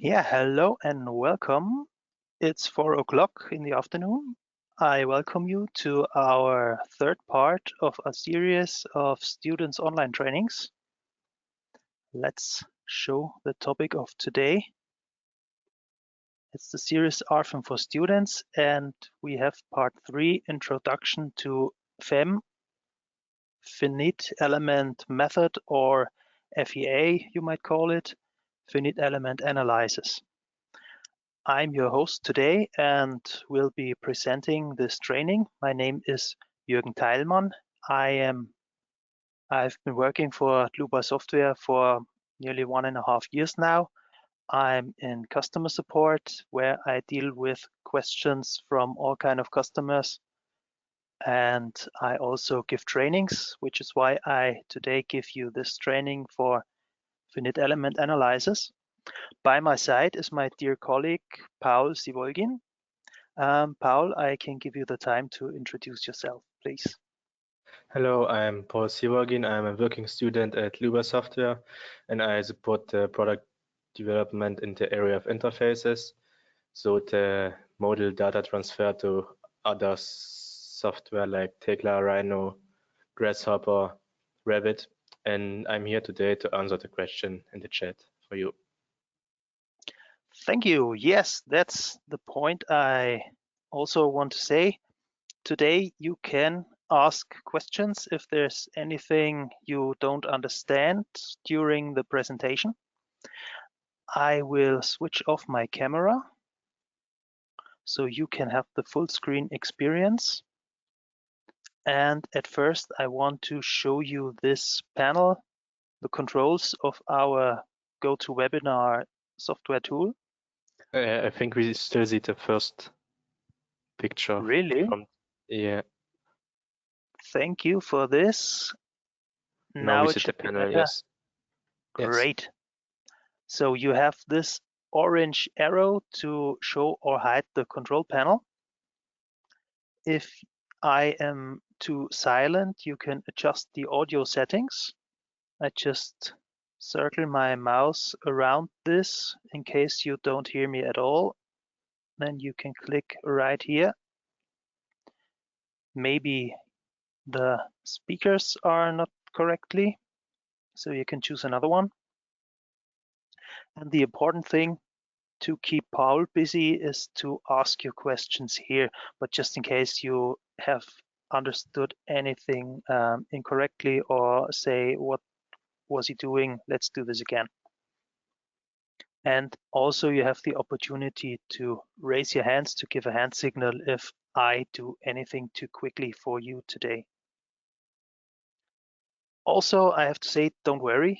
Yeah, hello and welcome. It's 4 o'clock in the afternoon. I welcome you to our third part of a series of students' online trainings. Let's show the topic of today. It's the series RFEM for students, and we have part 3, Introduction to FEM, Finite Element Method, or FEA, you might call it, Finite Element Analysis. I'm your host today and will be presenting this training. My name is Jürgen Teilmann. I've been working for Dlubal software for nearly 1.5 years now. I'm in customer support where I deal with questions from all kinds of customers. And I also give trainings, which is why I today give you this training for finite element analysis. By my side is my dear colleague, Paul Sivolgin. Paul, I can give you the time to introduce yourself, please. Hello, I'm Paul Sivolgin. I'm a working student at Dlubal Software, and I support the product development in the area of interfaces, so the model data transfer to other software like Tekla, Rhino, Grasshopper, Rabbit, and I'm here today to answer the question in the chat for you. Thank you. Yes, that's the point I also want to say. Today you can ask questions if there's anything you don't understand during the presentation. I will switch off my camera so you can have the full screen experience. And at first I want to show you this panel, the controls of our GoToWebinar software tool. I think we still see the first picture. Really? Yeah. Thank you for this. Now we it see the should be panel, better. yes. Great. So you have this orange arrow to show or hide the control panel. If I am too silent, you can adjust the audio settings. I just circle my mouse around this in case you don't hear me at all. Then you can click right here. Maybe the speakers are not correctly, so you can choose another one. And the important thing to keep Paul busy is to ask your questions here, but just in case you have understood anything incorrectly or say, what was he doing? Let's do this again. And also you have the opportunity to raise your hands to give a hand signal if I do anything too quickly for you today. Also, I have to say, don't worry.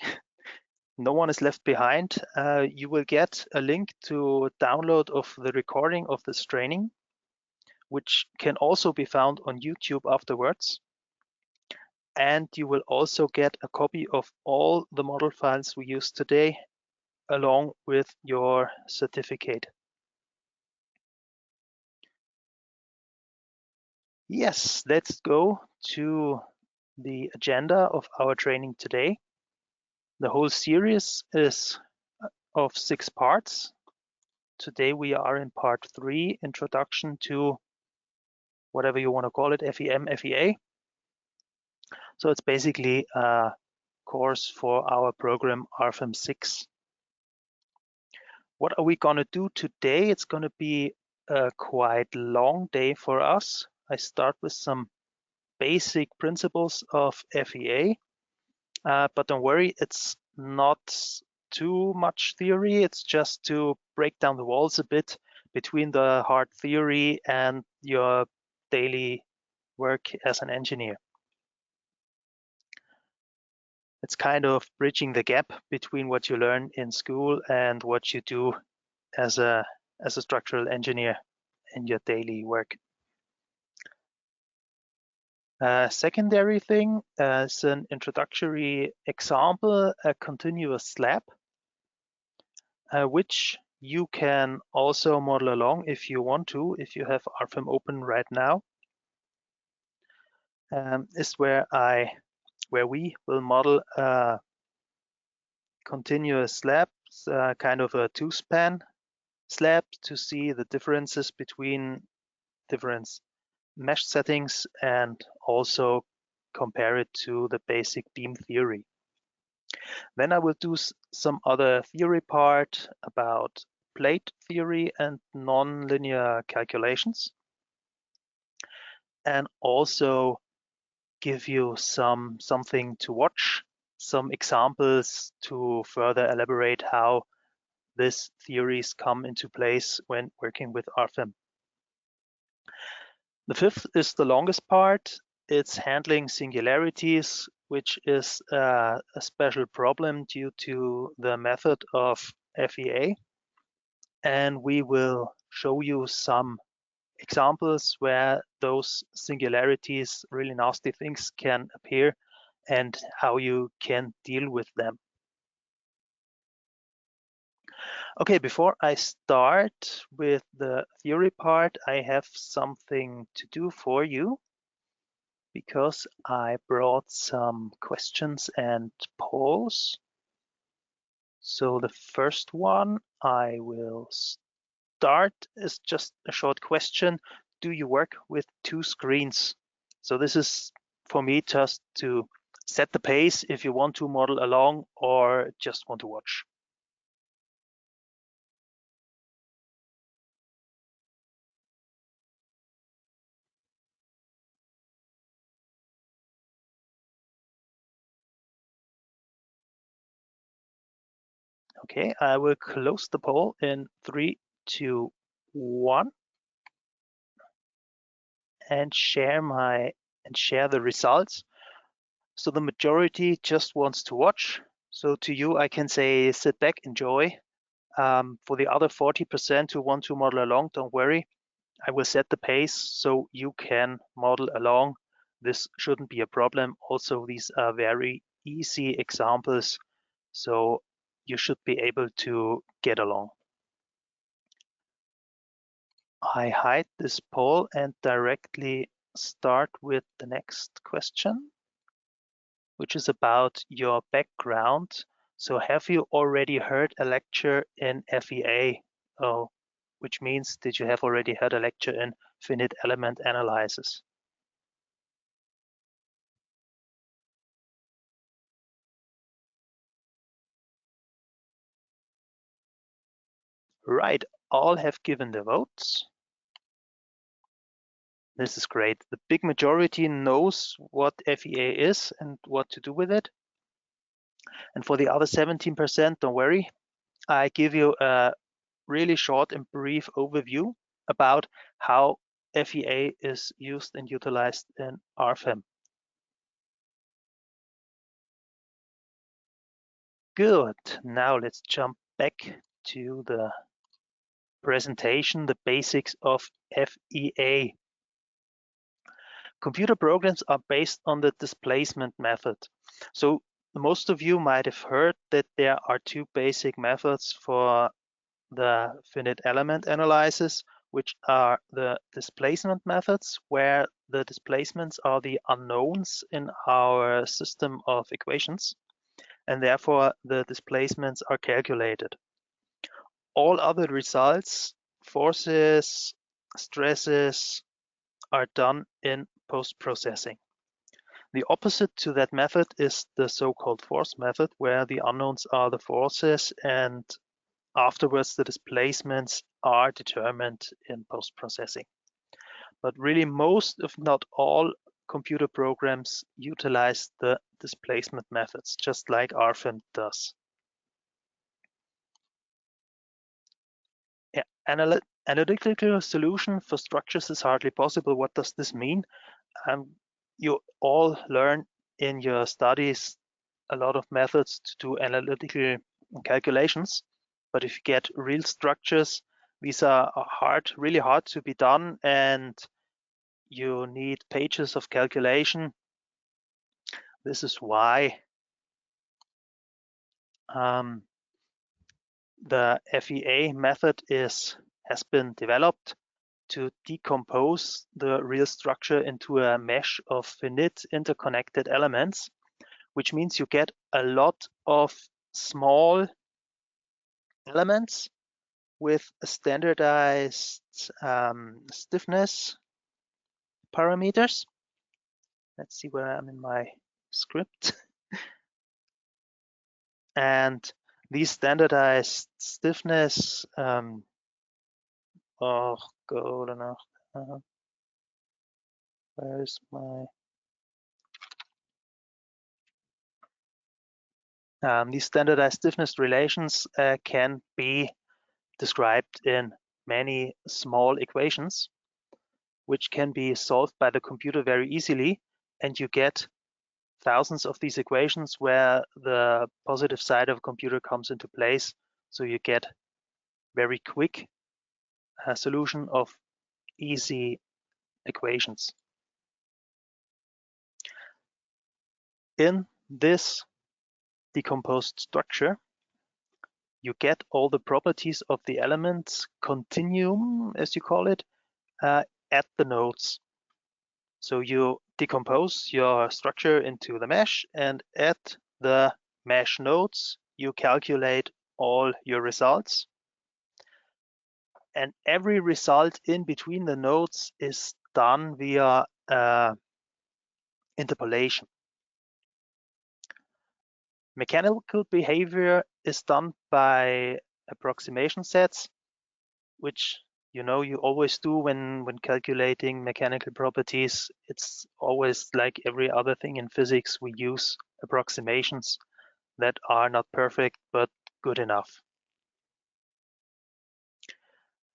No one is left behind. You will get a link to download of the recording of this training, which can also be found on YouTube afterwards. And you will also get a copy of all the model files we used today, along with your certificate. Yes, let's go to the agenda of our training today. The whole series is of 6 parts. Today we are in part 3, Introduction to whatever you want to call it, FEM, FEA. So it's basically a course for our program RFEM 6. What are we going to do today? It's going to be a quite long day for us. I start with some basic principles of FEA, but don't worry, it's not too much theory. It's just to break down the walls a bit between the hard theory and your daily work as an engineer. It's kind of bridging the gap between what you learn in school and what you do as a structural engineer in your daily work. Secondary thing is an introductory example, a continuous slab, which you can also model along if you want to, if you have RFEM open right now. Is where we will model a continuous slab kind of a two-span slab to see the differences between different mesh settings and also compare it to the basic beam theory. Then I will do some other theory part about plate theory and nonlinear calculations, and also give you something to watch, some examples to further elaborate how these theories come into place when working with RFEM. The fifth is the longest part. It's handling singularities, which is a special problem due to the method of FEA. And we will show you some examples where those singularities, really nasty things, can appear and how you can deal with them. Okay, before I start with the theory part, I have something to do for you because I brought some questions and polls. So the first one I will start is just a short question. Do you work with two screens? So this is for me just to set the pace if you want to model along or just want to watch. Okay, I will close the poll in 3, 2, 1 and share the results. So the majority just wants to watch. So to you, I can say sit back, enjoy. For the other 40% who want to model along, don't worry. I will set the pace so you can model along. This shouldn't be a problem. Also, these are very easy examples, so you should be able to get along. I hide this poll and directly start with the next question, which is about your background. So have you already heard a lecture in FEA? Oh, which means did you have already heard a lecture in finite element analysis? Right, all have given the votes. This is great. The big majority knows what FEA is and what to do with it. And for the other 17%, don't worry. I give you a really short and brief overview about how FEA is used and utilized in RFEM. Good. Now let's jump back to the presentation, the basics of FEA. Computer programs are based on the displacement method. So most of you might have heard that there are two basic methods for the finite element analysis, which are the displacement methods, where the displacements are the unknowns in our system of equations, and therefore the displacements are calculated. All other results, forces, stresses, are done in post-processing. The opposite to that method is the so-called force method, where the unknowns are the forces and afterwards the displacements are determined in post-processing. But really most, if not all, computer programs utilize the displacement methods, just like RFEM does. Yeah, analytical solution for structures is hardly possible. What does this mean? You all learn in your studies a lot of methods to do analytical calculations, but if you get real structures, these are hard, really hard to be done, and you need pages of calculation. This is why the FEA method has been developed to decompose the real structure into a mesh of finite interconnected elements, which means you get a lot of small elements with a standardized stiffness parameters. Let's see where I'm in my script. And these standardized stiffness, where is my, these standardized stiffness relations can be described in many small equations, which can be solved by the computer very easily, and you get thousands of these equations where the positive side of a computer comes into place, so you get very quick solution of easy equations. In this decomposed structure, you get all the properties of the elements continuum, as you call it, at the nodes. So you decompose your structure into the mesh, and at the mesh nodes, you calculate all your results. And every result in between the nodes is done via interpolation. Mechanical behavior is done by approximation sets, which you always do when calculating mechanical properties. It's always like every other thing in physics, we use approximations that are not perfect but good enough.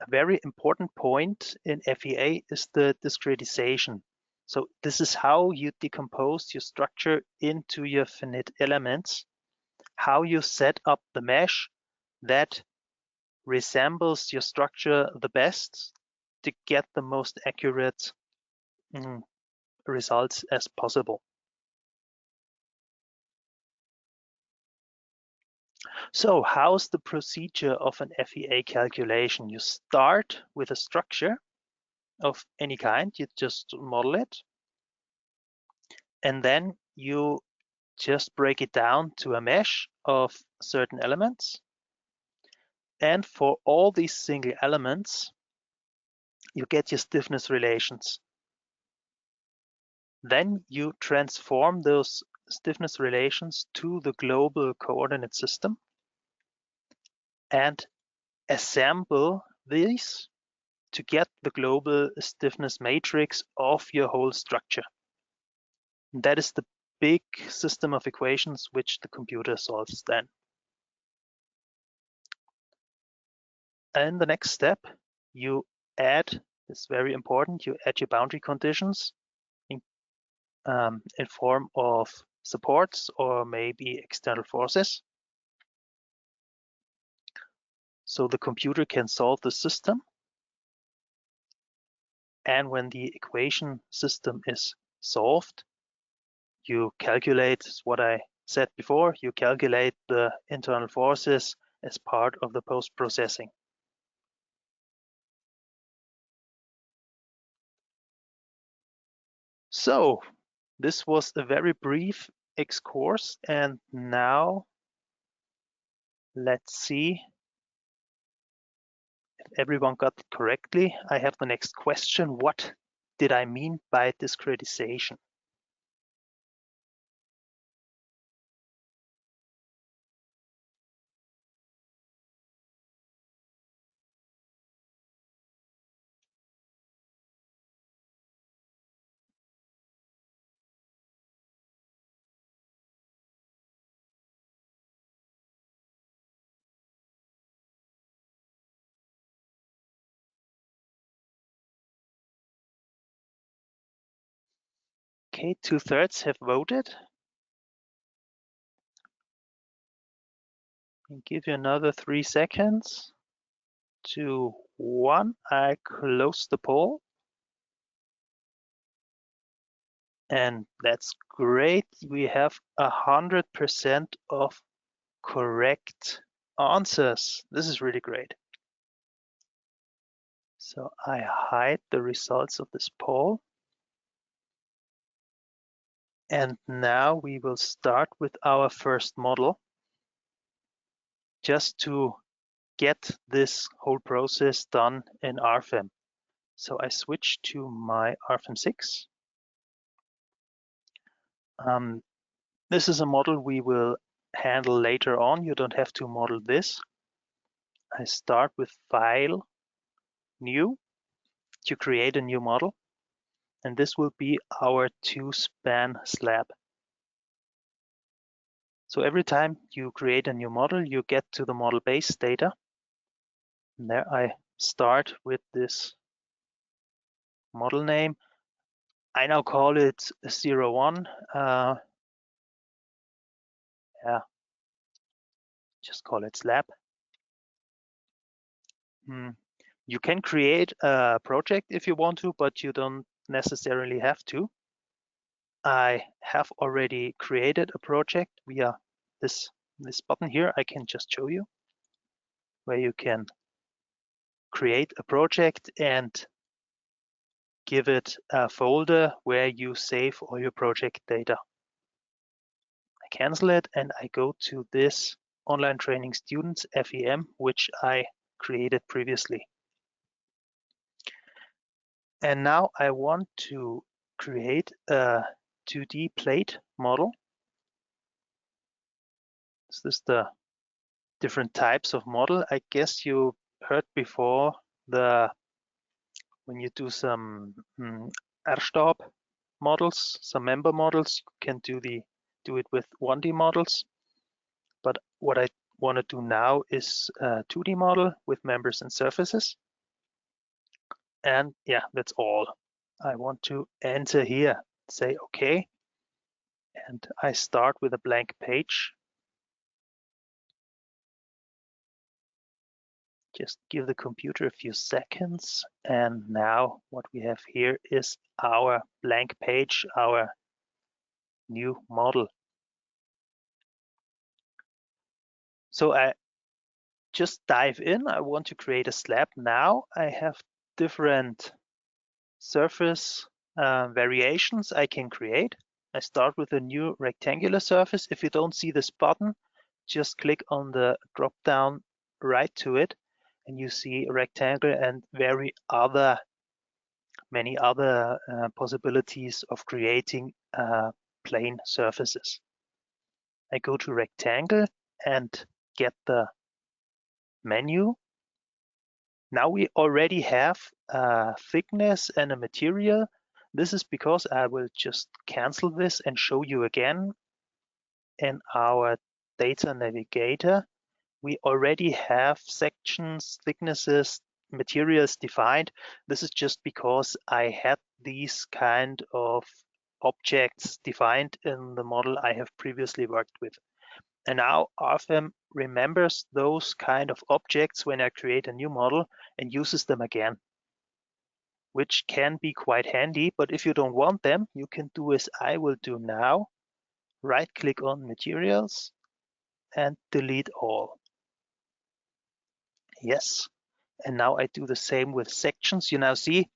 A very important point in FEA is the discretization. So this is how you decompose your structure into your finite elements, how you set up the mesh that resembles your structure the best to get the most accurate results as possible. So how's the procedure of an FEA calculation? You start with a structure of any kind, you just model it, and then you just break it down to a mesh of certain elements. And for all these single elements, you get your stiffness relations. Then you transform those stiffness relations to the global coordinate system and assemble these to get the global stiffness matrix of your whole structure. And that is the big system of equations which the computer solves then. And the next step, you add, it's very important, you add your boundary conditions in form of supports or maybe external forces. So the computer can solve the system. And when the equation system is solved, you calculate what I said before, you calculate the internal forces as part of the post-processing. So this was a very brief excursus, and now let's see if everyone got it correctly. I have the next question. What did I mean by discretization? Okay, 2/3 have voted. I'll give you another 3 seconds. 2, 1. I close the poll. And that's great. We have 100% of correct answers. This is really great. So I hide the results of this poll. And now we will start with our first model. Just to get this whole process done in RFEM. So I switch to my RFEM 6. This is a model we will handle later on. You don't have to model this. I start with File, New, to create a new model. And this will be our 2-span slab. So every time you create a new model, you get to the model base data. And there I start with this model name. I now call it 01. Yeah, just call it slab. You can create a project if you want to, but you don't necessarily have to. I have already created a project via this button here. I can just show you where you can create a project and give it a folder where you save all your project data. I cancel it and I go to this online training students FEM, which I created previously. And now I want to create a 2D plate model. This is the different types of model. I guess you heard before when you do some Erstab models, some member models, you can do it with 1D models. But what I want to do now is a 2D model with members and surfaces. And yeah, that's all. I want to enter here, say OK. And I start with a blank page. Just give the computer a few seconds. And now what we have here is our blank page, our new model. So I just dive in. I want to create a slab now. I have different surface variations I can create. I start with a new rectangular surface. If you don't see this button, just click on the drop down right to it and you see a rectangle and many other possibilities of creating plane surfaces. I go to rectangle and get the menu. Now we already have a thickness and a material. This is because I will just cancel this and show you again. In our data navigator, we already have sections, thicknesses, materials defined. This is just because I had these kind of objects defined in the model I have previously worked with. And now RFEM remembers those kind of objects when I create a new model and uses them again, which can be quite handy. But if you don't want them, you can do as I will do now. Right-click on materials and delete all. Yes. And now I do the same with sections. You now see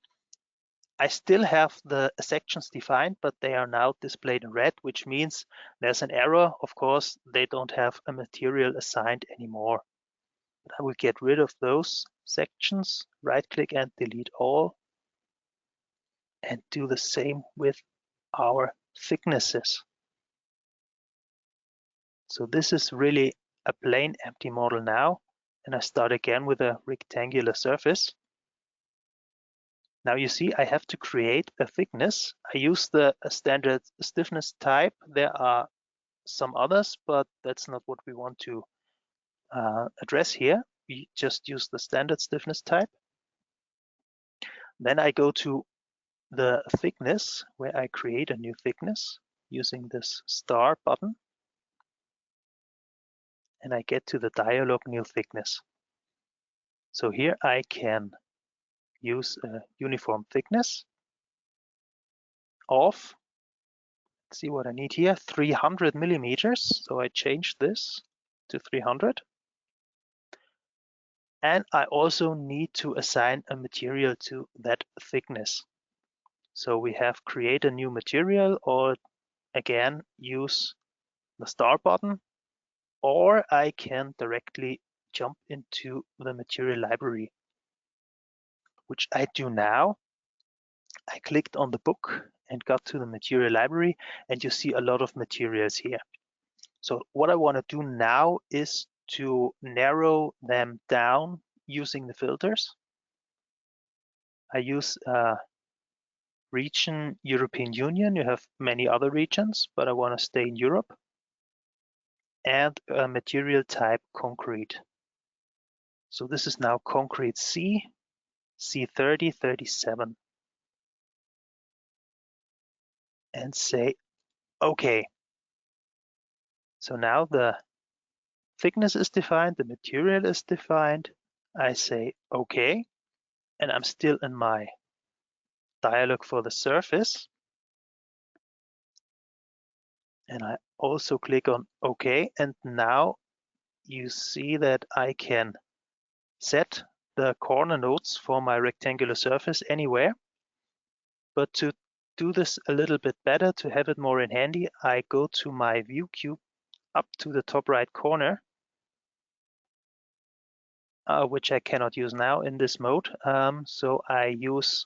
I still have the sections defined, but they are now displayed in red, which means there's an error. Of course, they don't have a material assigned anymore. But I will get rid of those sections, right-click and delete all, and do the same with our thicknesses. So this is really a plain empty model now, and I start again with a rectangular surface. Now you see I have to create a thickness. I use the standard stiffness type. There are some others, but that's not what we want to address here. We just use the standard stiffness type. Then I go to the thickness where I create a new thickness using this star button. And I get to the dialog new thickness. So here I can use a uniform thickness of, let's see what I need here, 300 millimeters. So I change this to 300. And I also need to assign a material to that thickness. So we have create a new material, or again use the star button, or I can directly jump into the material library, which I do now. I clicked on the book and got to the material library, and you see a lot of materials here. So what I want to do now is to narrow them down using the filters. I use region European Union. You have many other regions, but I want to stay in Europe. And a material type concrete. So this is now concrete C, C30, 37. And say OK. So now the thickness is defined, the material is defined. I say OK, and I'm still in my dialog for the surface. And I also click on OK, and now you see that I can set the corner nodes for my rectangular surface anywhere. But to do this a little bit better, to have it more in handy, I go to my view cube up to the top right corner, which I cannot use now in this mode. So I use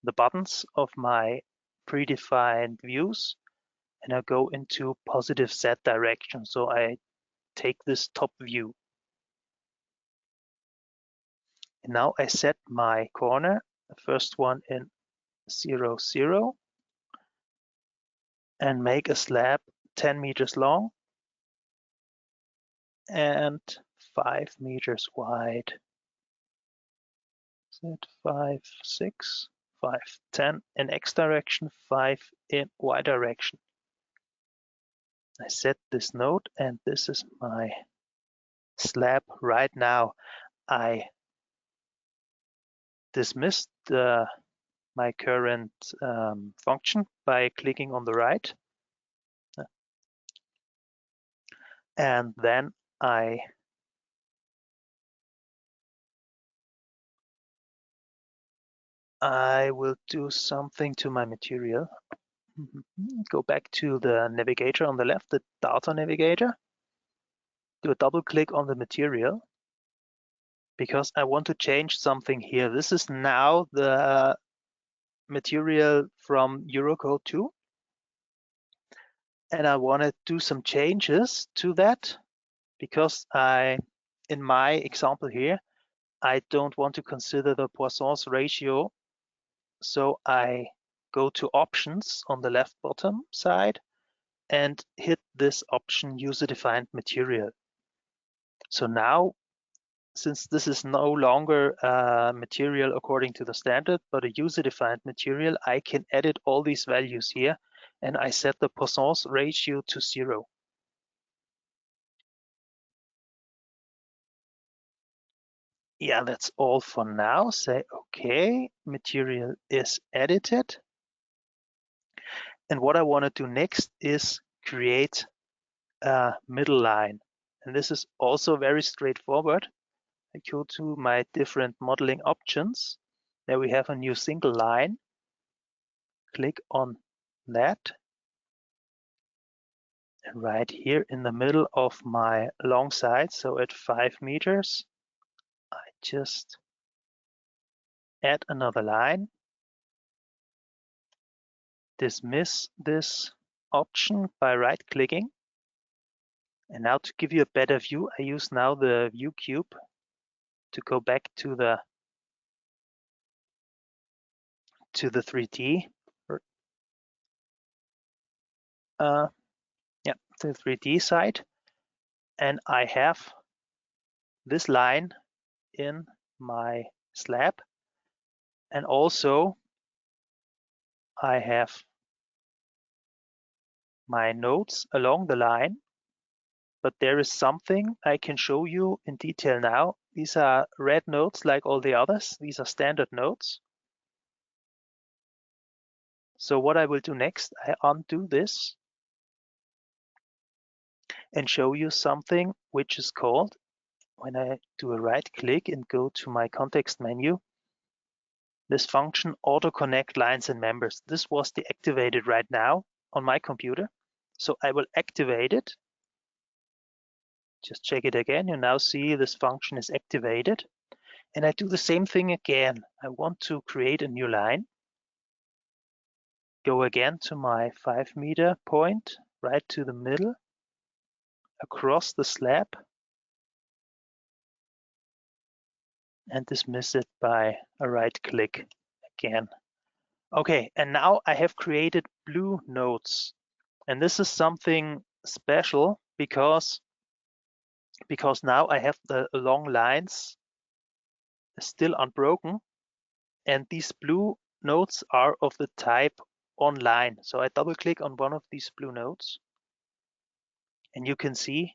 the buttons of my predefined views, and I go into positive Z direction. So I take this top view. And now I set my corner, the first one in 0, 0, and make a slab 10 meters long and 5 meters wide. So 5, 6, 5, 10 in X direction, 5 in Y direction. I set this node, and this is my slab right now. I dismissed my current function by clicking on the right. And then I will do something to my material. Go back to the navigator on the left, the data navigator. Do a double click on the material, because I want to change something here. This is now the material from Eurocode 2. And I want to do some changes to that, because in my example here, I don't want to consider the Poisson's ratio. So I go to options on the left bottom side and hit this option, user-defined material. So now, since this is no longer a material according to the standard, but a user-defined material, I can edit all these values here, and I set the Poisson's ratio to 0. Yeah, that's all for now. Say OK, material is edited. And what I want to do next is create a middle line. And this is also very straightforward. I go to my different modeling options. There we have a new single line. Click on that. And right here in the middle of my long side, so at 5 meters, I just add another line. Dismiss this option by right-clicking. And now to give you a better view, I use now the view cube to go back to the 3D. To the 3D side. And I have this line in my slab. And also I have my nodes along the line. But there is something I can show you in detail now. These are red nodes like all the others. These are standard nodes. So what I will do next, I undo this and show you something which is called, when I do a right click and go to my context menu, this function auto connect lines and members. This was deactivated right now on my computer. So I will activate it. Just check it again. You now see this function is activated. And I do the same thing again. I want to create a new line. Go again to my 5-meter point, right to the middle, across the slab, and dismiss it by a right click again. Okay, and now I have created blue nodes. And this is something special because now I have the long lines still unbroken, and these blue nodes are of the type online. So I double click on one of these blue nodes, and you can see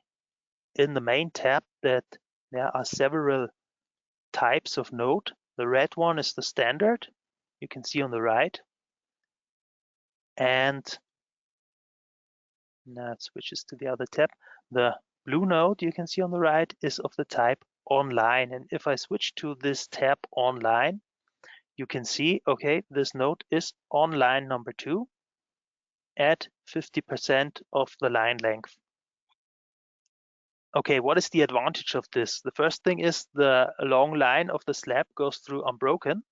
in the main tab that there are several types of node. The red one is the standard, you can see on the right, and now it switches to the other tab. The blue node you can see on the right is of the type online, and if I switch to this tab online, you can see, okay, this node is online number 2 at 50% of the line length. Okay, what is the advantage of this? The first thing is the long line of the slab goes through unbroken.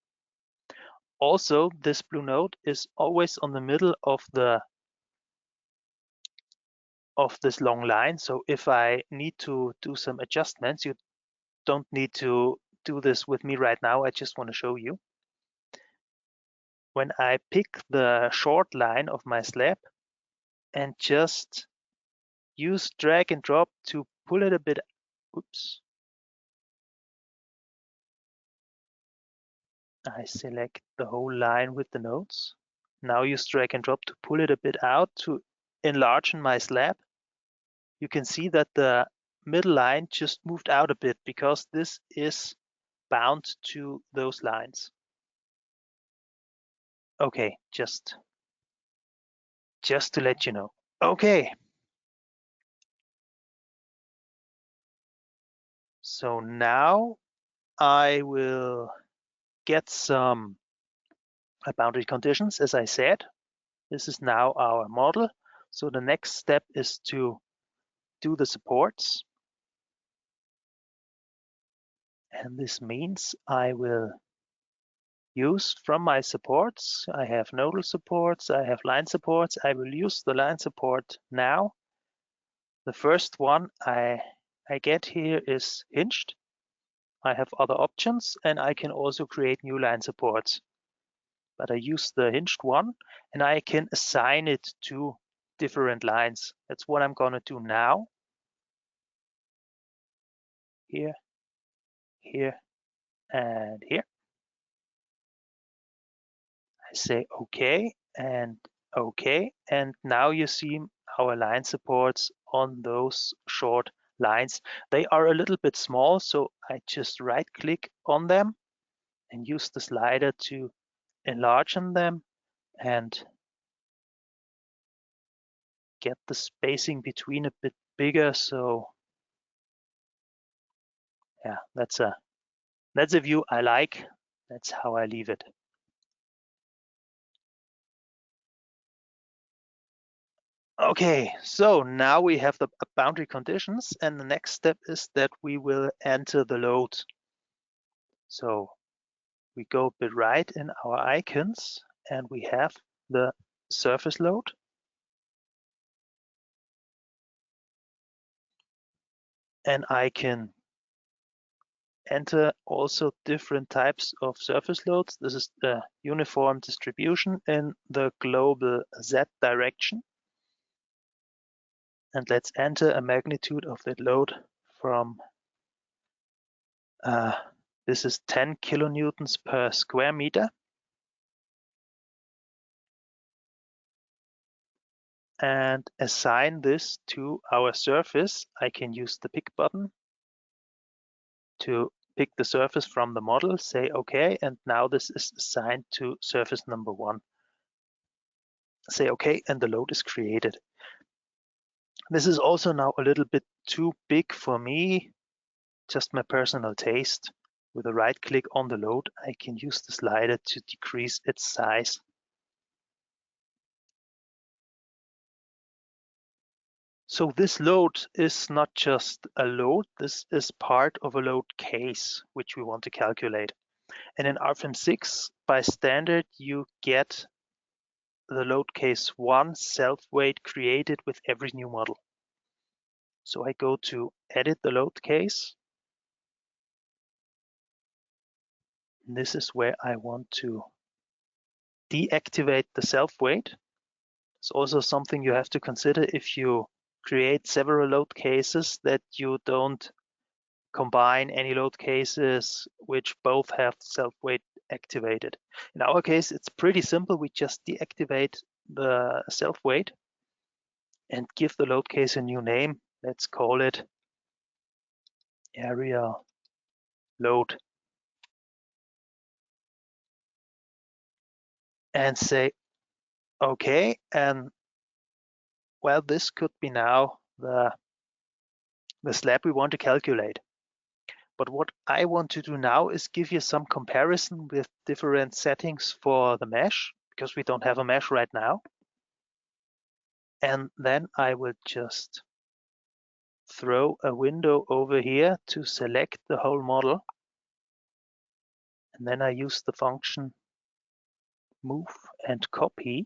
Also, this blue node is always on the middle of this long line. So if I need to do some adjustments, you don't need to do this with me right now. I just want to show you. When I pick the short line of my slab and just use drag and drop to pull it a bit, oops. I select the whole line with the nodes. Now use drag and drop to pull it a bit out to enlarge my slab. You can see that the middle line just moved out a bit because this is bound to those lines. Okay, just to let you know. Okay. So now I will get some boundary conditions, as I said. This is now our model. So the next step is to do the supports. And this means I will use from my supports. I have nodal supports, I have line supports. I will use the line support now. The first one I get here is hinged. I have other options, and I can also create new line supports. But I use the hinged one, and I can assign it to different lines. That's what I'm gonna do now. Here, here, and here. I say OK and OK, and now you see our line supports on those short lines. They are a little bit small, so I just right click on them and use the slider to enlarge them and get the spacing between a bit bigger. So yeah, that's a view I like. That's how I leave it. Okay, so now we have the boundary conditions, and the next step is that we will enter the load. So we go a bit right in our icons, and we have the surface load. And I can enter also different types of surface loads. This is the uniform distribution in the global Z direction. And let's enter a magnitude of that load from, this is 10 kilonewtons per square meter. And assign this to our surface. I can use the pick button to pick the surface from the model, say OK, and now this is assigned to surface number 1. Say OK, and the load is created. This is also now a little bit too big for me, just my personal taste. With a right click on the load, I can use the slider to decrease its size. So this load is not just a load, this is part of a load case, which we want to calculate. And in RFEM 6, by standard, you get the load case 1 self-weight created with every new model. So I go to edit the load case. This is where I want to deactivate the self-weight. It's also something you have to consider if you create several load cases, that you don't combine any load cases which both have self-weight activated. In our case, it's pretty simple. We just deactivate the self-weight and give the load case a new name. Let's call it area load. And say, okay, and well, this could be now the slab we want to calculate. But what I want to do now is give you some comparison with different settings for the mesh, because we don't have a mesh right now. And then I will just throw a window over here to select the whole model. And then I use the function move and copy.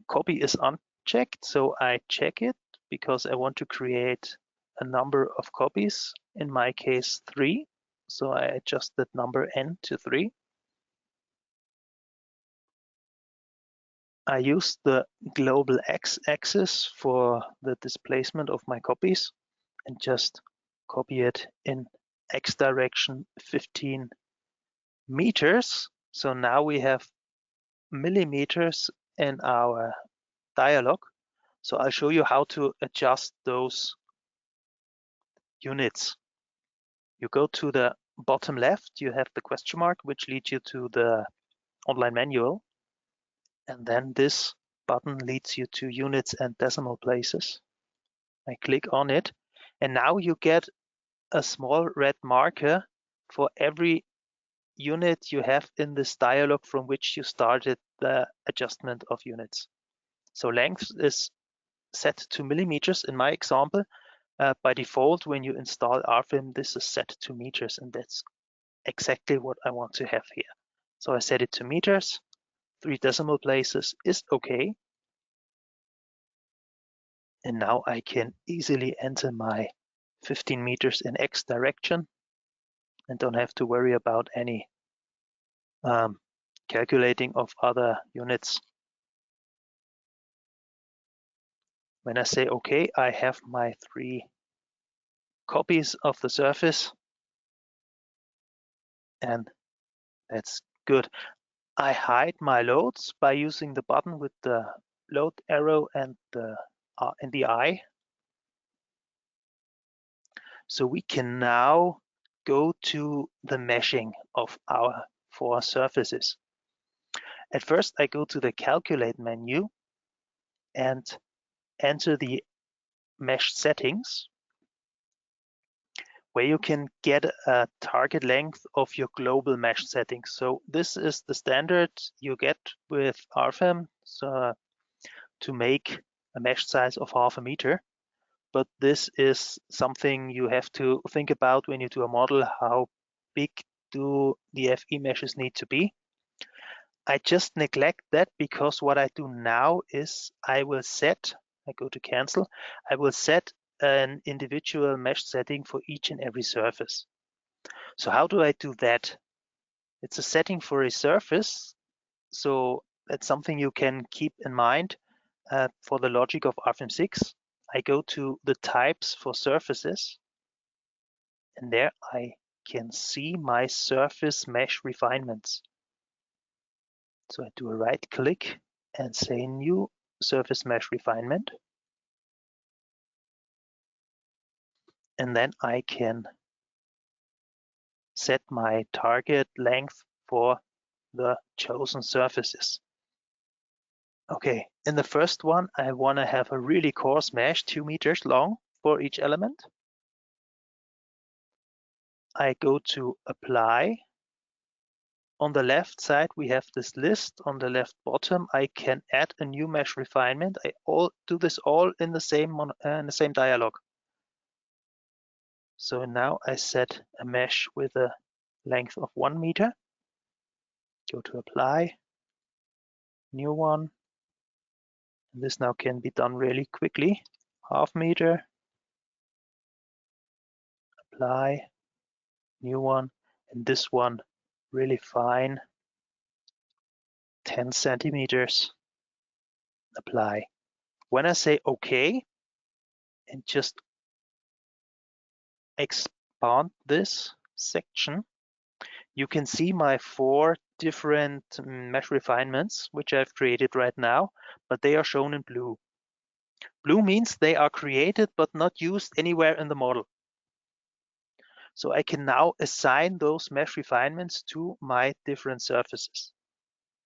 Copy is unchecked, so I check it because I want to create a number of copies, in my case 3. So I adjust that number n to 3. I use the global x-axis for the displacement of my copies and just copy it in x direction 15 meters. So now we have millimeters in our dialog. So I'll show you how to adjust those units. You go to the bottom left, you have the question mark, which leads you to the online manual. And then this button leads you to units and decimal places. I click on it, and now you get a small red marker for every unit you have in this dialog from which you started the adjustment of units. So length is set to millimeters in my example. By default, when you install RFEM, this is set to meters, and that's exactly what I want to have here. So I set it to meters. 3 decimal places is okay. And now I can easily enter my 15 meters in X direction and don't have to worry about any calculating of other units. When I say okay, I have my 3 copies of the surface, and that's good. I hide my loads by using the button with the load arrow and the eye. So we can now go to the meshing of our 4 surfaces. At first, I go to the Calculate menu and enter the mesh settings, where you can get a target length of your global mesh settings. So this is the standard you get with RFEM, so to make a mesh size of 0.5 meter. But this is something you have to think about when you do a model. How big do the FE meshes need to be? I just neglect that, because what I do now is I go to cancel, I will set an individual mesh setting for each and every surface. So how do I do that? It's a setting for a surface, so that's something you can keep in mind for the logic of RFEM 6. I go to the types for surfaces, and there I can see my surface mesh refinements. So I do a right click and say new surface mesh refinement. And then I can set my target length for the chosen surfaces. Okay, in the first one, I want to have a really coarse mesh, 2 meters long for each element. I go to Apply on the left side, we have this list. On the left bottom, I can add a new mesh refinement. I do this all in the same dialog. So now I set a mesh with a length of 1 meter. Go to apply, new one. This now can be done really quickly. 0.5 meter, apply, new one, and this one really fine, 10 centimeters, apply. When I say OK, and just expand this section, you can see my 4 different mesh refinements, which I've created right now, but they are shown in blue. Blue means they are created but not used anywhere in the model. So I can now assign those mesh refinements to my different surfaces.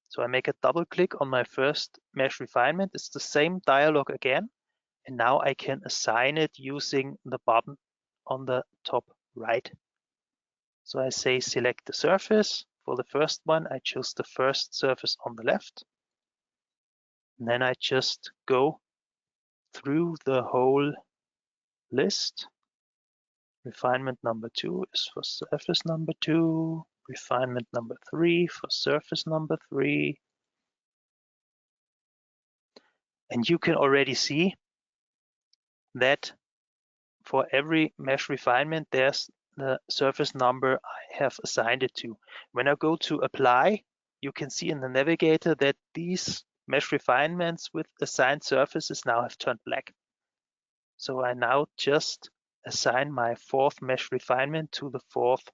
So I make a double click on my first mesh refinement. It's the same dialog again. And now I can assign it using the button on the top right. So I say select the surface. For the first one, I choose the first surface on the left. And then I just go through the whole list. Refinement number 2 is for surface number 2. Refinement number 3 for surface number 3. And you can already see that for every mesh refinement, there's the surface number I have assigned it to. When I go to apply, you can see in the navigator that these mesh refinements with assigned surfaces now have turned black. So I now just assign my 4th mesh refinement to the 4th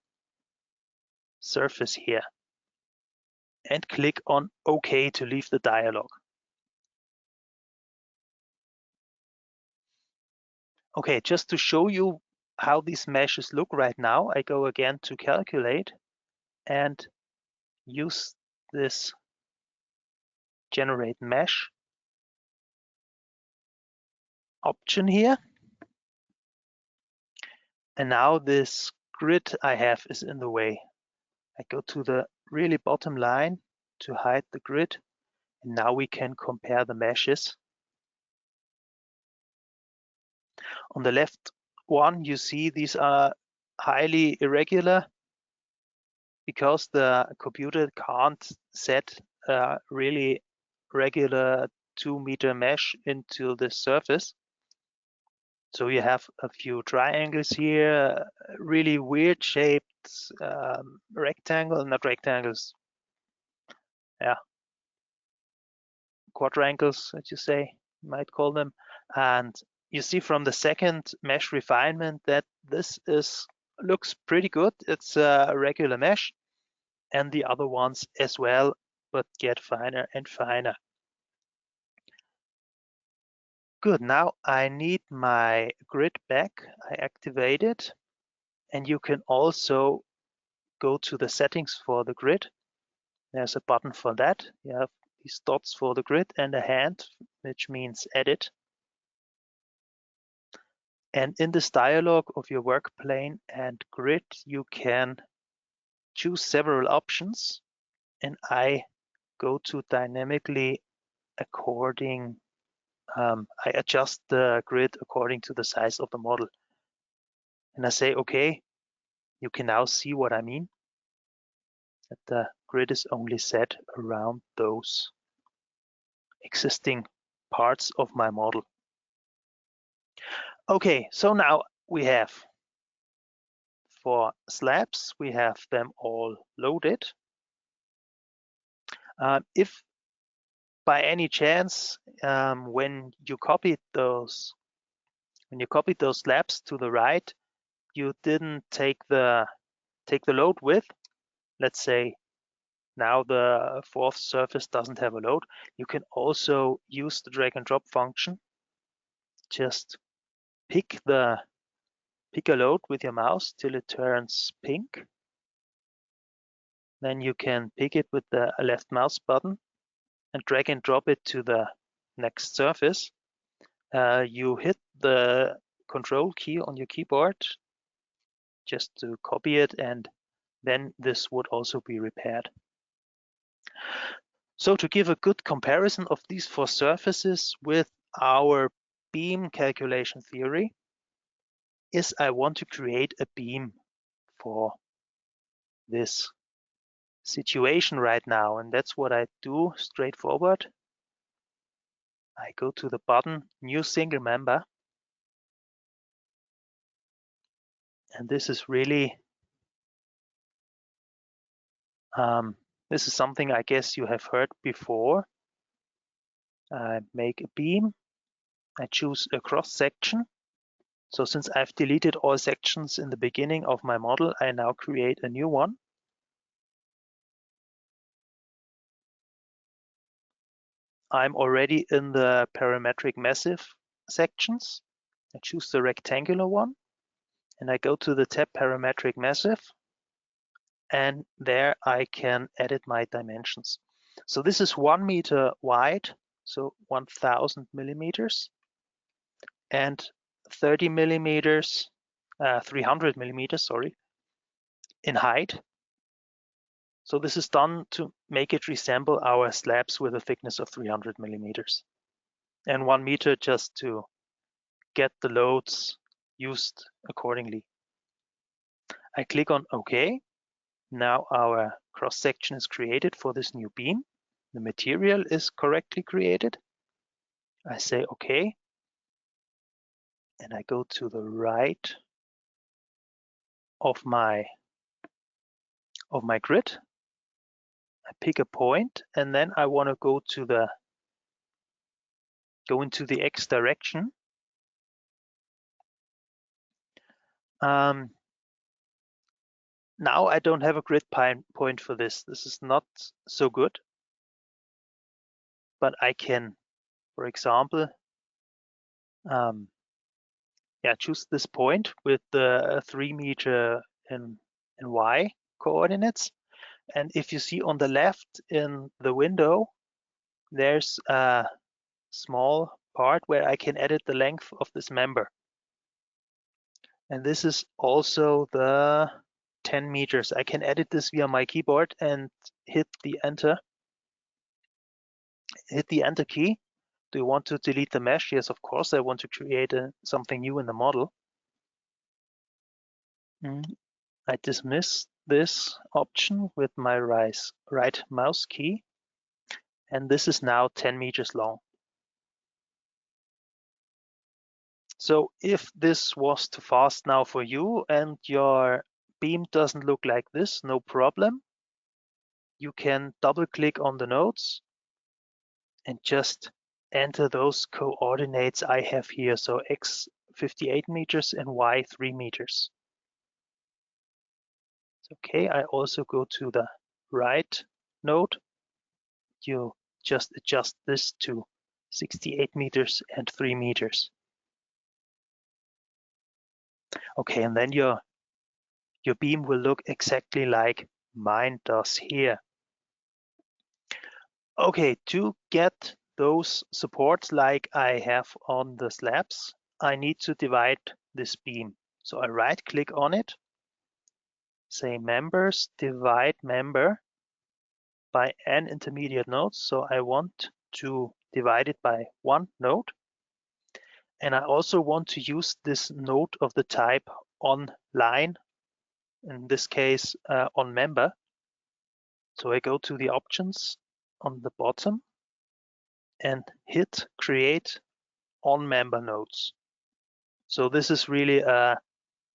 surface here and click on OK to leave the dialog. Okay, just to show you how these meshes look right now, I go again to calculate and use this generate mesh option here. And now this grid I have is in the way. I go to the really bottom line to hide the grid. And now we can compare the meshes. On the left one, you see these are highly irregular because the computer can't set a really regular 2-meter mesh into the surface. So you have a few triangles here, really weird shaped not rectangles, yeah, quadrangles, as you say, you might call them. And you see from the second mesh refinement that this looks pretty good. It's a regular mesh, and the other ones as well, but get finer and finer. Good, now I need my grid back. I activate it, and you can also go to the settings for the grid. There's a button for that. You have these dots for the grid and a hand, which means edit. And in this dialog of your work plane and grid, you can choose several options, and I go to dynamically according I adjust the grid according to the size of the model. And I say, okay, you can now see what I mean, that the grid is only set around those existing parts of my model. Okay, so now we have, for slabs, we have them all loaded. If by any chance, when you copied those slabs to the right, you didn't take the load with, let's say now the 4th surface doesn't have a load, you can also use the drag and drop function. Just pick a load with your mouse till it turns pink. Then you can pick it with the left mouse button and drag and drop it to the next surface. You hit the control key on your keyboard just to copy it, and then this would also be repaired. So to give a good comparison of these four surfaces with our beam calculation theory is I want to create a beam for this situation right now, and that's what I do straightforward. I go to the button New Single Member, and this is really this is something I guess you have heard before. I make a beam, I choose a cross section. So since I've deleted all sections in the beginning of my model, I now create a new one. I'm already in the parametric massive sections. I choose the rectangular one and I go to the tab parametric massive, and there I can edit my dimensions. So this is 1 meter wide, so 1000 millimeters, and 30 millimeters, 300 millimeters, sorry, in height. So this is done to make it resemble our slabs with a thickness of 300 millimeters, and 1 meter just to get the loads used accordingly. I click on OK. Now our cross section is created for this new beam. The material is correctly created. I say OK, and I go to the right of my grid. I pick a point, and then I want to go into the X direction. Now I don't have a grid point for this. This is not so good, but I can, for example, choose this point with the 3 meter in Y coordinates. And if you see on the left in the window, there's a small part where I can edit the length of this member. And this is also the 10 meters. I can edit this via my keyboard and hit the enter key. Do you want to delete the mesh? Yes, of course. I want to create something new in the model. I dismiss this option with my right mouse key, and this is now 10 meters long. So if this was too fast now for you and your beam doesn't look like this, no problem. You can double click on the nodes and just enter those coordinates I have here. So X 58 meters and Y 3 meters. Okay, I also go to the right node. You just adjust this to 68 meters and 3 meters. Okay, and then your beam will look exactly like mine does here. Okay, to get those supports like I have on the slabs, I need to divide this beam. So I right click on it, say members, divide member by n intermediate nodes. So I want to divide it by one node. And I also want to use this node of the type online, in this case on member. So I go to the options on the bottom and hit create on member nodes. So this is really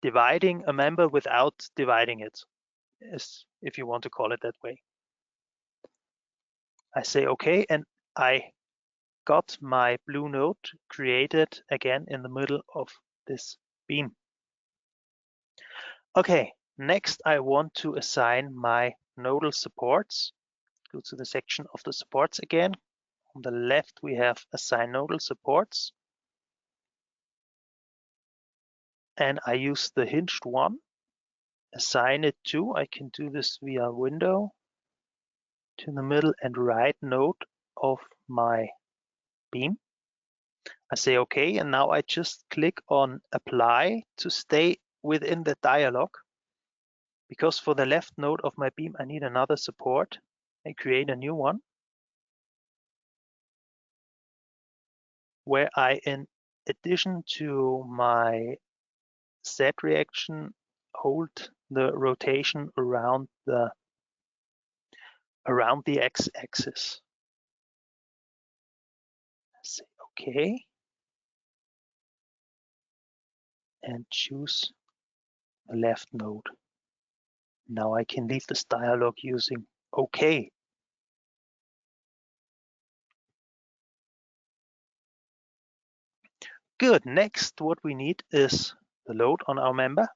dividing a member without dividing it, if you want to call it that way. I say OK, and I got my blue node created again in the middle of this beam. Okay, next I want to assign my nodal supports. Go to the section of the supports again. On the left we have assign nodal supports. And I use the hinged one, assign it to, I can do this via window, to the middle and right node of my beam. I say OK, and now I just click on apply to stay within the dialog. Because for the left node of my beam, I need another support. and create a new one where I, in addition to my Z reaction, hold the rotation around the x-axis. Say OK and choose the left node. Now I can leave this dialog using OK. Good. Next, what we need is the load on our member.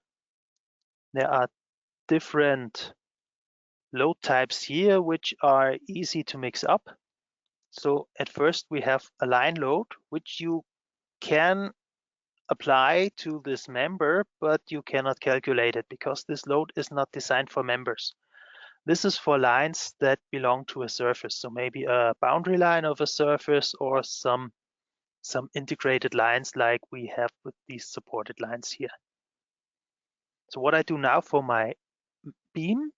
There are different load types here which are easy to mix up. So at first we have a line load, which you can apply to this member, but you cannot calculate it because this load is not designed for members. This is for lines that belong to a surface. So maybe a boundary line of a surface or some integrated lines like we have with these supported lines here. So what I do now for my beam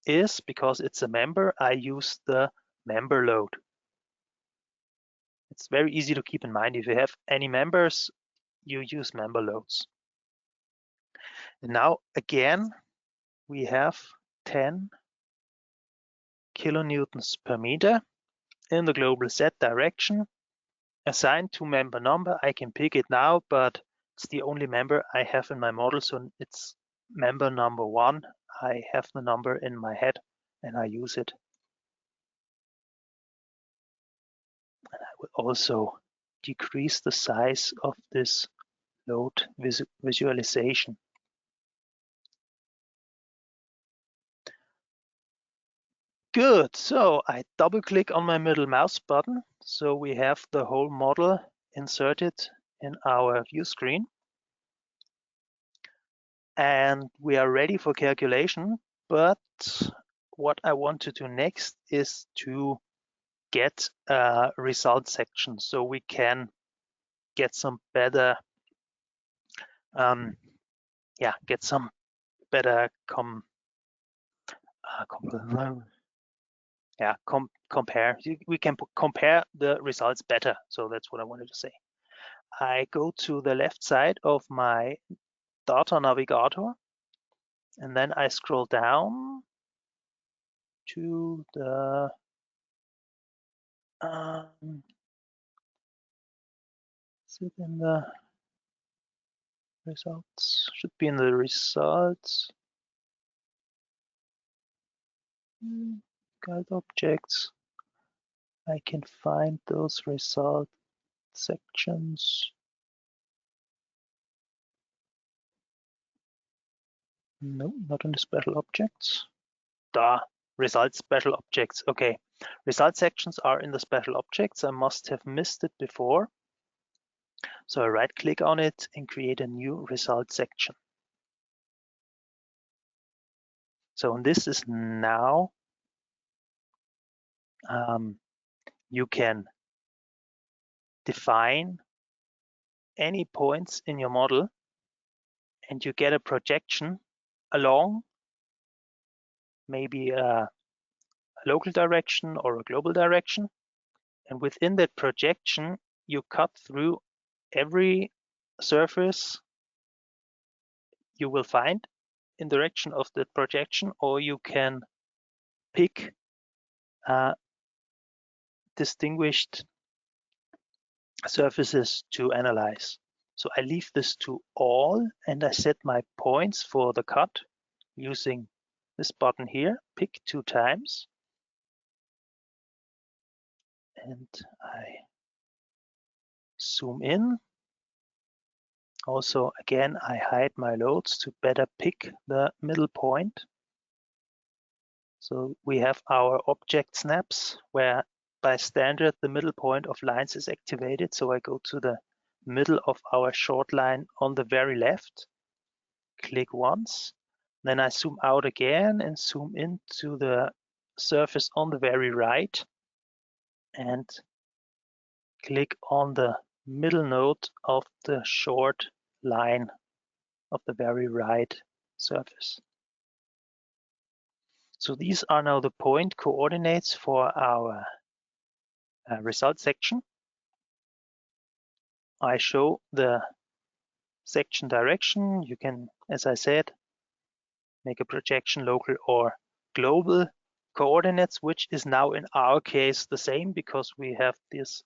is, because it's a member, I use the member load. It's very easy to keep in mind. If you have any members, you use member loads. And now again, we have 10 kilonewtons per meter in the global Z direction assigned to member number. I can pick it now, but it's the only member I have in my model, so it's member number 1. I have the number in my head and I use it. And I will also decrease the size of this load visualization. Good, so I double click on my middle mouse button. So we have the whole model inserted in our view screen. And we are ready for calculation, but what I want to do next is to get a result section so we can get some better compare. We can compare the results better. So that's what I wanted to say. I go to the left side of my data navigator, and then I scroll down to the is it in the results? Should be in the results. Guide objects. I can find those result sections. No, not in the special objects. Result special objects. Okay, result sections are in the special objects. I must have missed it before. So I right click on it and create a new result section. So this is now, you can define any points in your model and you get a projection along maybe a local direction or a global direction. And within that projection, you cut through every surface you will find in direction of the projection, or you can pick distinguished surfaces to analyze. So I leave this to all and I set my points for the cut using this button here, pick 2 times. And I zoom in. Also, again, I hide my loads to better pick the middle point. So we have our object snaps where by standard the middle point of lines is activated. So I go to the middle of our short line on the very left, click once, then I zoom out again and zoom into the surface on the very right and click on the middle node of the short line of the very right surface. So these are now the point coordinates for our result section. I show the section direction. You can, as I said, make a projection local or global coordinates, which is now in our case the same because we have this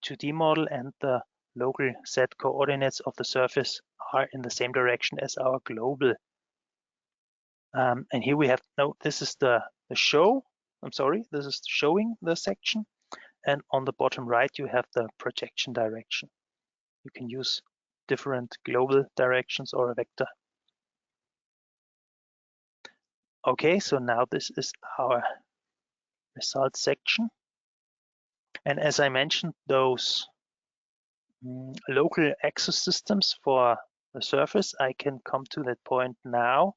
2D model and the local set coordinates of the surface are in the same direction as our global. And here we have, no, this is the show, I'm sorry, this is showing the section. And on the bottom right, you have the projection direction. You can use different global directions or a vector. Okay, so now this is our result section. And as I mentioned, those local axis systems for the surface, I can come to that point now.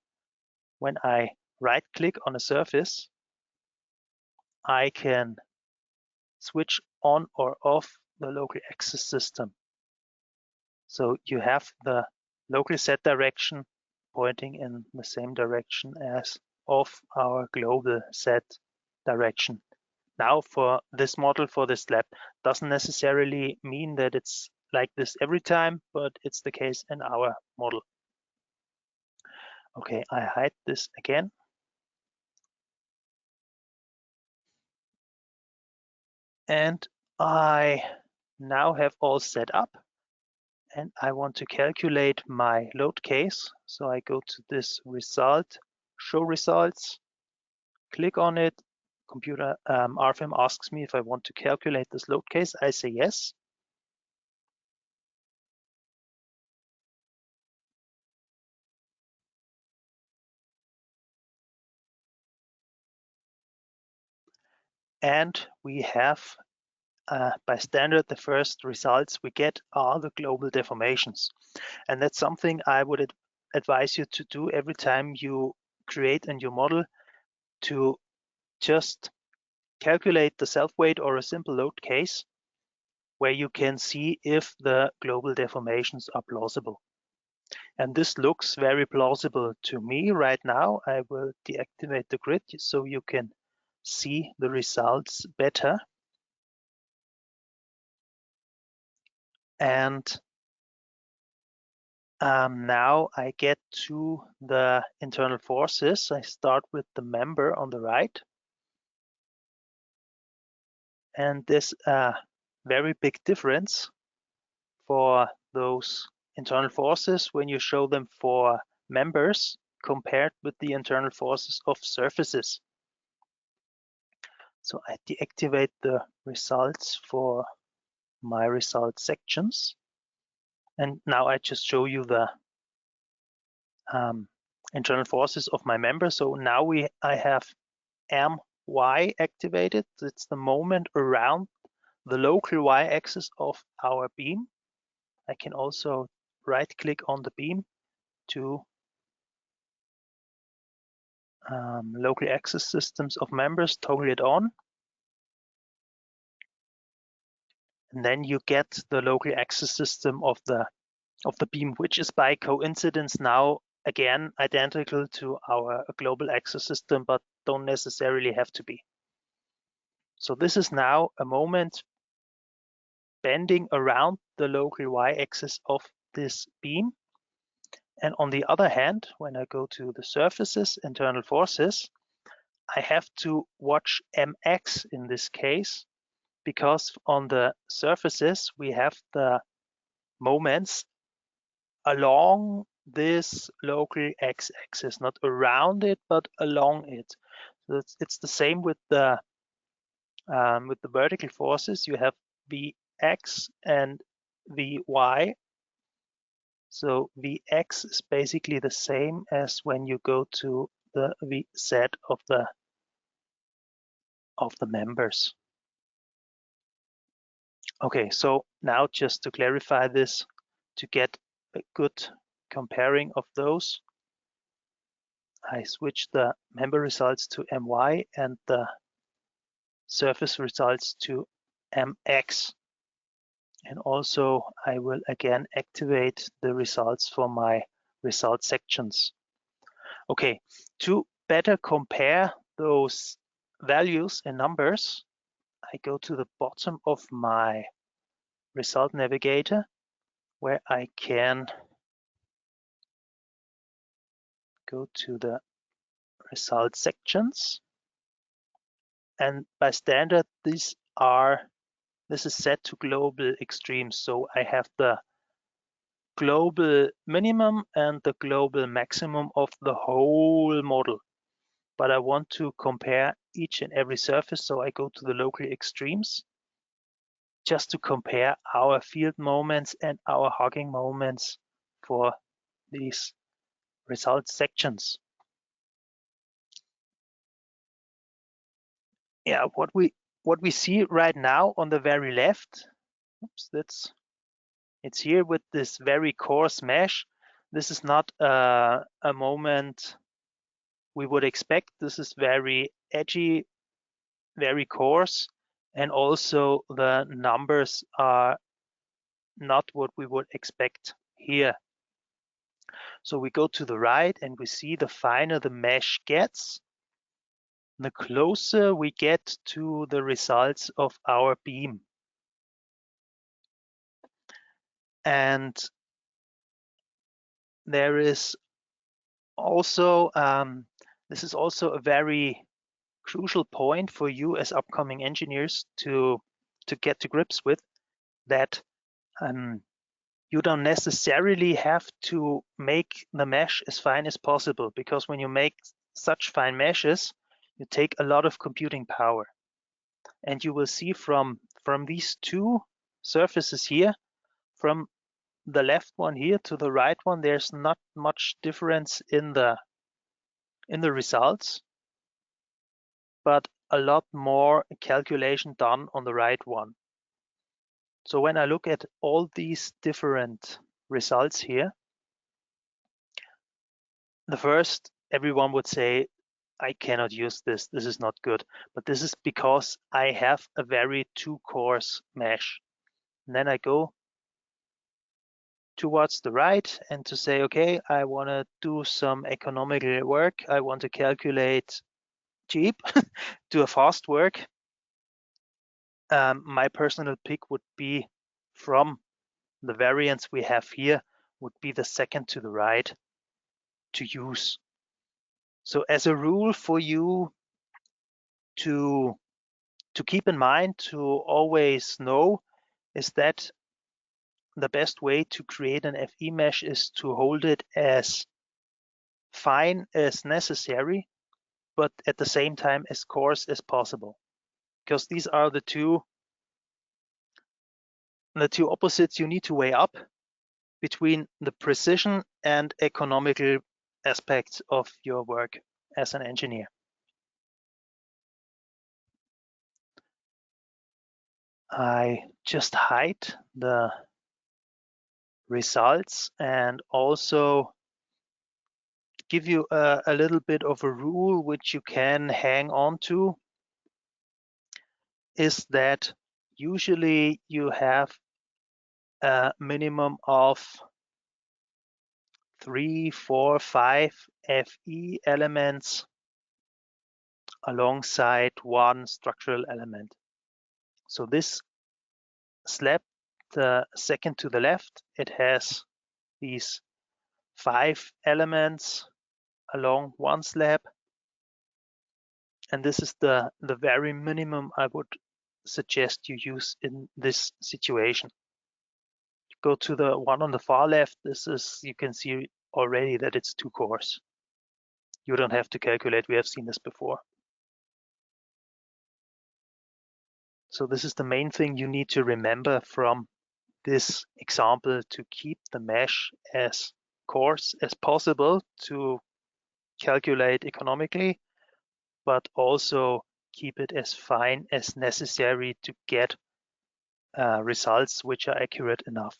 When I right click on a surface, I can switch on or off the local axis system. So you have the local set direction pointing in the same direction as of our global set direction. Now for this model, for this lab, doesn't necessarily mean that it's like this every time, but it's the case in our model. Okay, I hide this again. And I now have all set up and I want to calculate my load case. So I go to this result, show results, click on it. Computer RFEM asks me if I want to calculate this load case. I say yes. And we have, by standard, the first results we get are the global deformations. And that's something I would advise you to do every time you create a new model, to just calculate the self-weight or a simple load case where you can see if the global deformations are plausible. And this looks very plausible to me right now. I will deactivate the grid so you can see the results better. And now I get to the internal forces. I start with the member on the right. And there's a very big difference for those internal forces when you show them for members compared with the internal forces of surfaces. So I deactivate the results for my result sections. And now I just show you the internal forces of my member. So now I have my activated. It's the moment around the local y-axis of our beam. I can also right-click on the beam to local axis systems of members, toggle it on. And then you get the local axis system of the beam, which is by coincidence now again identical to our global axis system, but don't necessarily have to be. So this is now a moment bending around the local y-axis of this beam. And on the other hand, when I go to the surfaces, internal forces, I have to watch mx in this case, because on the surfaces we have the moments along this local x-axis, not around it, but along it. So it's the same with the vertical forces. You have Vx and Vy. So Vx is basically the same as when you go to the Vz of the members. Okay, so now just to clarify this, to get a good comparing of those, I switch the member results to my and the surface results to mx. And also I will again activate the results for my result sections. Okay, to better compare those values in numbers, I go to the bottom of my result navigator, where I can go to the result sections. And by standard, this is set to global extremes. So I have the global minimum and the global maximum of the whole model. But I want to compare each and every surface, so I go to the local extremes just to compare our field moments and our hogging moments for these result sections. Yeah, what we see right now on the very left, oops, it's here with this very coarse mesh. This is not a moment we would expect. This is very edgy, very coarse, and also the numbers are not what we would expect here. So we go to the right and we see the finer the mesh gets, the closer we get to the results of our beam. And there is also, this is also a very crucial point for you as upcoming engineers to get to grips with, that you don't necessarily have to make the mesh as fine as possible, because when you make such fine meshes, you take a lot of computing power. And you will see from these two surfaces here, from the left one here to the right one, there's not much difference in the results, but a lot more calculation done on the right one. So when I look at all these different results here, the first, everyone would say, I cannot use this, this is not good. But this is because I have a very too coarse mesh. And then I go towards the right and to say, okay, I want to do some economical work. I want to calculate cheap, do a fast work. My personal pick would be, from the variants we have here, would be the second to the right to use. So as a rule for you to keep in mind, to always know, is that the best way to create an FE mesh is to hold it as fine as necessary, but at the same time as coarse as possible, because these are the two opposites you need to weigh up between the precision and economical aspects of your work as an engineer. I just hide the results and also give you a little bit of a rule which you can hang on to, is that usually you have a minimum of 3, 4, 5 FE elements alongside one structural element. So this slab, the second to the left, it has these 5 elements along one slab, and this is the very minimum I would suggest you use in this situation. Go to the one on the far left. This is, you can see already that it's too coarse. You don't have to calculate, we have seen this before. So this is the main thing you need to remember from this example, to keep the mesh as coarse as possible to calculate economically, but also keep it as fine as necessary to get results which are accurate enough.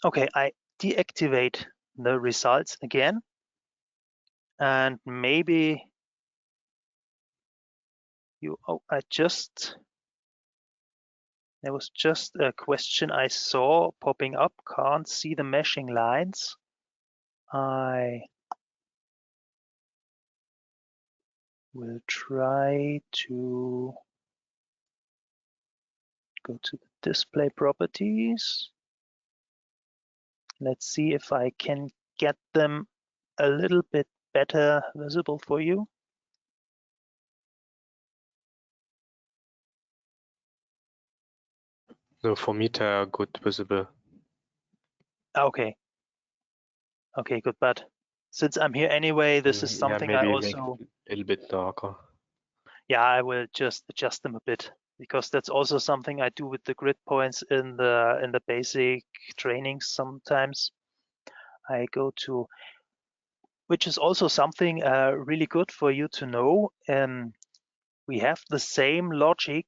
Okay, I deactivate the results again, and maybe you, there was just a question I saw popping up, can't see the meshing lines. I will try to go to the display properties. Let's see if I can get them a little bit better visible for you. So for me, they are good visible. Okay. Okay, good. But since I'm here anyway, this is something I maybe also make a little bit darker. Yeah, I will just adjust them a bit, because that's also something I do with the grid points in the basic trainings. Sometimes I go to, which is also something really good for you to know. We have the same logic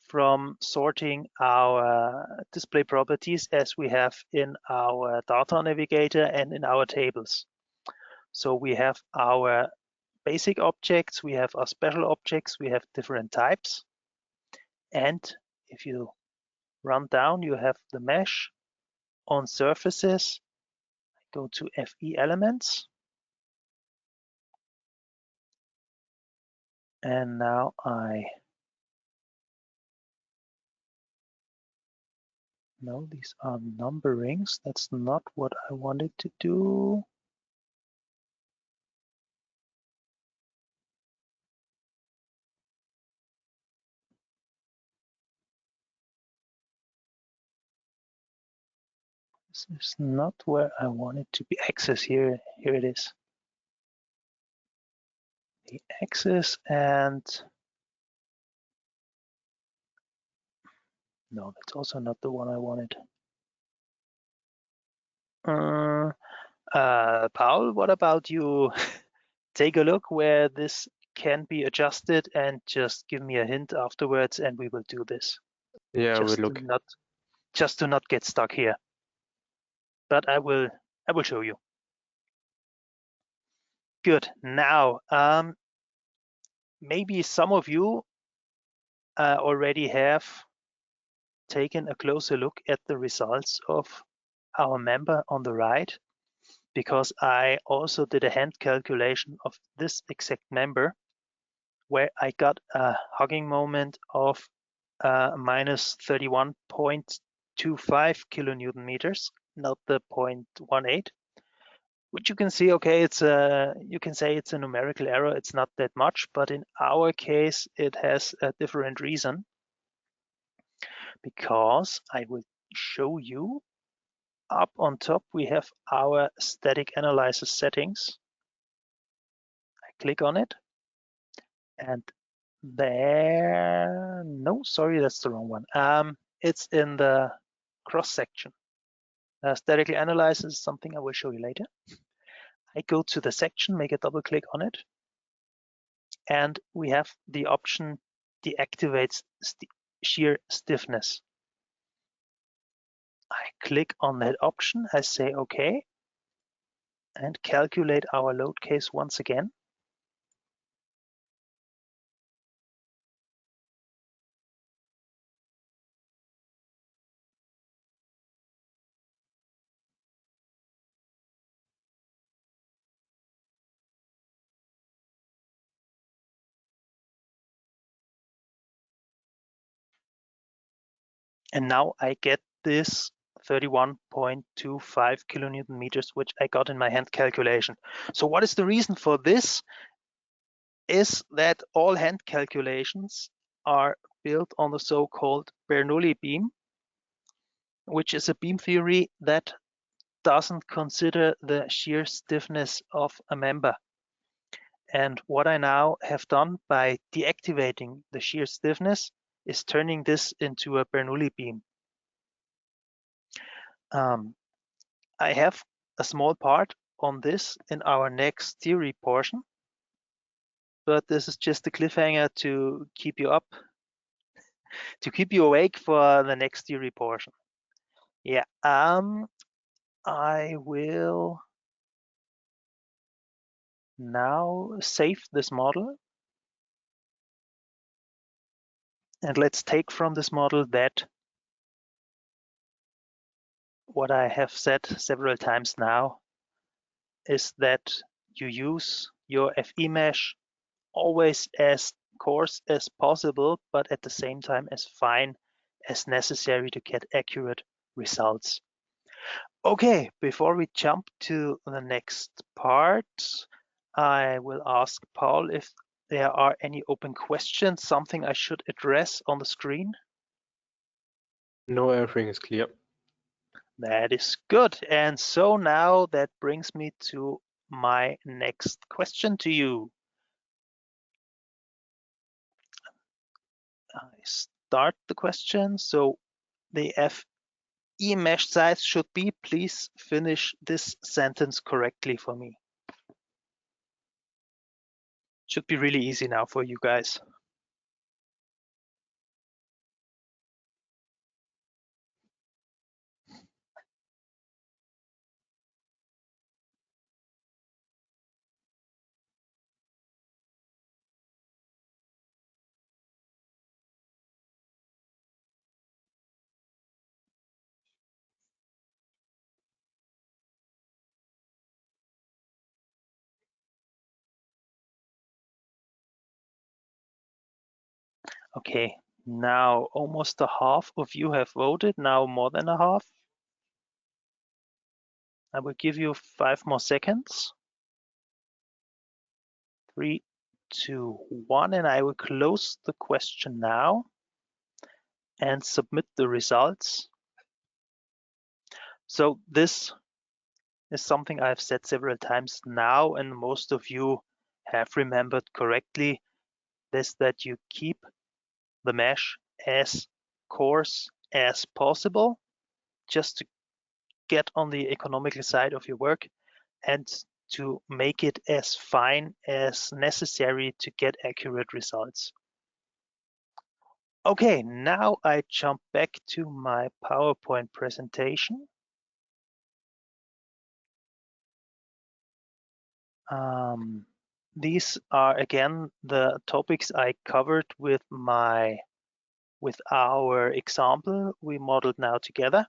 from sorting our display properties as we have in our data navigator and in our tables. So we have our basic objects, we have our special objects, we have different types. And if you run down, you have the mesh on surfaces. Go to FE elements. And now no, these are numberings. That's not what I wanted to do. This is not where I want it to be. Axis here. Here it is. The axis, and no, that's also not the one I wanted. Paul, what about you? Take a look where this can be adjusted and just give me a hint afterwards, and we will do this. Yeah, Just we'll look. to not get stuck here. But I will show you. Good. Now, maybe some of you already have taken a closer look at the results of our member on the right, because I also did a hand calculation of this exact member, where I got a hugging moment of minus 31.25 kilonewton meters, not the 0.18. Which you can see, okay, you can say it's a numerical error. It's not that much, but in our case, it has a different reason, because I will show you. Up on top, we have our static analysis settings. I click on it, and there, no, sorry, that's the wrong one. It's in the cross section. Statically analyze is something I will show you later. I go to the section, make a double click on it, and we have the option deactivates shear stiffness. I click on that option, I say OK, and calculate our load case once again. And now I get this 31.25 kilonewton meters, which I got in my hand calculation. So what is the reason for this? Is that all hand calculations are built on the so-called Bernoulli beam, which is a beam theory that doesn't consider the shear stiffness of a member. And what I now have done by deactivating the shear stiffness is turning this into a Bernoulli beam. I have a small part on this in our next theory portion, but this is just a cliffhanger to keep you up, to keep you awake for the next theory portion. Yeah, I will now save this model, and let's take from this model that what I have said several times now is that you use your FE mesh always as coarse as possible, but at the same time as fine as necessary to get accurate results. Okay, before we jump to the next part, I will ask Paul if there are any open questions, something I should address on the screen. No, everything is clear. That is good. And so now that brings me to my next question to you. I start the question. So the FE mesh size should be, please finish this sentence correctly for me. Should be really easy now for you guys. Okay, now almost a half of you have voted, now more than a half. I will give you 5 more seconds. 3, 2, 1, and I will close the question now and submit the results. So this is something I've said several times now, and most of you have remembered correctly, this that you keep the mesh as coarse as possible, just to get on the economical side of your work and to make it as fine as necessary to get accurate results. Okay, now I jump back to my PowerPoint presentation. These are again the topics I covered with our example we modeled now together.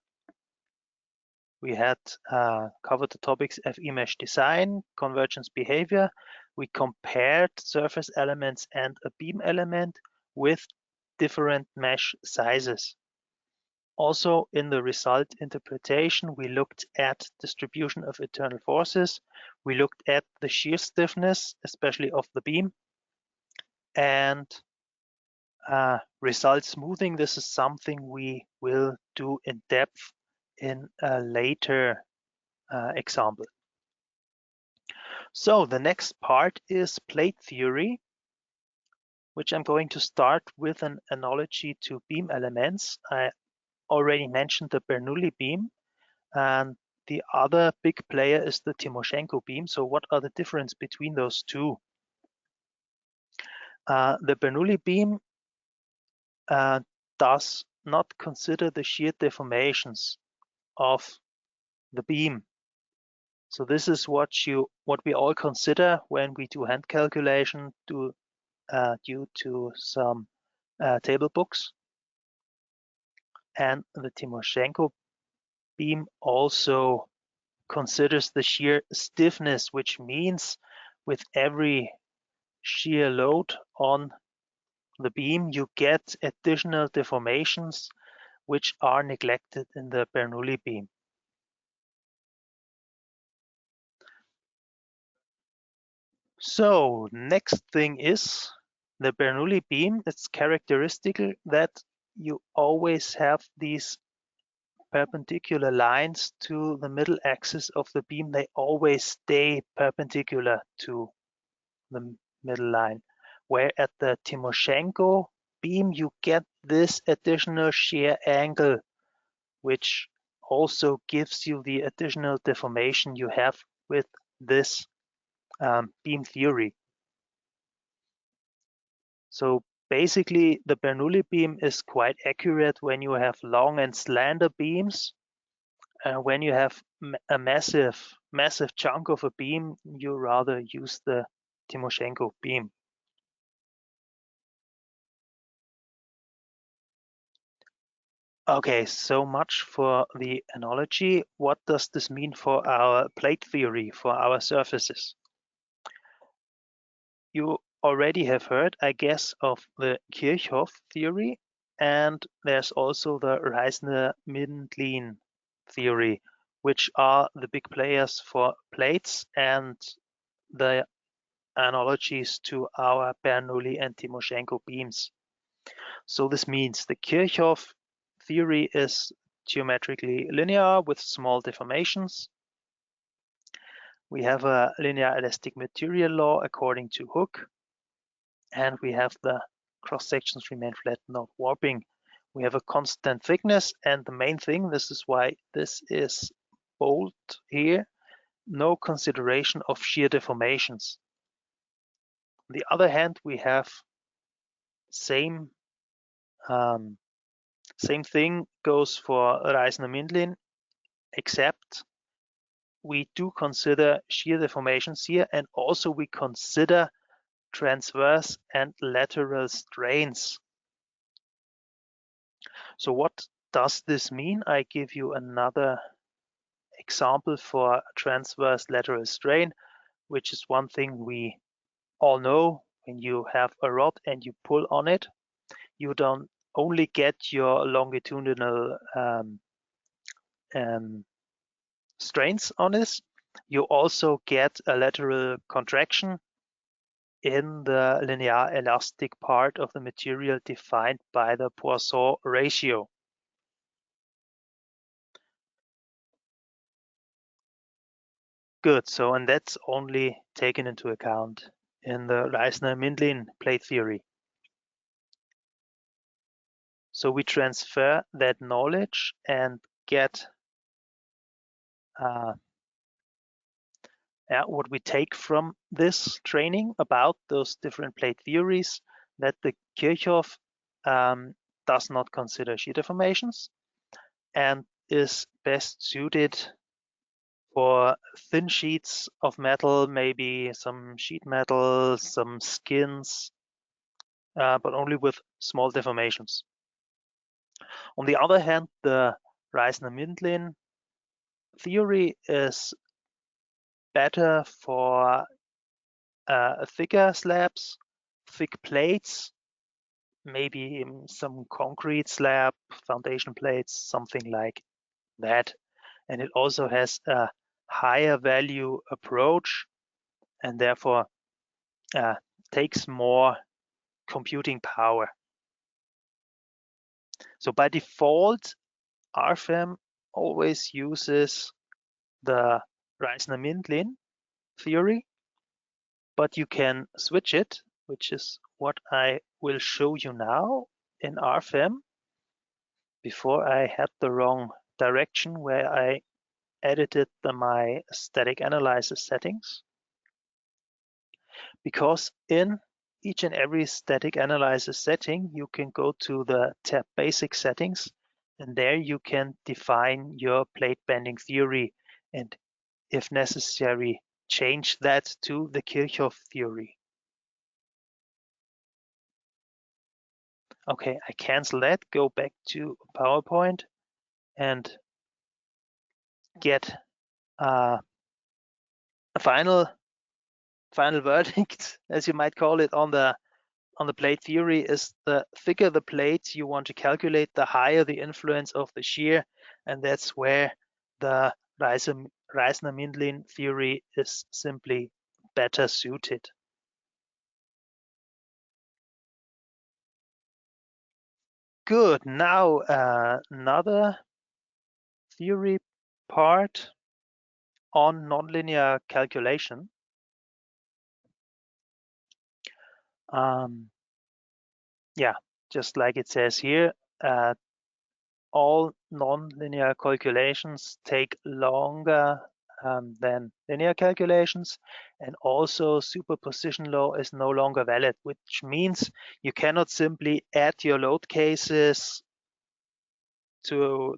We had covered the topics FE mesh design, convergence behavior. We compared surface elements and a beam element with different mesh sizes. Also, in the result interpretation, we looked at distribution of internal forces. We looked at the shear stiffness, especially of the beam, and result smoothing. This is something we will do in depth in a later example. So the next part is plate theory, which I'm going to start with an analogy to beam elements. I already mentioned the Bernoulli beam, and the other big player is the Timoshenko beam. So what are the difference between those two? The Bernoulli beam does not consider the shear deformations of the beam. So this is what we all consider when we do hand calculation due to some table books. And the Timoshenko beam also considers the shear stiffness, which means with every shear load on the beam, you get additional deformations which are neglected in the Bernoulli beam. So next thing is the Bernoulli beam. It's characteristic that you always have these perpendicular lines to the middle axis of the beam. They always stay perpendicular to the middle line. Where at the Timoshenko beam, you get this additional shear angle, which also gives you the additional deformation you have with this beam theory. So basically, the Bernoulli beam is quite accurate when you have long and slender beams. When you have a massive chunk of a beam, you rather use the Timoshenko beam. Okay, so much for the analogy. What does this mean for our plate theory, for our surfaces? You already have heard, I guess, of the Kirchhoff theory, and there's also the Reisner-Mindlin theory, which are the big players for plates and the analogies to our Bernoulli and Timoshenko beams. So this means the Kirchhoff theory is geometrically linear with small deformations. We have a linear elastic material law according to Hooke, and we have the cross-sections remain flat, not warping. We have a constant thickness, and the main thing, this is why this is bold here, no consideration of shear deformations. On the other hand, we have same thing goes for Reisner-Mindlin, except we do consider shear deformations here, and also we consider transverse and lateral strains. So what does this mean? I give you another example for transverse lateral strain, which is one thing we all know. When you have a rod and you pull on it, you don't only get your longitudinal strains on this, you also get a lateral contraction in the linear elastic part of the material defined by the Poisson ratio. Good, so and that's only taken into account in the Reisner-Mindlin plate theory. So we transfer that knowledge and get what we take from this training about those different plate theories, that the Kirchhoff does not consider shear deformations and is best suited for thin sheets of metal, maybe some sheet metal, some skins, but only with small deformations. On the other hand, the Reisner-Mindlin theory is better for thicker slabs, thick plates, maybe some concrete slab, foundation plates, something like that. And it also has a higher value approach and therefore takes more computing power. So by default, RFEM always uses the Reisner-Mindlin theory, but you can switch it, which is what I will show you now in RFEM. Before I had the wrong direction where I edited my static analysis settings, because in each and every static analysis setting, you can go to the tab Basic Settings, and there you can define your plate bending theory, and if necessary, change that to the Kirchhoff theory. Okay, I cancel that, go back to PowerPoint and get a final verdict, as you might call it, on the plate theory. Is the thicker the plate you want to calculate, the higher the influence of the shear, and that's where the Reisner-Mindlin theory is simply better suited. Good, now another theory part on nonlinear calculation. Yeah, just like it says here, all nonlinear calculations take longer than linear calculations, and also superposition law is no longer valid, which means you cannot simply add your load cases to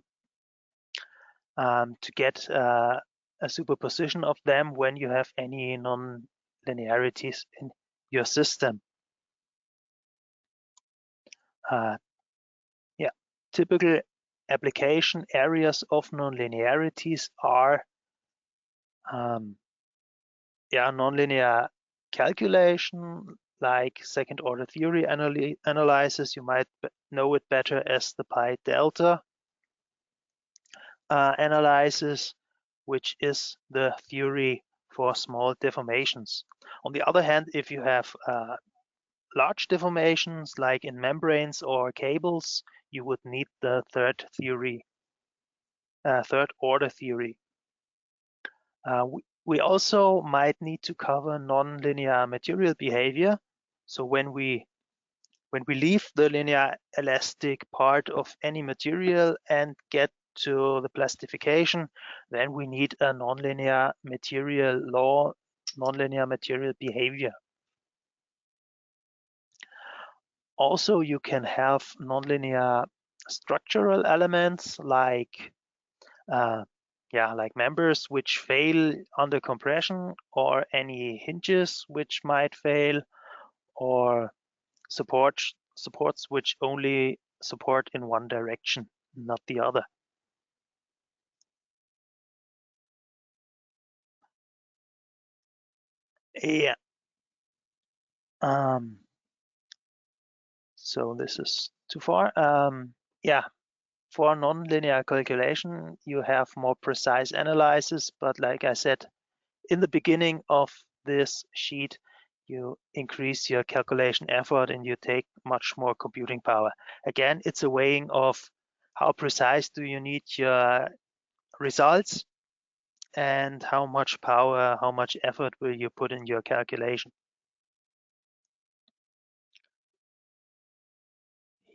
get a superposition of them when you have any non-linearities in your system. Yeah, typical application areas of nonlinearities are nonlinear calculation, like second order theory analysis, you might know it better as the pi delta analysis, which is the theory for small deformations. On the other hand, if you have large deformations like in membranes or cables, you would need the third order theory. We also might need to cover nonlinear material behavior. So when we leave the linear elastic part of any material and get to the plastification, then we need a nonlinear material law, nonlinear material behavior. Also, you can have nonlinear structural elements like like members which fail under compression, or any hinges which might fail, or supports which only support in one direction, not the other. Yeah. So this is too far. Yeah. For nonlinear calculation, you have more precise analysis, but like I said in the beginning of this sheet, you increase your calculation effort and you take much more computing power. Again, it's a weighing of how precise do you need your results and how much power, how much effort will you put in your calculation.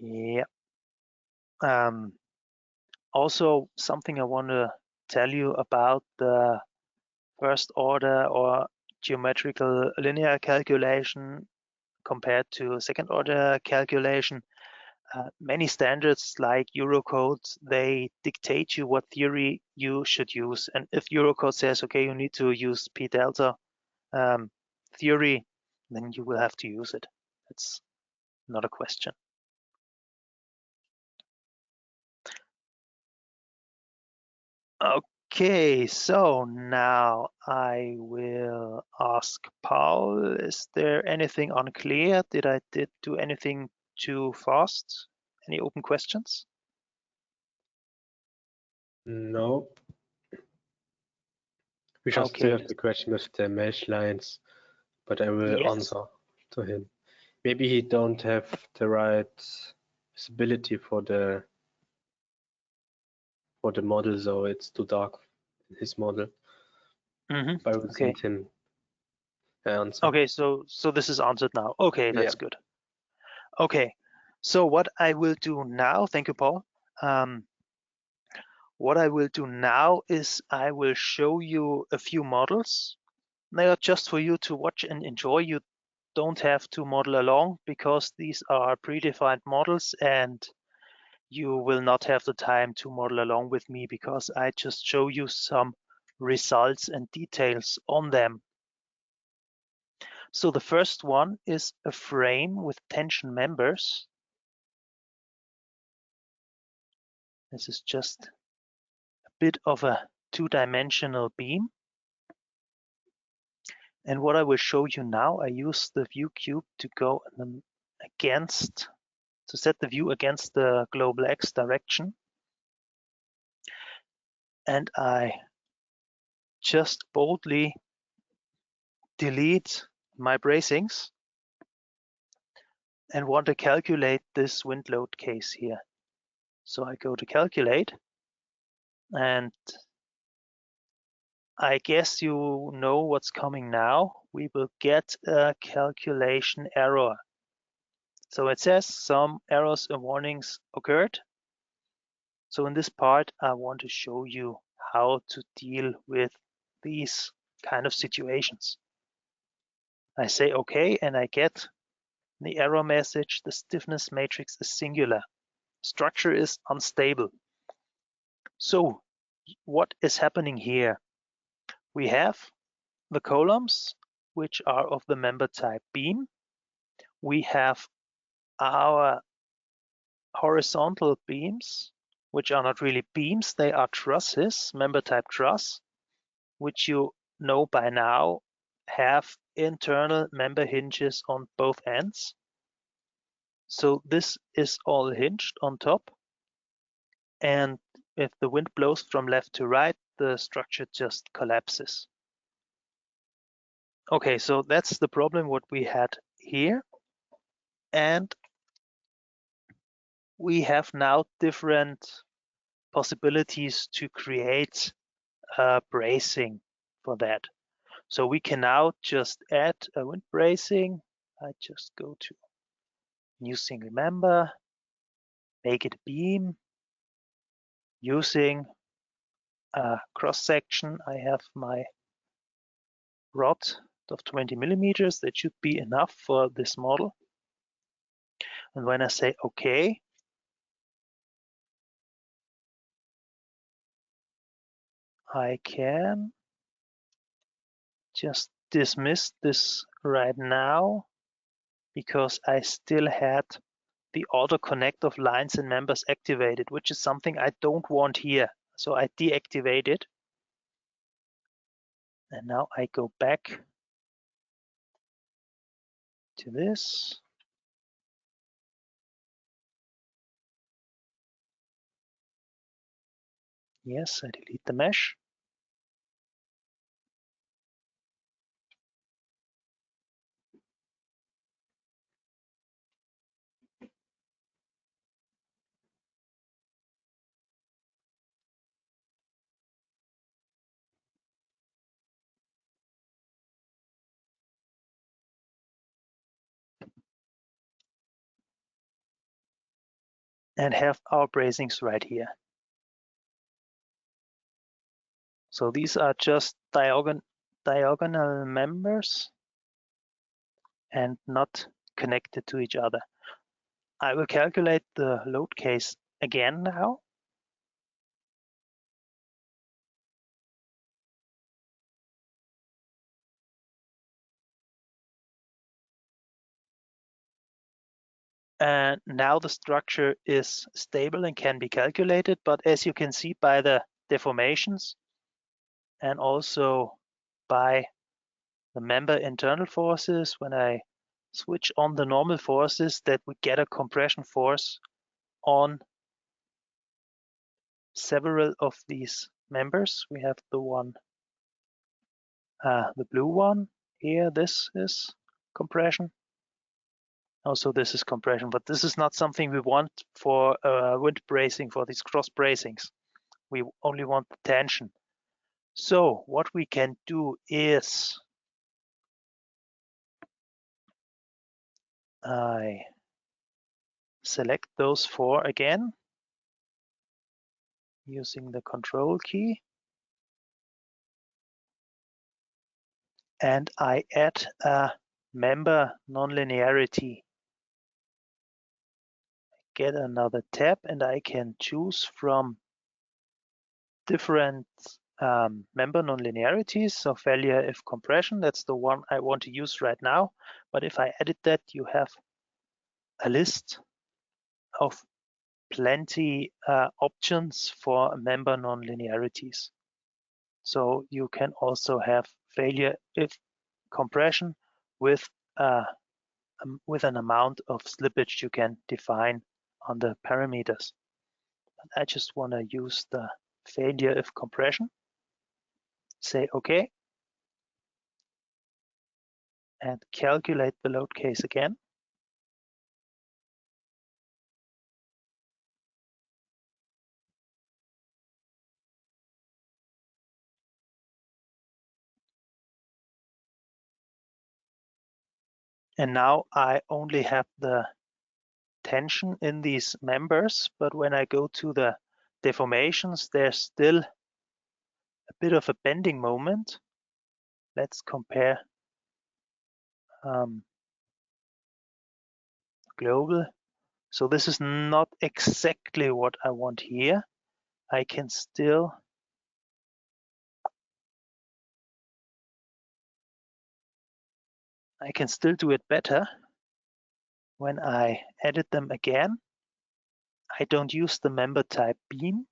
Yeah. Also, something I want to tell you about the first order or geometrical linear calculation compared to second order calculation. Many standards like Eurocode, they dictate you what theory you should use. And if Eurocode says, okay, you need to use P delta theory, then you will have to use it. It's not a question. Okay, so now I will ask Paul, is there anything unclear? Did I do anything too fast? Any open questions? No. We just still have the question with the mesh lines, but I will answer to him. Maybe he don't have the right visibility for the model, so it's too dark in his model. But I will send him the answer. Okay, so this is answered now. Okay, that's good. Okay, so what I will do now, thank you, Paul. What I will do now is I will show you a few models. They are just for you to watch and enjoy. You don't have to model along because these are predefined models and you will not have the time to model along with me because I just show you some results and details on them. So the first one is a frame with tension members. This is just a bit of a two-dimensional beam. And what I will show you now, I use the view cube to go to set the view against the global X direction. And I just boldly delete my bracings and want to calculate this wind load case here. So I go to calculate, and I guess you know what's coming now. We will get a calculation error. So it says some errors and warnings occurred. So in this part, I want to show you how to deal with these kind of situations. I say okay, and I get the error message, the stiffness matrix is singular. Structure is unstable. So what is happening here? We have the columns, which are of the member type beam. We have our horizontal beams, which are not really beams, they are trusses, member type truss, which you know by now have internal member hinges on both ends. So this is all hinged on top. And if the wind blows from left to right, the structure just collapses. Okay, so that's the problem what we had here. And we have now different possibilities to create bracing for that. So we can now just add a wind bracing. I just go to new single member, make it a beam using a cross section. I have my rod of 20 millimeters. That should be enough for this model. And when I say OK, I can just dismiss this right now because I still had the auto connect of lines and members activated, which is something I don't want here. So I deactivate it. And now I go back to this. Yes, I delete the mesh. And have our bracings right here. So these are just diagonal members and not connected to each other. I will calculate the load case again now. And now the structure is stable and can be calculated, but as you can see by the deformations and also by the member internal forces, when I switch on the normal forces, that we get a compression force on several of these members. We have the one, the blue one here. This is compression. Also, this is compression, but this is not something we want for wind bracing, for these cross bracings. We only want the tension. So what we can do is I select those four again using the control key. And I add a member nonlinearity. Get another tab and I can choose from different member nonlinearities. So failure if compression, that's the one I want to use right now. But if I edit that, you have a list of plenty options for member nonlinearities. So you can also have failure if compression with an amount of slippage you can define on the parameters. But I just want to use the failure if compression. Say OK. And calculate the load case again. And now I only have the tension in these members, but when I go to the deformations, there's still a bit of a bending moment. Let's compare global. So this is not exactly what I want here. I can still do it better. When I edit them again, I don't use the member type beam.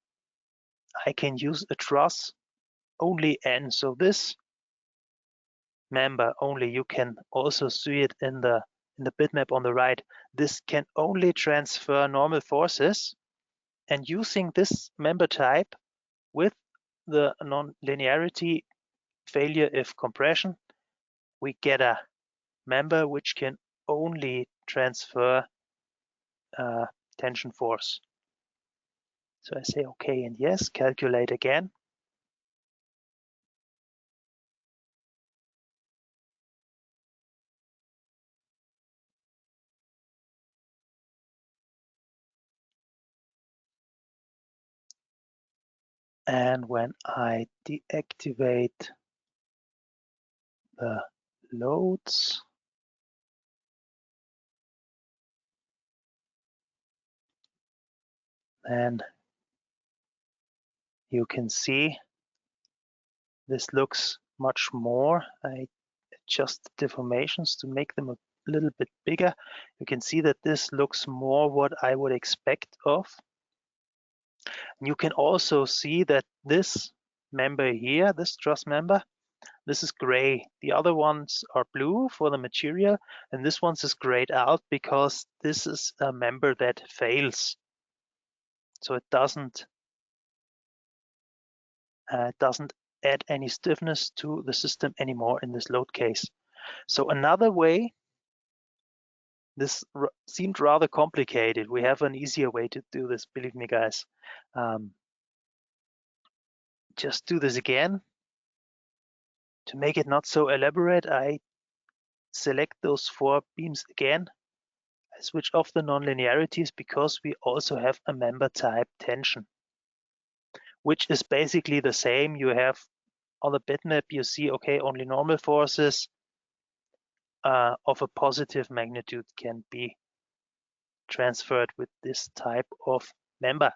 I can use a truss only N. So this member only. You can also see it in the bitmap on the right. This can only transfer normal forces, and using this member type with the non-linearity failure if compression, we get a member which can only transfer tension force. So I say okay and yes, calculate again. And when I deactivate the loads, then you can see this looks much more. I adjust the deformations to make them a little bit bigger. You can see that this looks more what I would expect of. And you can also see that this member here, this truss member, this is gray. The other ones are blue for the material, and this one is grayed out because this is a member that fails. So it doesn't add any stiffness to the system anymore in this load case. So another way, this seemed rather complicated. We have an easier way to do this, believe me, guys. Just do this again. To make it not so elaborate, I select those 4 beams again. I switch off the nonlinearities because we also have a member type tension, which is basically the same. You have on the bitmap, you see, okay, only normal forces of a positive magnitude can be transferred with this type of member.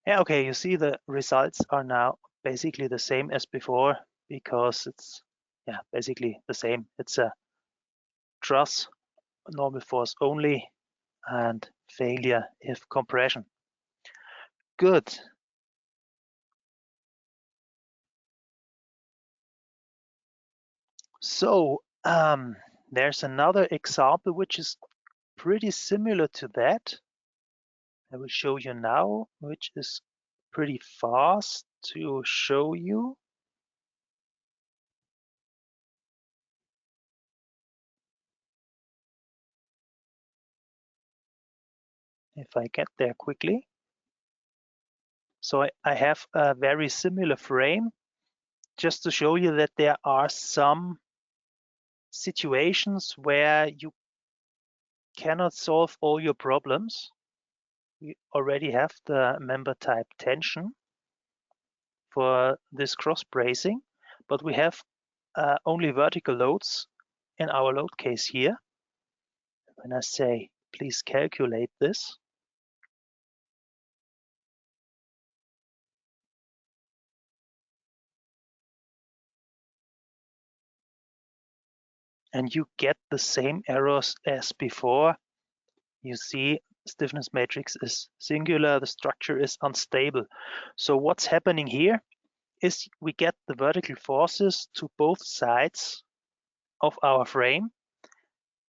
Yeah, okay, you see the results are now basically the same as before because it's basically the same. It's a truss, normal force only, and failure if compression. Good. So there's another example which is pretty similar to that. I will show you now, which is pretty fast to show you. If I get there quickly. So I have a very similar frame just to show you that there are some situations where you cannot solve all your problems. We already have the member type tension for this cross bracing, but we have only vertical loads in our load case here. When I say, please calculate this, and you get the same errors as before. You see stiffness matrix is singular, the structure is unstable. So what's happening here is we get the vertical forces to both sides of our frame,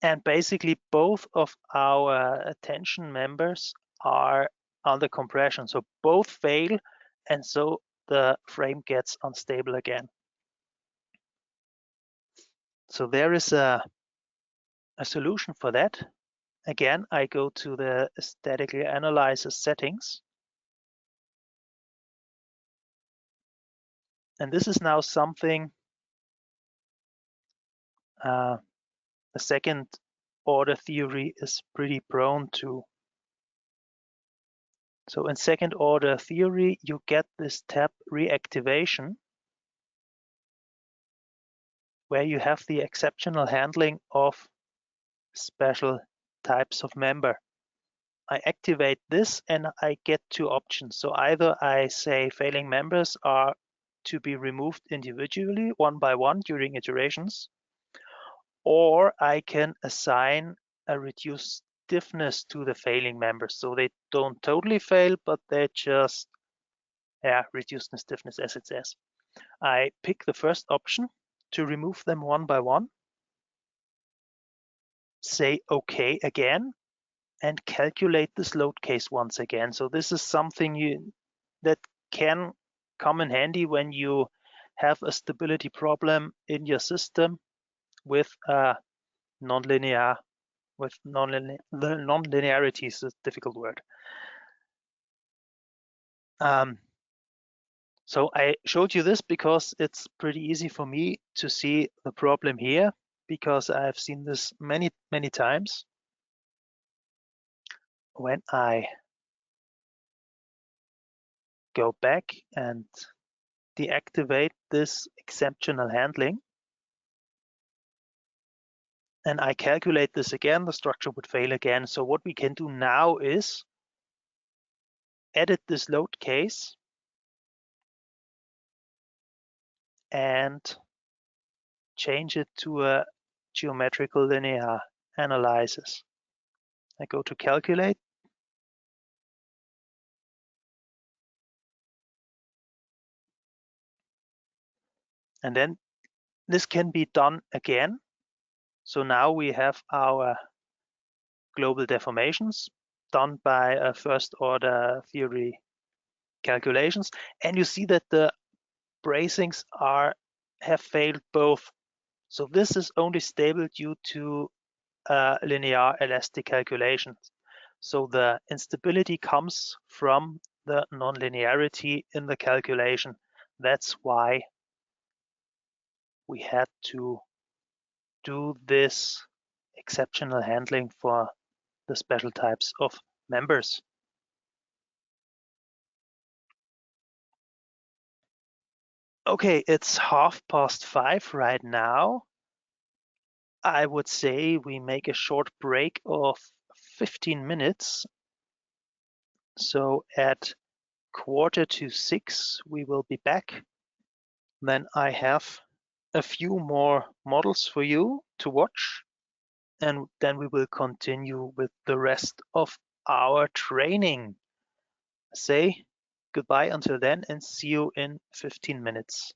and basically both of our tension members are under compression. So both fail, and so the frame gets unstable again. So there is a solution for that. Again, I go to the statically analyzer settings. And this is now something the second order theory is pretty prone to. So in second order theory, you get this tab reactivation, where you have the exceptional handling of special types of member. I activate this and I get two options. So either I say failing members are to be removed individually, one by one during iterations, or I can assign a reduced stiffness to the failing members. So they don't totally fail, but they just reduced in stiffness, as it says. I pick the first option to remove them one by one, say OK again, and calculate this load case once again. So this is something that can come in handy when you have a stability problem in your system with nonlinear. The nonlinearity is a difficult word. So I showed you this because it's pretty easy for me to see the problem here, because I've seen this many times. When I go back and deactivate this exceptional handling, and I calculate this again, the structure would fail again. So what we can do now is edit this load case and change it to a geometrical linear analysis. I go to calculate. And then this can be done again. So now we have our global deformations done by a first order theory calculations. And you see that the bracings have failed both. So this is only stable due to linear elastic calculations. So the instability comes from the nonlinearity in the calculation. That's why we had to do this exceptional handling for the special types of members. Okay, it's 5:30 right now. I would say we make a short break of 15 minutes. So at 5:45, we will be back. Then I have a few more models for you to watch, and then we will continue with the rest of our training. Say goodbye until then and see you in 15 minutes.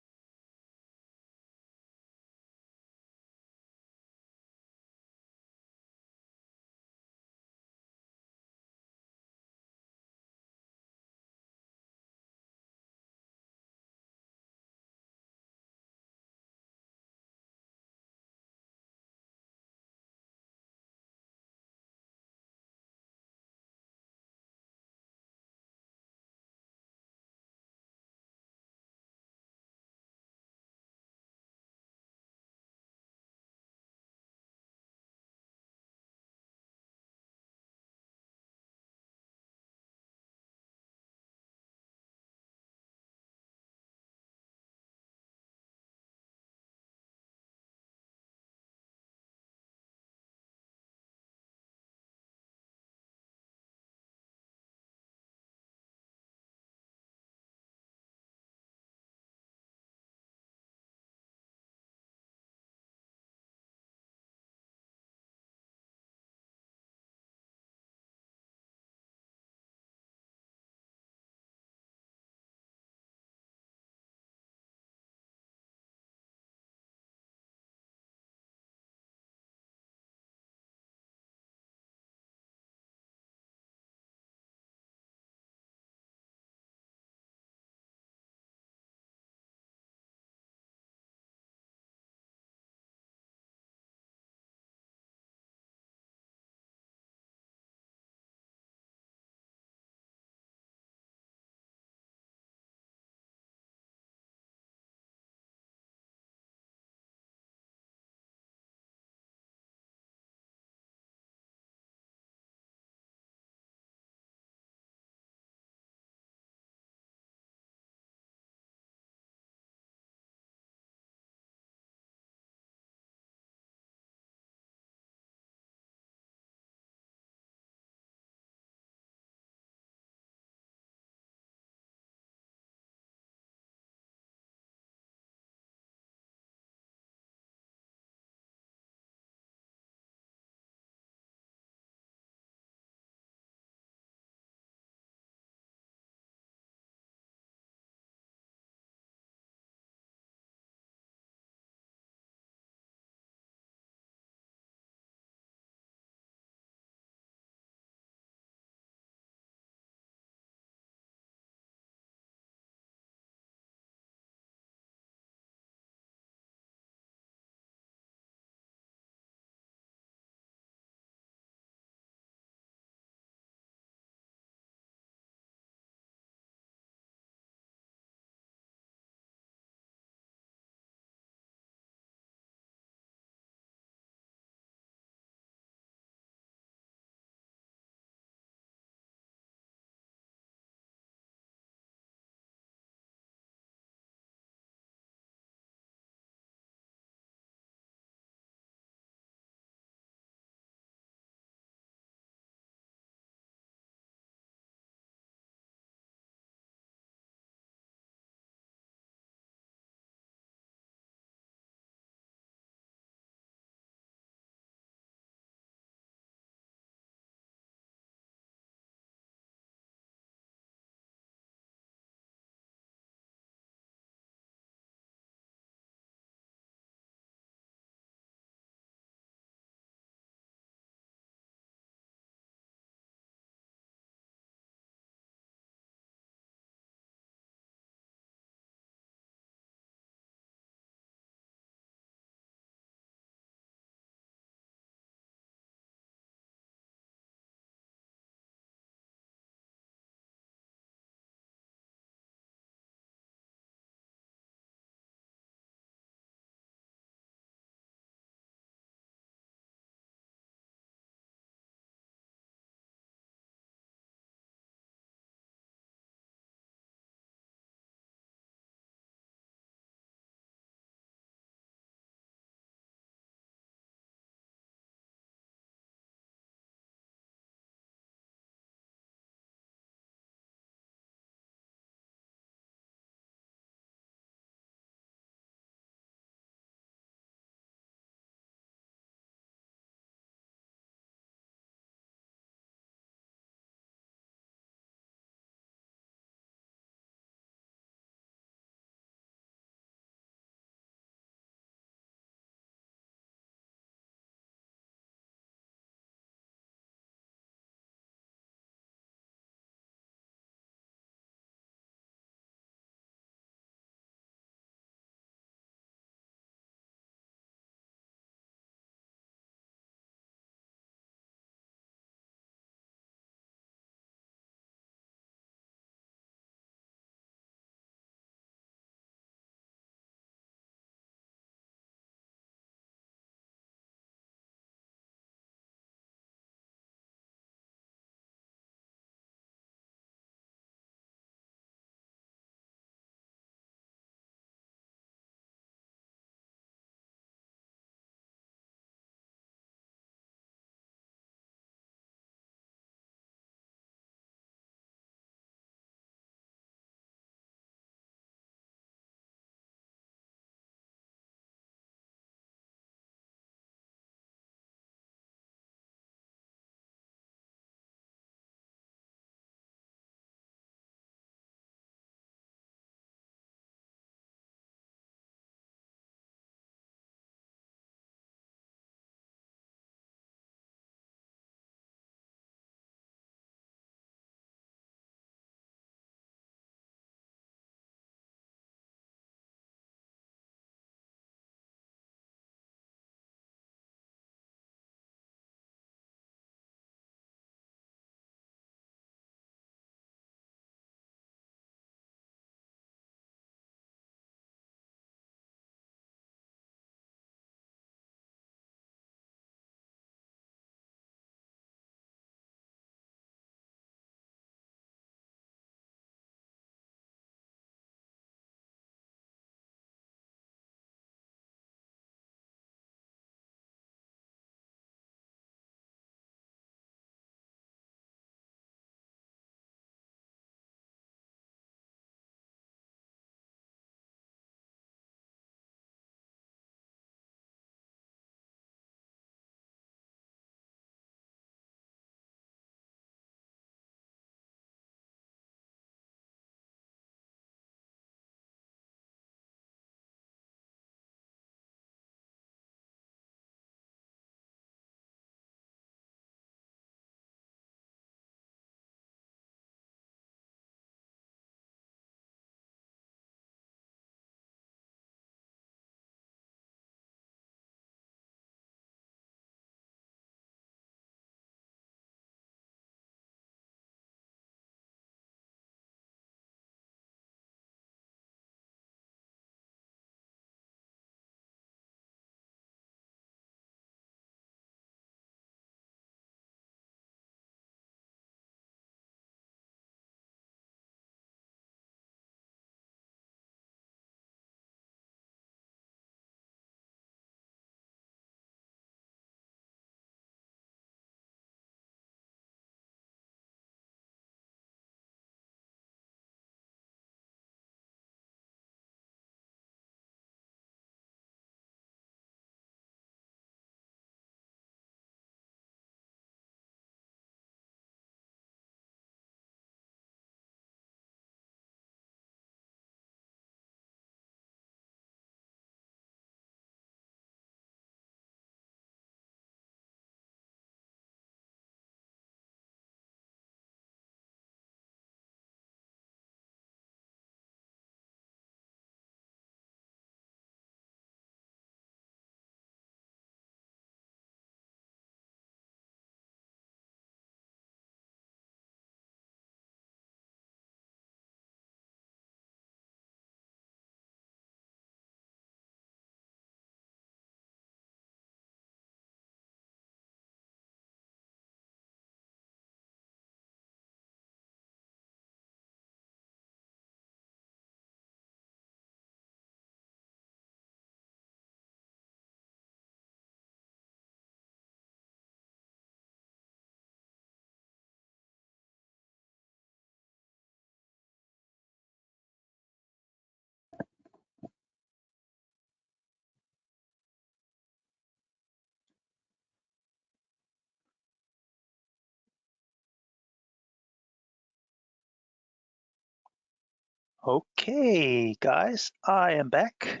Okay, guys, I am back.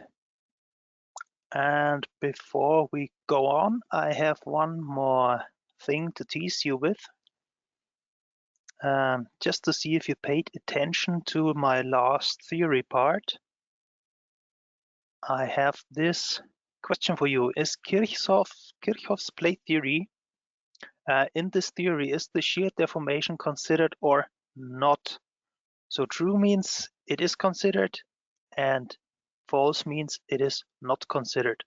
And before we go on, I have one more thing to tease you with. Just to see if you paid attention to my last theory part. I have this question for you. Is Kirchhoff's plate theory, in this theory, is the shear deformation considered or not? So true means it is considered, and false means it is not considered.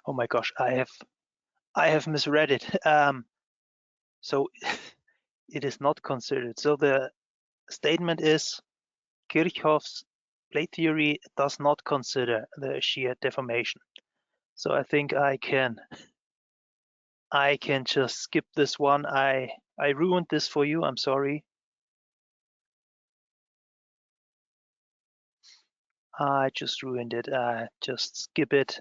Oh my gosh, I have misread it. So it is not considered. So the statement is Kirchhoff's plate theory does not consider the shear deformation. So I think I can just skip this one. I ruined this for you. I'm sorry. I just ruined it. Just skip it.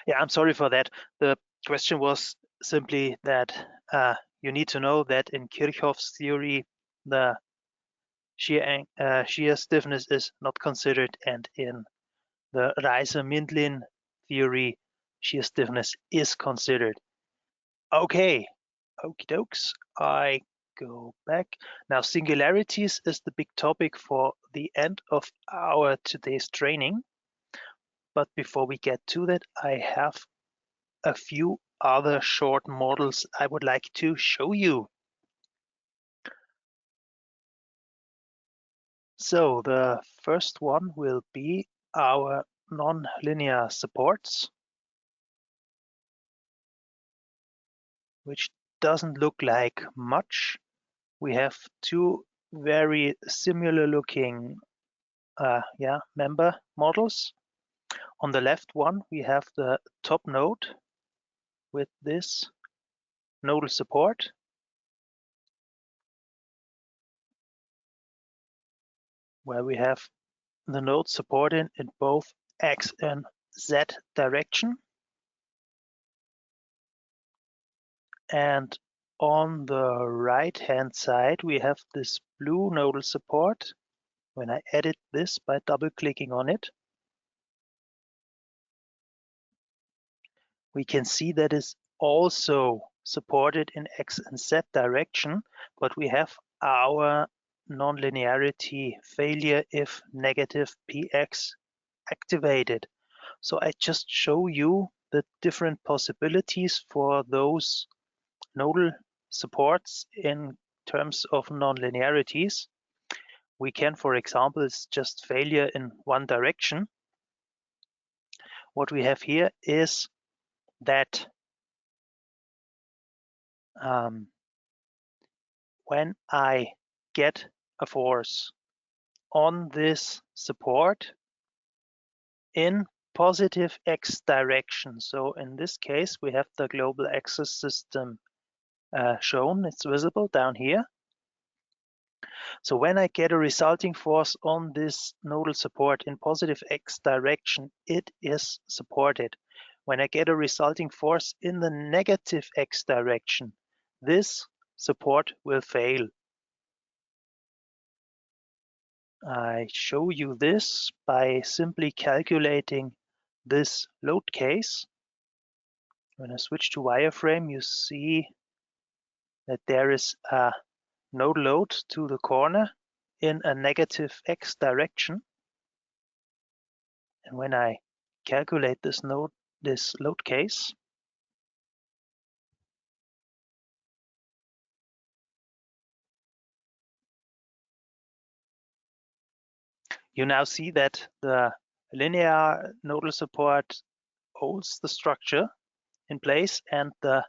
Yeah, I'm sorry for that. The question was simply that you need to know that in Kirchhoff's theory, the shear stiffness is not considered, and in the Reiser-Mindlin theory, shear stiffness is considered. Okay, okie dokes. I go back. Now, singularities is the big topic for the end of our today's training. But before we get to that, I have a few other short models I would like to show you. So the first one will be our nonlinear supports, which doesn't look like much. We have two very similar looking member models. On the left one, we have the top node with this nodal support. Where we have the node supported in both X and Z direction. And on the right-hand side, we have this blue nodal support. When I edit this by double-clicking on it, we can see that it's also supported in X and Z direction, but we have our nonlinearity failure if negative px activated. So I just show you the different possibilities for those nodal supports in terms of nonlinearities. We can, for example, it's just failure in one direction. What we have here is that when I get a force on this support in positive x direction, so in this case we have the global axis system shown, it's visible down here. So when I get a resulting force on this nodal support in positive x direction, it is supported. When I get a resulting force in the negative x direction, this support will fail. I show you this by simply calculating this load case. When I switch to wireframe, you see that there is a node load to the corner in a negative x direction. And when I calculate this load case, you now see that the linear nodal support holds the structure in place, and the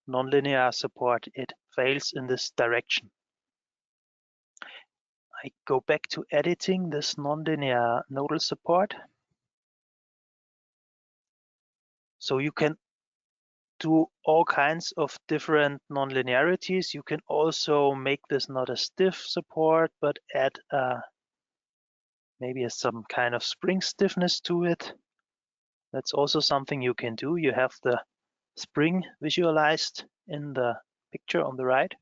nonlinear support, it fails in this direction. I go back to editing this nonlinear nodal support. So you can do all kinds of different nonlinearities. You can also make this not a stiff support, but add maybe some kind of spring stiffness to it. That's also something you can do. You have the spring visualized in the picture on the right.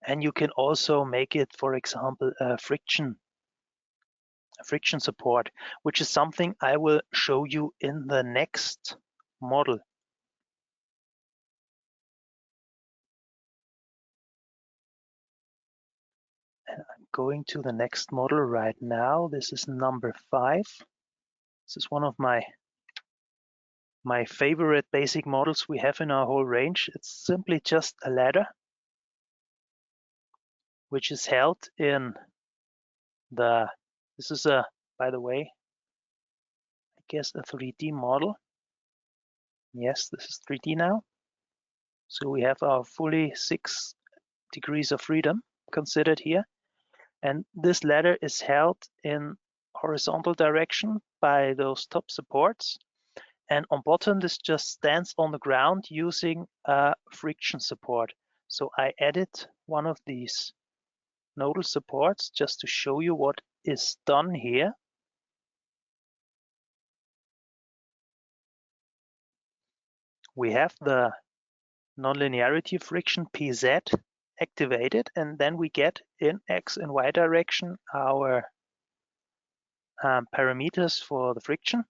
And you can also make it, for example, a friction support, which is something I will show you in the next model. And I'm going to the next model right now. This is number 5. This is one of my favorite basic models we have in our whole range. It's simply just a ladder which is held in this is by the way, I guess a 3D model. Yes, this is 3D now. So we have our fully 6 degrees of freedom considered here. And this ladder is held in horizontal direction by those top supports. And on bottom, this just stands on the ground using a friction support. So I added one of these nodal supports just to show you what is done here. We have the nonlinearity friction PZ activated, and then we get in X and Y direction our parameters for the friction.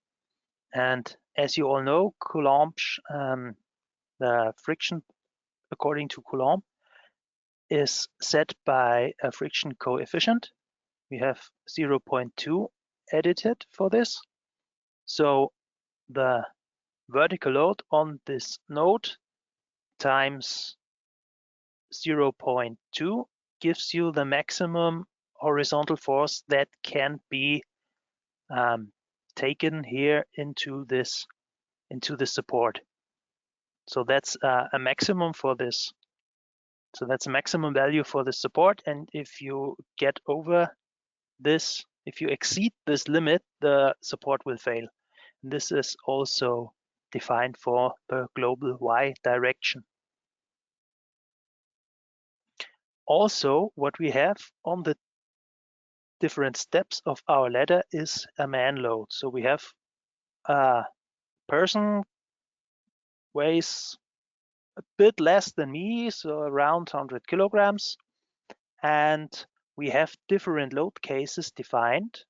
And as you all know, Coulomb's the friction according to Coulomb is set by a friction coefficient. We have 0.2 edited for this. So the vertical load on this node times 0.2 gives you the maximum horizontal force that can be taken here into this support. So that's a maximum for this. So that's a maximum value for the support. And if you get over this, if you exceed this limit, the support will fail. And this is also defined for the global Y direction. Also, what we have on the different steps of our ladder is a man load. So we have a person weighs a bit less than me, so around 100 kilograms. And we have different load cases defined.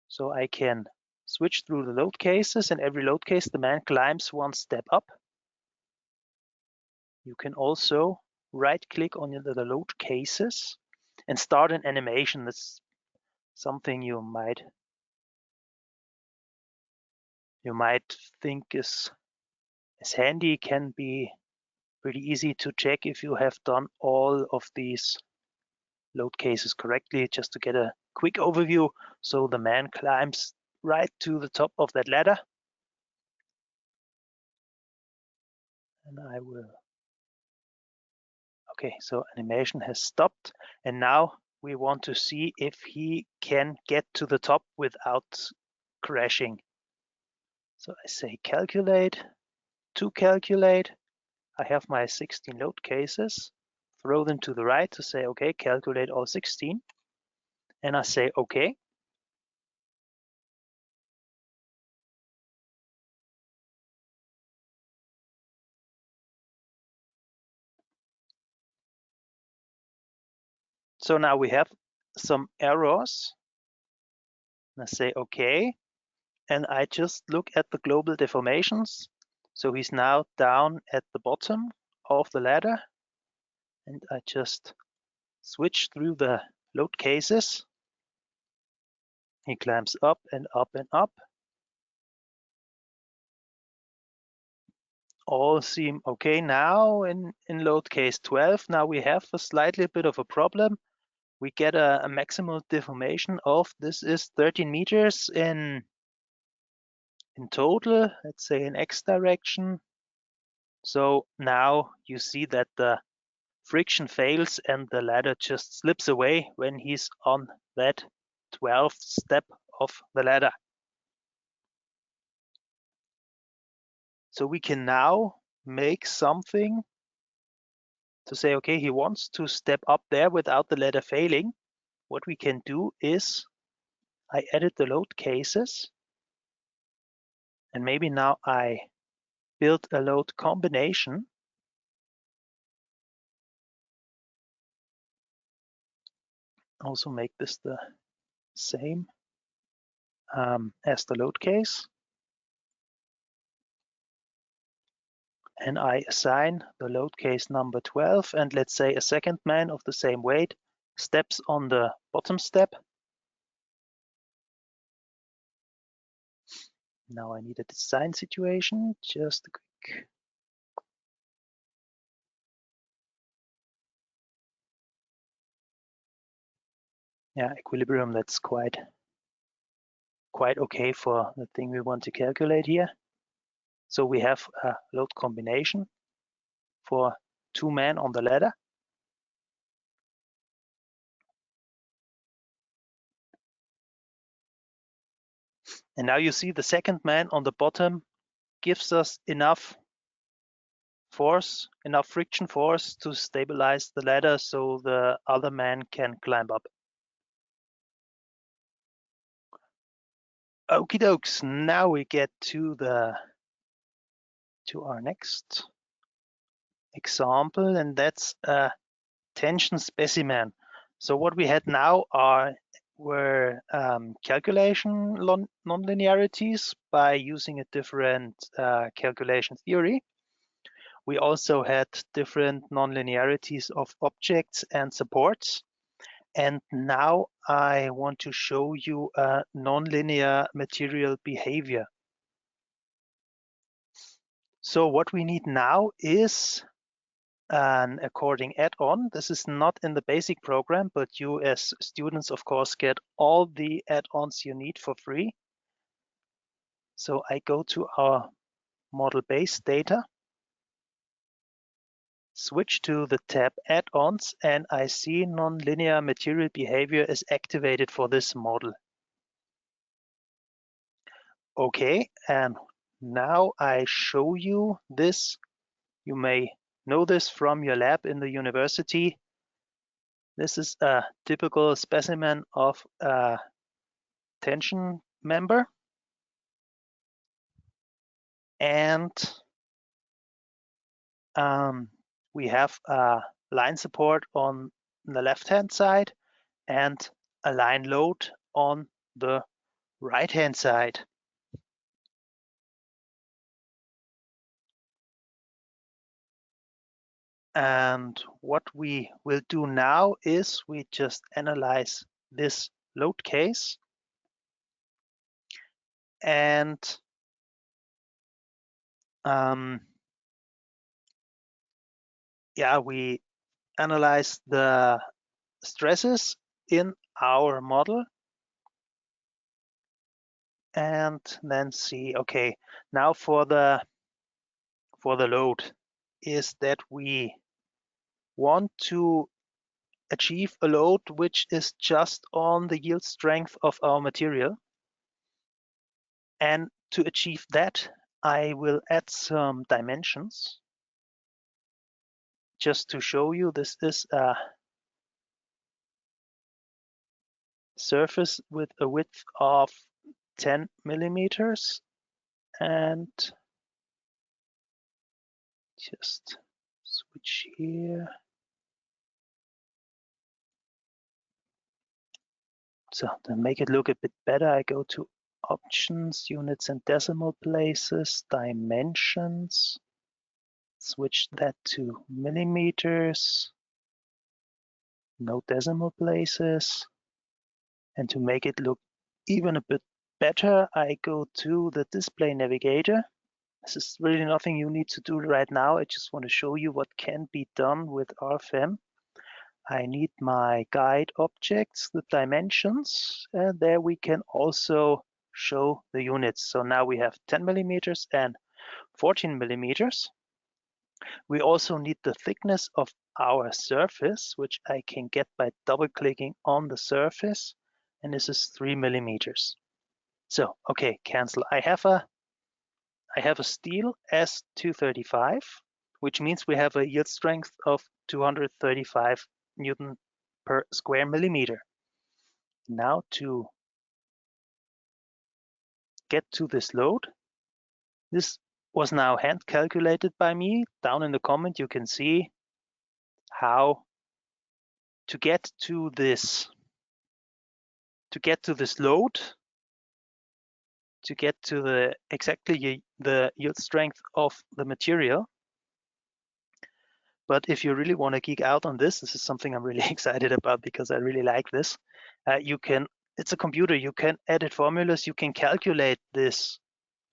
So I can switch through the load cases, and every load case, the man climbs one step up. You can also right-click on the load cases and start an animation. That's something you might think is handy. Can be pretty easy to check if you have done all of these load cases correctly, just to get a quick overview. So the man climbs right to the top of that ladder. And I will. Okay, so animation has stopped. And now we want to see if he can get to the top without crashing. So I say calculate. To calculate, I have my 16 load cases, throw them to the right to say, okay, calculate all 16. And I say, okay. So now we have some errors. And I say, okay. And I just look at the global deformations. So he's now down at the bottom of the ladder. And I just switch through the load cases. He climbs up and up and up. All seem okay now in load case 12. Now we have a slightly bit of a problem. We get a maximal deformation of, this is 13 meters in total, let's say in X direction. So now you see that the friction fails and the ladder just slips away when he's on that 12th step of the ladder. So we can now make something to say, okay, he wants to step up there without the ladder failing. What we can do is I edit the load cases, and maybe now I build a load combination. Also make this the same as the load case. And I assign the load case number 12, and let's say a second man of the same weight steps on the bottom step. Now I need a design situation, just a quick. Yeah, equilibrium, that's quite okay for the thing we want to calculate here. So we have a load combination for 2 men on the ladder. And now you see the second man on the bottom gives us enough force, enough friction force to stabilize the ladder so the other man can climb up. Okie dokes, now we get to our next example, and that's a tension specimen. So what we had now were calculation nonlinearities by using a different calculation theory. We also had different nonlinearities of objects and supports. And now I want to show you a nonlinear material behavior. So what we need now is an according add-on. This is not in the basic program, but you as students, of course, get all the add-ons you need for free. So I go to our model base data, switch to the tab add-ons, and I see nonlinear material behavior is activated for this model. Okay, and now I show you this. You may know this from your lab in the university. This is a typical specimen of a tension member. And we have a line support on the left-hand side and a line load on the right-hand side. And what we will do now is we just analyze this load case. And we analyze the stresses in our model and then see, okay, now for the load is that we want to achieve a load which is just on the yield strength of our material. And to achieve that, I will add some dimensions. Just to show you, this is a surface with a width of 10 millimeters, and just switch here. So to make it look a bit better, I go to options, units and decimal places, dimensions, switch that to millimeters, no decimal places. And to make it look even a bit better, I go to the display navigator. This is really nothing you need to do right now. I just want to show you what can be done with RFEM. I need my guide objects, the dimensions, and there we can also show the units. So now we have 10 millimeters and 14 millimeters. We also need the thickness of our surface, which I can get by double-clicking on the surface, and this is 3 millimeters. So, okay, cancel. I have a steel S235, which means we have a yield strength of 235 Newton per square millimeter. Now to get to this load, this was now hand calculated by me. Down in the comment you can see how to get to this load, to get to the exactly the yield strength of the material. But if you really want to geek out on this is something I'm really excited about because I really like this. It's a computer, you can edit formulas, you can calculate this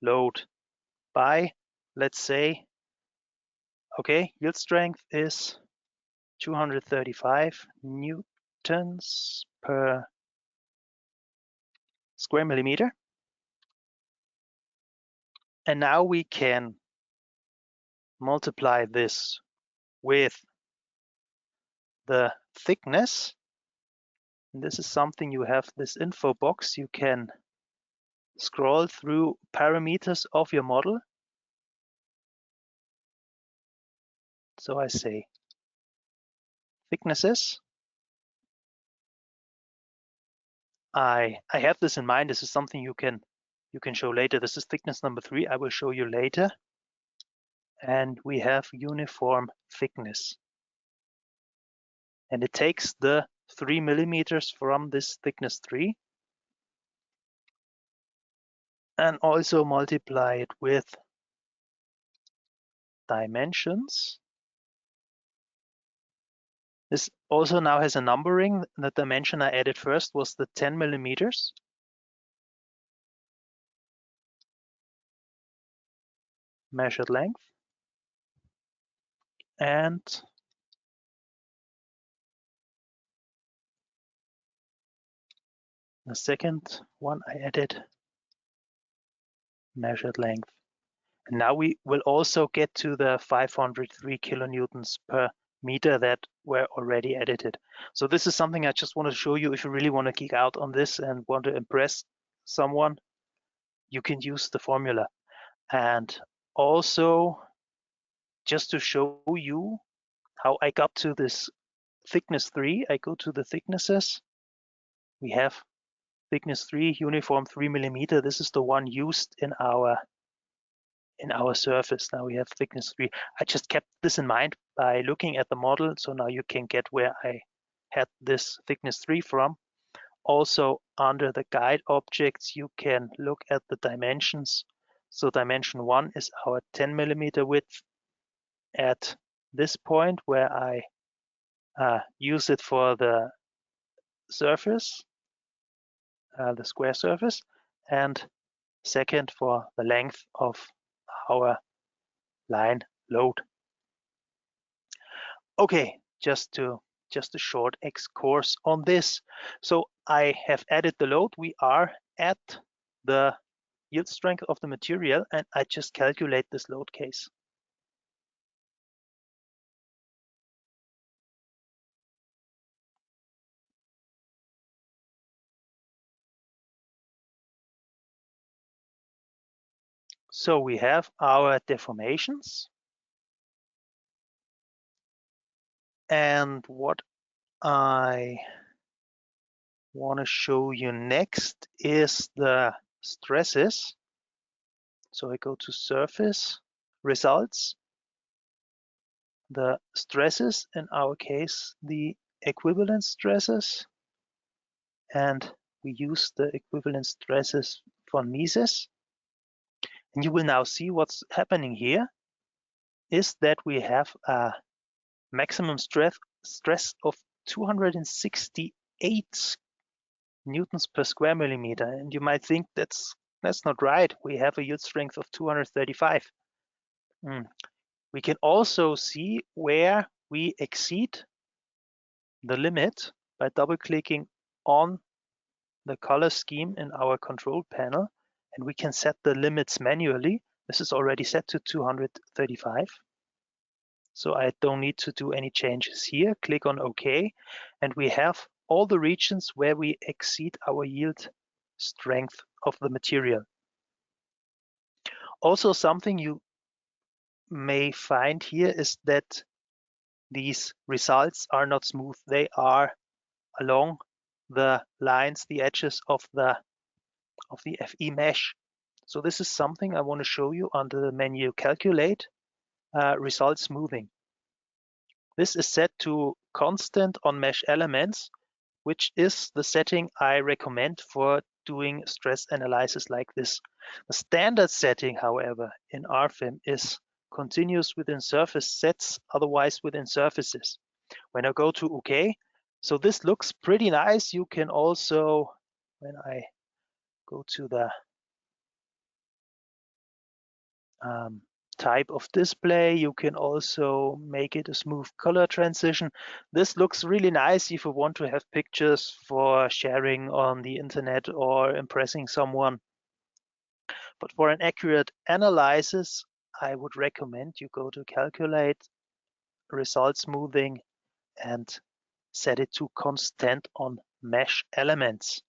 load by, let's say, okay, yield strength is 235 newtons per square millimeter. And now we can multiply this with the thickness. And this is something you have this info box. You can scroll through parameters of your model. So I say thicknesses. I have this in mind. This is something you can show later. This is thickness number 3. I will show you later. And we have uniform thickness. And it takes the 3 millimeters from this thickness 3 and also multiply it with dimensions. This also now has a numbering. The dimension I added first was the 10 millimeters. Measured length. And the second one I added measured length. And now we will also get to the 503 kilonewtons per meter that were already edited. So this is something I just want to show you. If you really want to geek out on this and want to impress someone, you can use the formula. And also, just to show you how I got to this thickness 3, I go to the thicknesses. We have thickness 3, uniform 3 millimeter. This is the one used in our surface. Now we have thickness 3. I just kept this in mind by looking at the model. So now you can get where I had this thickness 3 from. Also under the guide objects, you can look at the dimensions. So dimension 1 is our 10 millimeter width at this point where I use it for the surface, the square surface, and second for the length of our line load. Okay, just a short excursus on this. So I have added the load. We are at the yield strength of the material, and I just calculate this load case. So we have our deformations. And what I want to show you next is the stresses. So I go to surface results. The stresses, in our case, the equivalent stresses. And we use the equivalent stresses von Mises. And you will now see what's happening here is that we have a maximum stress of 268 newtons per square millimeter. And you might think that's not right. We have a yield strength of 235. We can also see where we exceed the limit by double-clicking on the color scheme in our control panel, and we can set the limits manually. This is already set to 235. so I don't need to do any changes here. Click on OK, and we have all the regions where we exceed our yield strength of the material. Also, something you may find here is that these results are not smooth. They are along the lines, the edges of the FE mesh. So this is something I want to show you under the menu Calculate, Result Smoothing. This is set to constant on mesh elements, which is the setting I recommend for doing stress analysis like this. The standard setting, however, in RFEM is continuous within surface sets, otherwise within surfaces. When I go to OK, so this looks pretty nice. You can also, when I go to the type of display, you can also make it a smooth color transition. This looks really nice if you want to have pictures for sharing on the internet or impressing someone. But for an accurate analysis, I would recommend you go to Calculate, Result Smoothing, and set it to constant on mesh elements.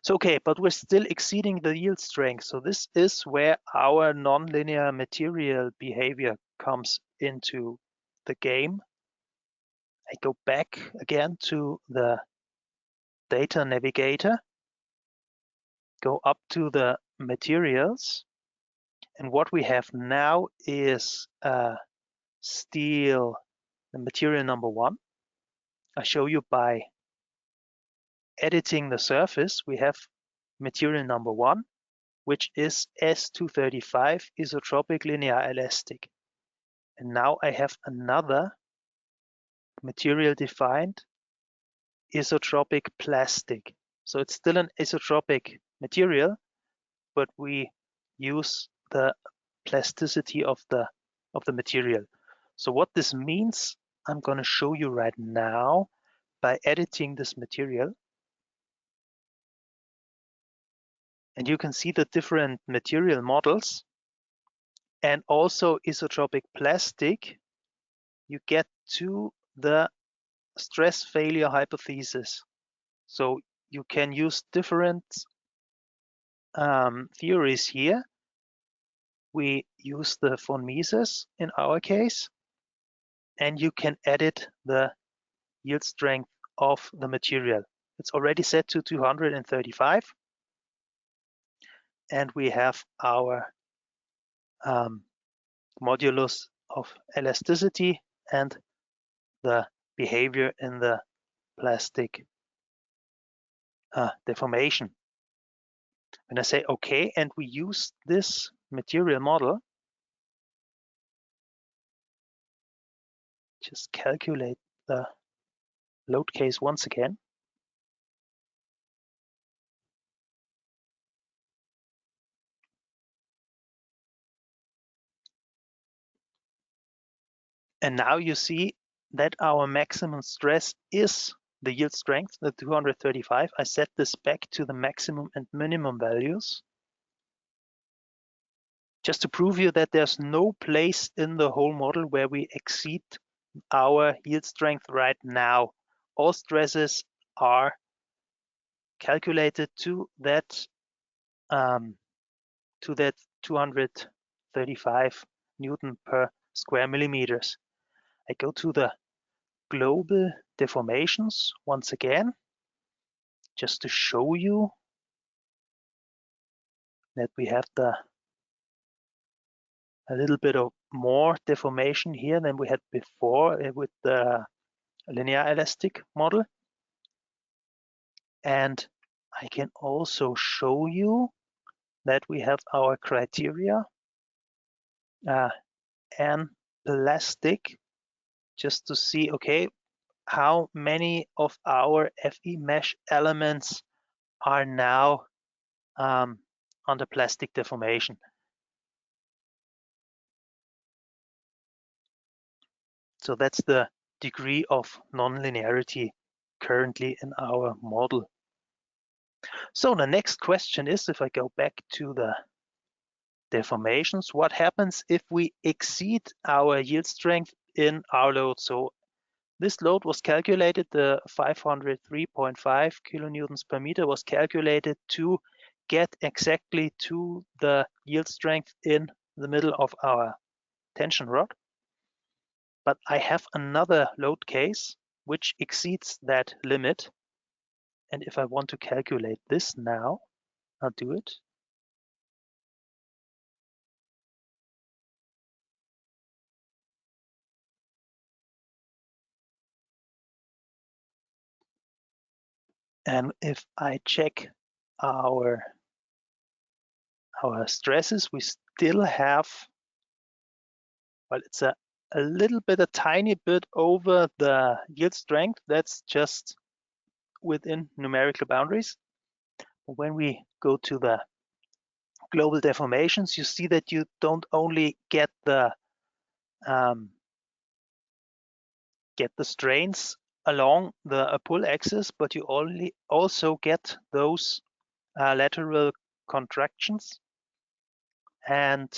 So, okay, but we're still exceeding the yield strength. So this is where our nonlinear material behavior comes into the game. I go back again to the data navigator, go up to the materials, and what we have now is steel, the material number 1. I show you by editing the surface, we have material number 1, which is S235 isotropic linear elastic. And now I have another material defined, isotropic plastic. So it's still an isotropic material, but we use the plasticity of the material. So what this means, I'm going to show you right now by editing this material. And you can see the different material models and also isotropic plastic. You get to the stress failure hypothesis. So you can use different theories here. We use the von Mises in our case, and you can edit the yield strength of the material. It's already set to 235. And we have our modulus of elasticity and the behavior in the plastic deformation. When I say OK, and we use this material model, just calculate the load case once again. And now you see that our maximum stress is the yield strength, the 235. I set this back to the maximum and minimum values, just to prove you that there's no place in the whole model where we exceed our yield strength right now. All stresses are calculated to that 235 Newton per square millimeters. I go to the global deformations once again, just to show you that we have a little bit of more deformation here than we had before with the linear elastic model. And I can also show you that we have our criteria and plastic, just to see, okay, how many of our FE mesh elements are now under plastic deformation. So that's the degree of nonlinearity currently in our model. So the next question is, if I go back to the deformations. What happens if we exceed our yield strength in our load? So this load was calculated, the 503.5 kilonewtons per meter was calculated to get exactly to the yield strength in the middle of our tension rod. But I have another load case which exceeds that limit. And if I want to calculate this now, I'll do it. And if I check our stresses, we still have, well, it's a little bit, a tiny bit over the yield strength. That's just within numerical boundaries. When we go to the global deformations, you see that you don't only get the strains along the pull axis, but you also get those lateral contractions. And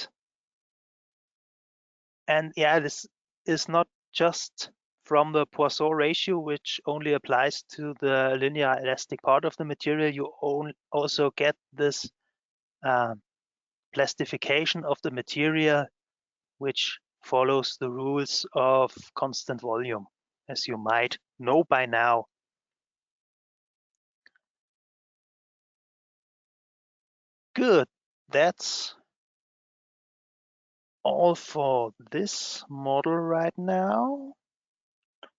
yeah, this is not just from the Poisson ratio, which only applies to the linear elastic part of the material. You also get this plastification of the material, which follows the rules of constant volume, as you might know by now. Good, that's all for this model right now.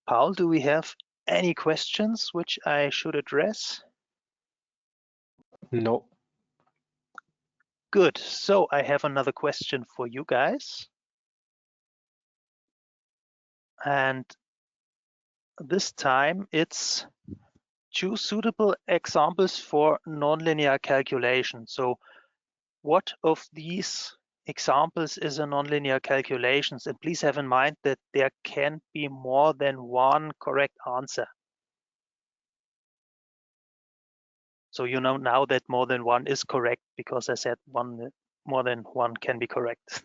Paul, do we have any questions which I should address? No. Good, so I have another question for you guys. And this time it's choose suitable examples for nonlinear calculation. So what of these examples is a nonlinear calculations? And please have in mind that there can be more than one correct answer. So you know now that more than one is correct, because I said more than one can be correct.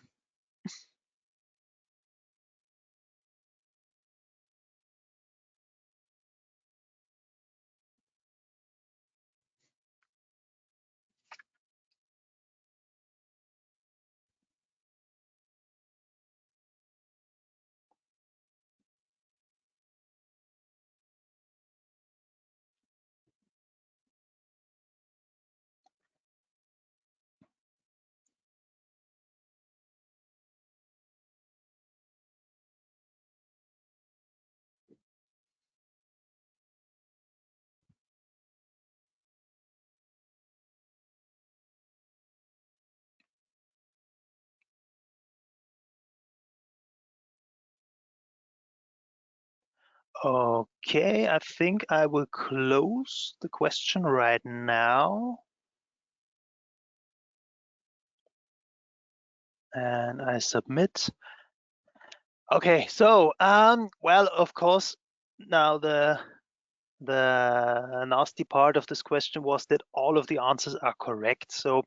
Okay, I think I will close the question right now. And I submit. Okay, so well, of course, now the nasty part of this question was that all of the answers are correct. So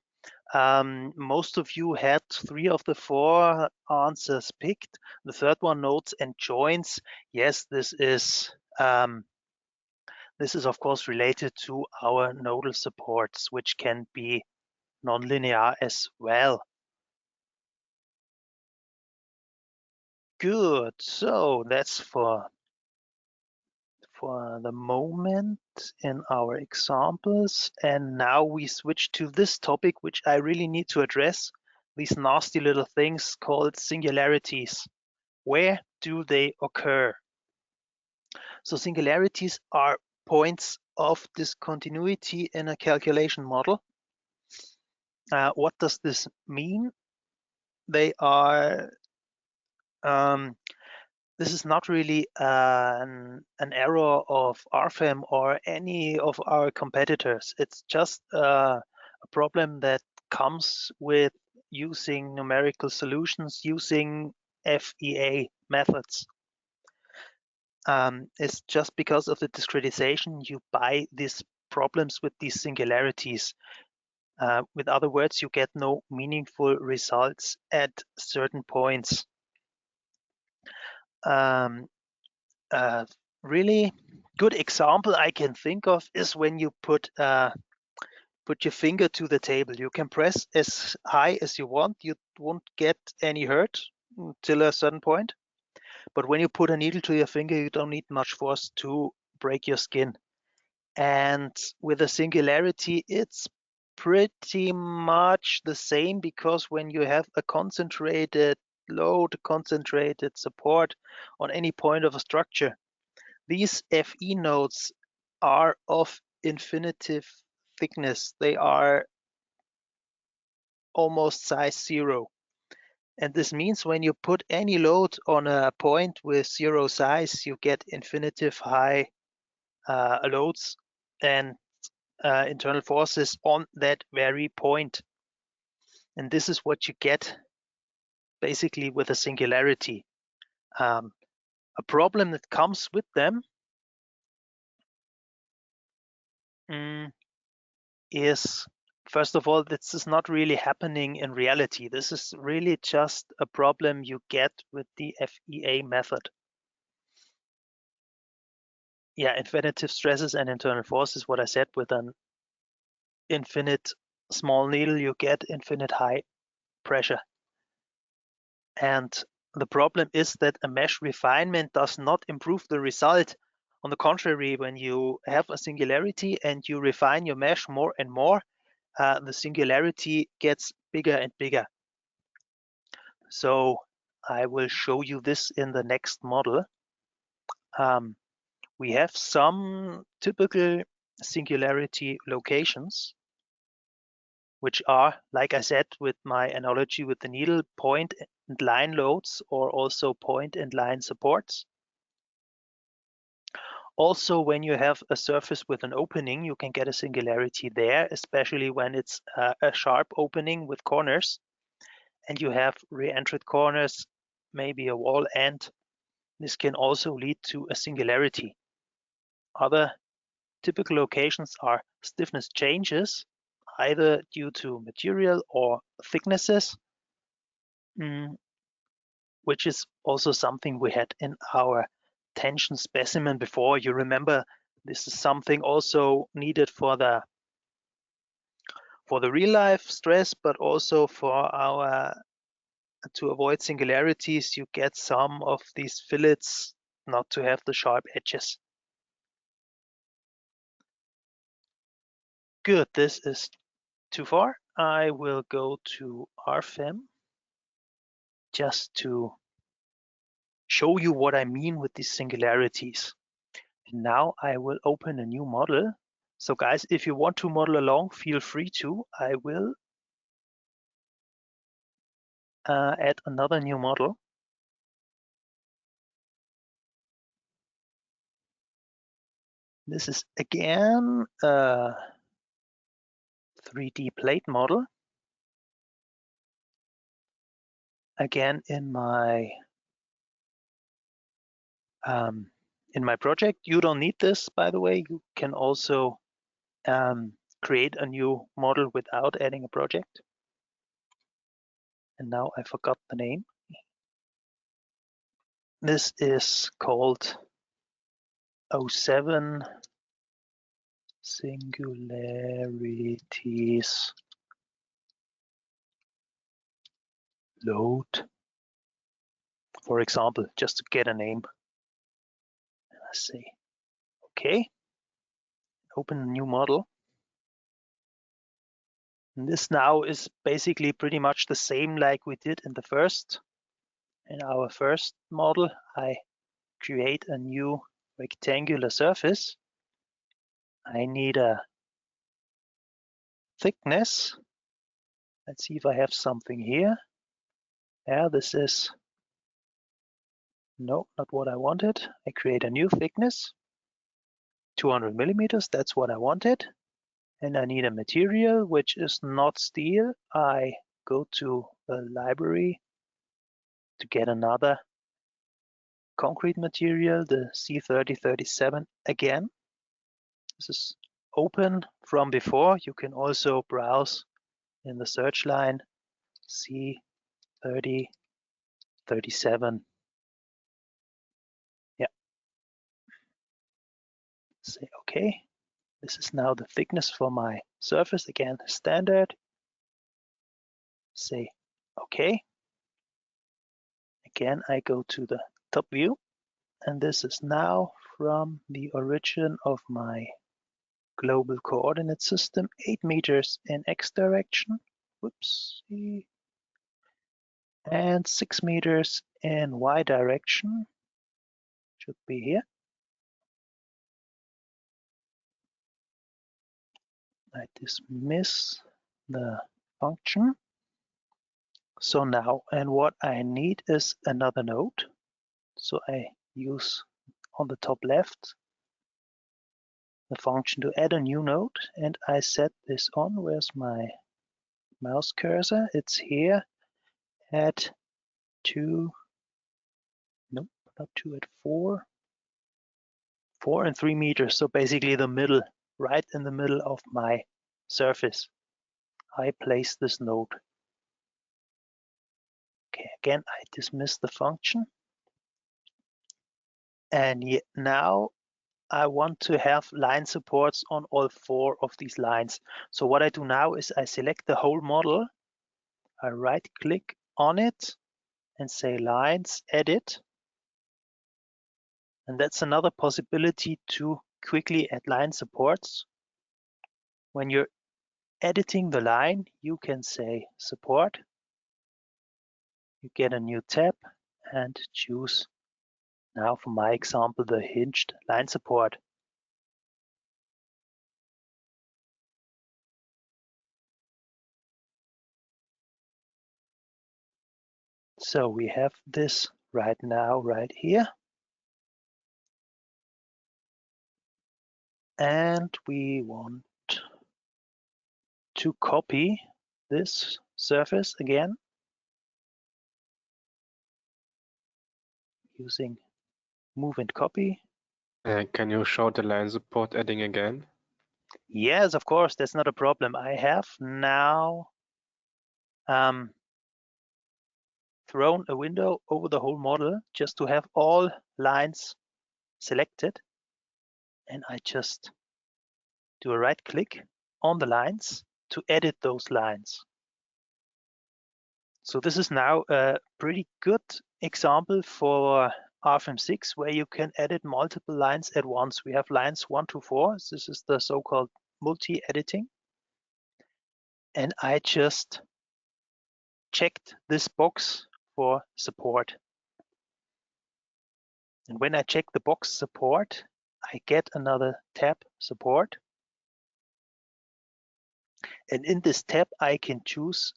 most of you had 3 of the 4 answers picked. The third one, notes and joins. Yes, this is of course related to our nodal supports, which can be nonlinear as well. Good, so that's for the moment in our examples. And now we switch to this topic, which I really need to address, these nasty little things called singularities. Where do they occur? So singularities are points of discontinuity in a calculation model. What does this mean? They are this is not really an error of RFEM or any of our competitors. It's just a problem that comes with using numerical solutions, using FEA methods. It's just because of the discretization you buy these problems with these singularities. With other words, you get no meaningful results at certain points. Really good example I can think of is when you put your finger to the table. You can press as high as you want. You won't get any hurt till a certain point. But when you put a needle to your finger, you don't need much force to break your skin. And with a singularity, it's pretty much the same, because when you have a concentrated load, concentrated support on any point of a structure, these FE nodes are of infinitive thickness. They are almost size 0. And this means when you put any load on a point with 0 size, you get infinitive high loads and internal forces on that very point. And this is what you get basically with a singularity. A problem that comes with them is, first of all, this is not really happening in reality. This is really just a problem you get with the FEA method. Yeah, infinitive stresses and internal forces, what I said, with an infinite small needle, you get infinite high pressure. And the problem is that a mesh refinement does not improve the result. On the contrary, when you have a singularity and you refine your mesh more and more, the singularity gets bigger and bigger. So I will show you this in the next model. We have some typical singularity locations, which are, like I said, with my analogy with the needle, point and line loads, or also point and line supports. Also, when you have a surface with an opening, you can get a singularity there, especially when it's a sharp opening with corners, and you have re-entered corners, maybe a wall end. This can also lead to a singularity. Other typical locations are stiffness changes, either due to material or thicknesses, which is also something we had in our tension specimen before. You remember, this is something also needed for the real life stress, but also for our, to avoid singularities, you get some of these fillets not to have the sharp edges. Good, this is too far. I will go to RFEM just to show you what I mean with these singularities. And now I will open a new model. So guys, if you want to model along, feel free to. I will add another new model. This is again a 3D plate model. Again in my project. You don't need this, by the way. You can also create a new model without adding a project. And now I forgot the name. This is called 07 Singularities Load, for example, just to get a name. Let's see. Okay. Open a new model. And this now is basically pretty much the same like we did in our first model. I create a new rectangular surface. I need a thickness. Let's see if I have something here. Yeah, this is, no, not what I wanted. I create a new thickness, 200 millimeters, that's what I wanted. And I need a material which is not steel. I go to the library to get another concrete material, the C3037 again. This is open from before, you can also browse in the search line C30, 37. Yeah. Say okay. This is now the thickness for my surface. Again, standard. Say okay. Again, I go to the top view, and this is now from the origin of my global coordinate system, 8 meters in X direction. Whoops. And 6 meters in Y direction. Should be here. I dismiss the function. So now, and what I need is another node. So I use on the top left the function to add a new node, and I set this on. Where's my mouse cursor? It's here at 2, nope, not 2, at 4 and 3 meters. So basically the middle, right in the middle of my surface, I place this node. Okay, again, I dismiss the function. And now I want to have line supports on all 4 of these lines. So what I do now is I select the whole model. I right click on it and say lines, edit. And that's another possibility to quickly add line supports. When you're editing the line, you can say support. You get a new tab and choose, now for my example, the hinged line support. So we have this right now, right here. And we want to copy this surface again using move and copy. Can you show the line support adding again? Yes, of course, that's not a problem. I have now thrown a window over the whole model just to have all lines selected. And I just do a right click on the lines to edit those lines. So this is now a pretty good example for RFEM 6 where you can edit multiple lines at once. We have lines 1 to 4. This is the so-called multi-editing. And I just checked this box for support. And when I check the box support, I get another tab, support. And in this tab, I can choose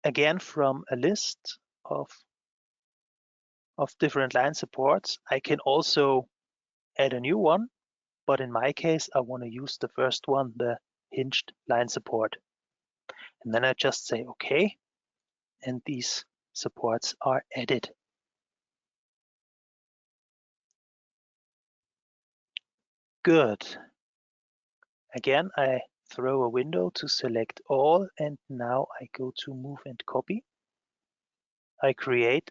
again from a list of different line supports. I can also add a new one, but in my case, I want to use the first one, the hinged line support. And then I just say okay, and these supports are added. Good. Again, I throw a window to select all, and now I go to move and copy. I create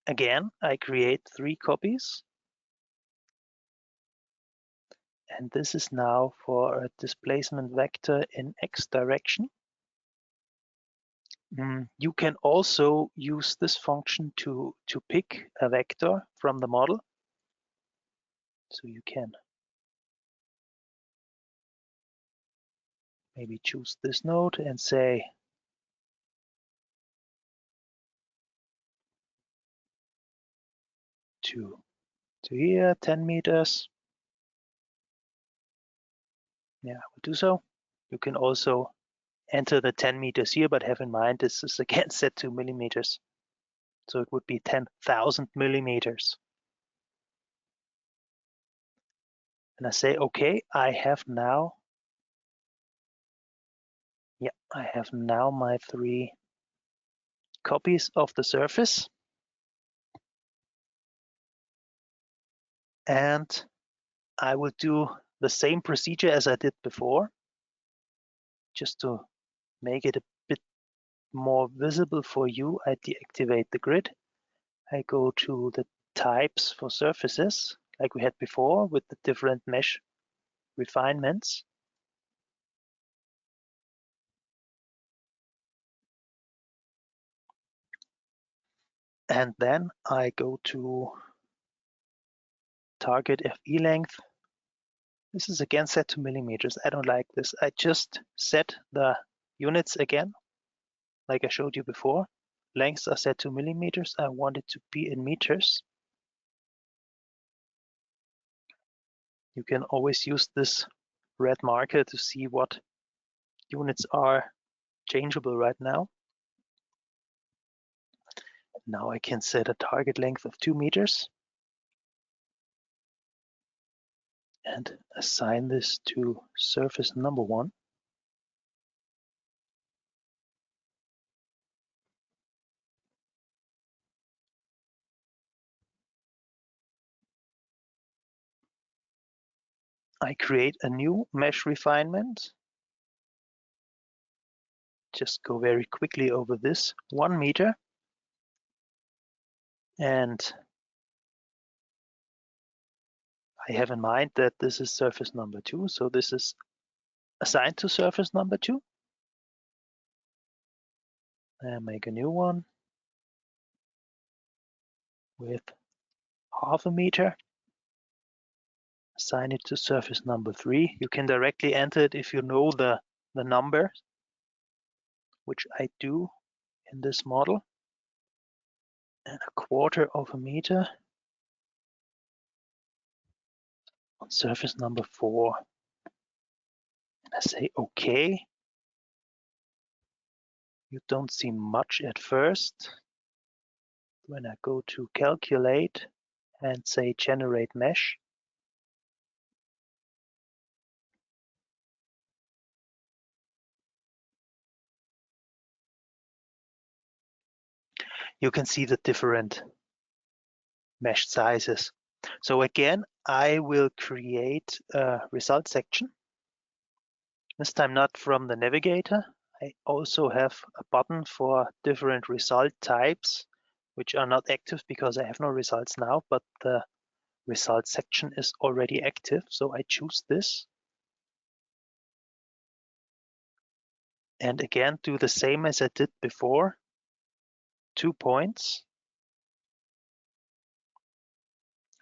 3 copies. And this is now for a displacement vector in X direction. You can also use this function to pick a vector from the model. So you can maybe choose this node and say to here, 10 meters. Yeah, I will do so. You can also enter the 10 meters here, but have in mind this is again set to millimeters. So it would be 10,000 millimeters. And I say, okay, I have now my 3 copies of the surface. And I will do the same procedure as I did before, just to make it a bit more visible for you. I deactivate the grid. I go to the types for surfaces, like we had before with the different mesh refinements. And then I go to target FE length. This is again set to millimeters. I don't like this. I just set the units again, like I showed you before. Lengths are set to millimeters. I want it to be in meters. You can always use this red marker to see what units are changeable right now. Now I can set a target length of 2 meters and assign this to surface number 1. I create a new mesh refinement. Just go very quickly over this 1 meter. And I have in mind that this is surface number 2. So this is assigned to surface number 2. And make a new one with 0.5 meter. Assign it to surface number 3. You can directly enter it if you know the number, which I do in this model. And 1/4 meter on surface number 4. And I say OK. You don't see much at first. When I go to calculate and say generate mesh, you can see the different mesh sizes. So again, I will create a result section. This time not from the navigator. I also have a button for different result types, which are not active because I have no results now, but the result section is already active. So I choose this. And again, do the same as I did before. 2 points.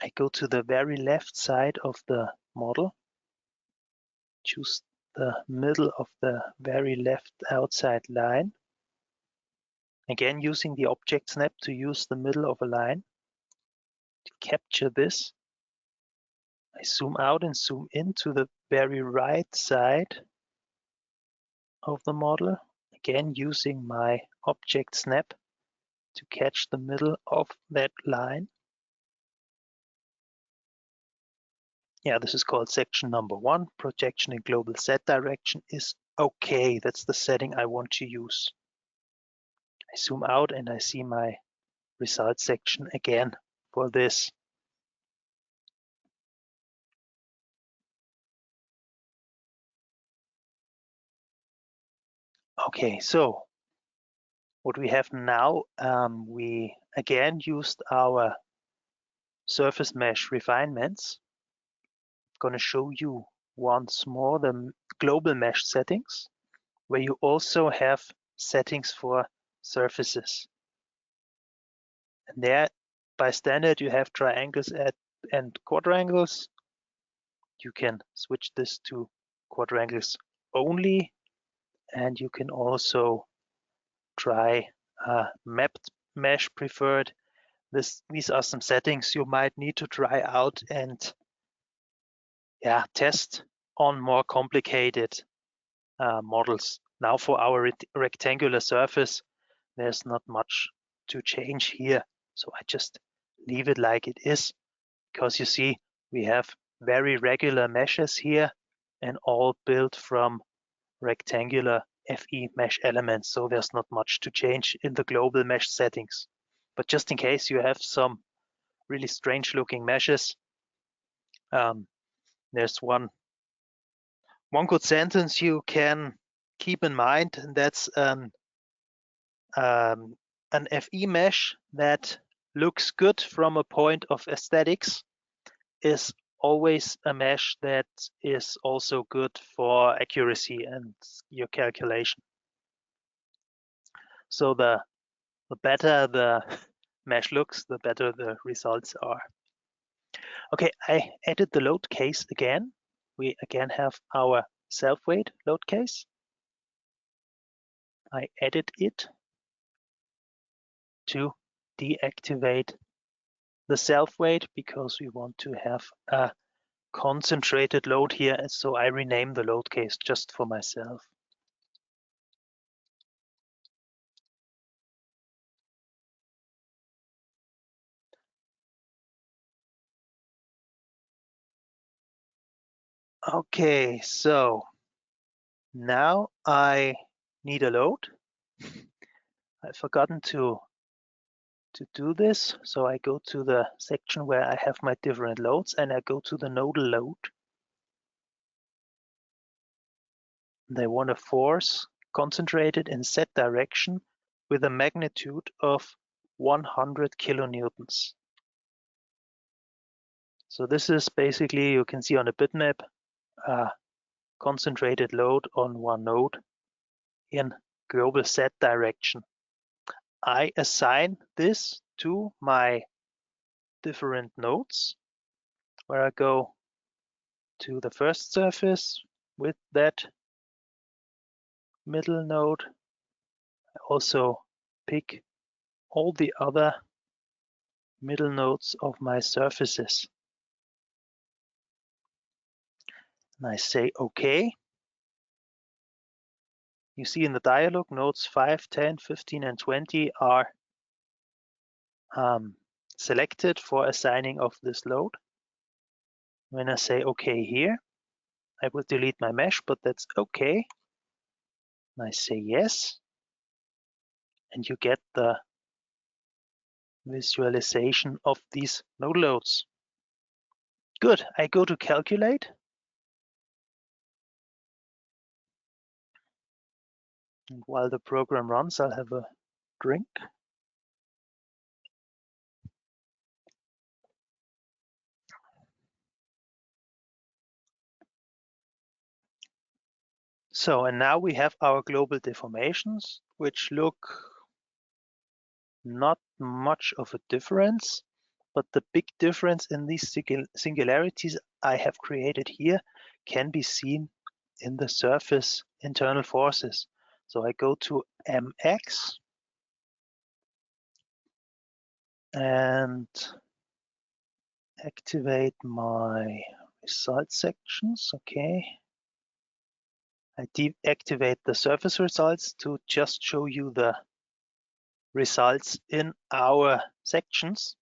I go to the very left side of the model, choose the middle of the very left outside line. Again, using the object snap to use the middle of a line. To capture this, I zoom out and zoom in to the very right side of the model. Again, using my object snap to catch the middle of that line. Yeah, this is called section number 1. Projection in global Z direction is okay. That's the setting I want to use. I zoom out and I see my result section again for this. Okay, so what we have now, we again used our surface mesh refinements. I'm going to show you once more the global mesh settings, where you also have settings for surfaces. And there, by standard, you have triangles and quadrangles. You can switch this to quadrangles only, and you can also try mapped mesh preferred. These are some settings you might need to try out and test on more complicated models. Now for our rectangular surface, there's not much to change here. So I just leave it like it is, because you see we have very regular meshes here and all built from rectangular FE mesh elements. So there's not much to change in the global mesh settings. But just in case you have some really strange looking meshes, there's one One good sentence you can keep in mind, and that's an FE mesh that looks good from a point of aesthetics is always a mesh that is also good for accuracy and your calculation. So the better the mesh looks, the better the results are. Okay, I added the load case again. We again have our self-weight load case. I added it to deactivate the self-weight because we want to have a concentrated load here, and so I rename the load case just for myself. Okay, so now I need a load. I've forgotten to do this, so I go to the section where I have my different loads and I go to the nodal load. They want a force concentrated in Z direction with a magnitude of 100 kilonewtons. So this is basically, you can see on the bitmap, a concentrated load on one node in global Z direction. I assign this to my different nodes, where I go to the first surface with that middle node. I also pick all the other middle nodes of my surfaces. And I say OK. You see in the dialog, nodes 5, 10, 15, and 20 are selected for assigning of this load. When I say OK here, I will delete my mesh, but that's OK. And I say yes. And you get the visualization of these node loads. Good. I go to calculate. And while the program runs, I'll have a drink. So, and now we have our global deformations, which look not much of a difference, but the big difference in these singularities I have created here can be seen in the surface internal forces. So I go to MX and activate my result sections. Okay. I deactivate the surface results to just show you the results in our sections.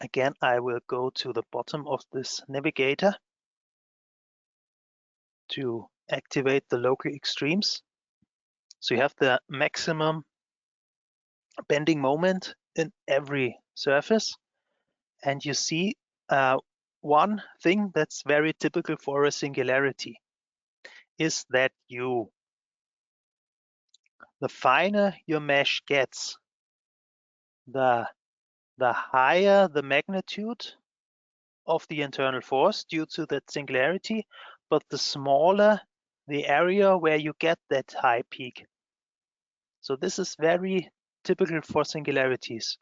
Again, I will go to the bottom of this navigator to activate the local extremes. So you have the maximum bending moment in every surface. And you see one thing that's very typical for a singularity is that the finer your mesh gets, the higher the magnitude of the internal force due to that singularity, but the smaller the area where you get that high peak. So this is very typical for singularities,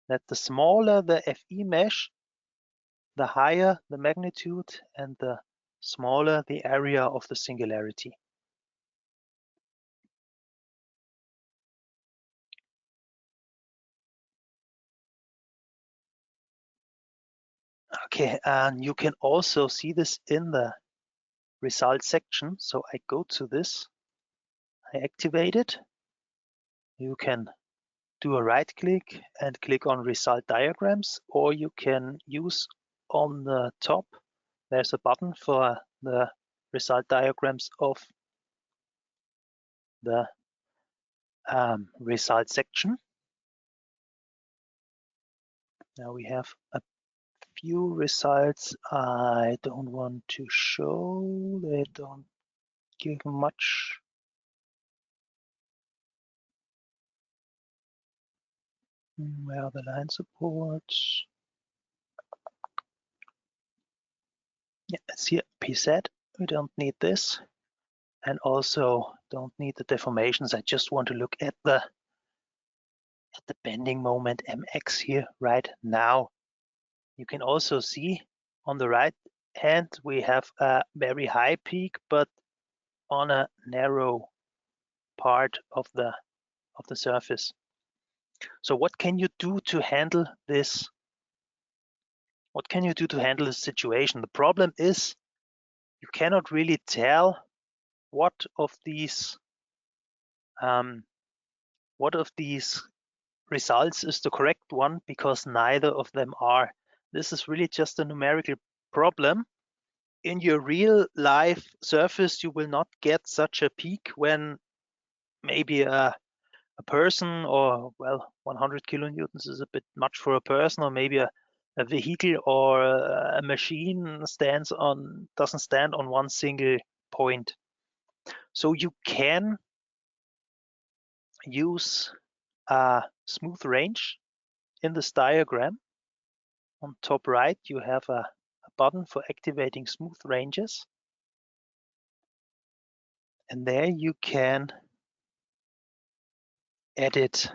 that the smaller the FE mesh, the higher the magnitude and the smaller the area of the singularity. Okay, and you can also see this in the results section. So I go to this, I activate it. You can do a right click and click on result diagrams, or you can use on the top, there's a button for the result diagrams of the result section. Now we have a few results I don't want to show. They don't give much. Where are the line supports? Yeah, it's here, PZ. We don't need this. And also don't need the deformations. I just want to look at the bending moment mx here right now. You can also see on the right hand we have a very high peak, but on a narrow part of the surface. So what can you do to handle this? What can you do to handle this situation? The problem is you cannot really tell what of these results is the correct one, because neither of them are. This is really just a numerical problem. In your real life surface, you will not get such a peak when maybe a person, or well, 100 kilonewtons is a bit much for a person, or maybe a vehicle or a machine doesn't stand on one single point. So you can use a smooth range in this diagram. On top right, you have a button for activating smooth ranges. And there you can edit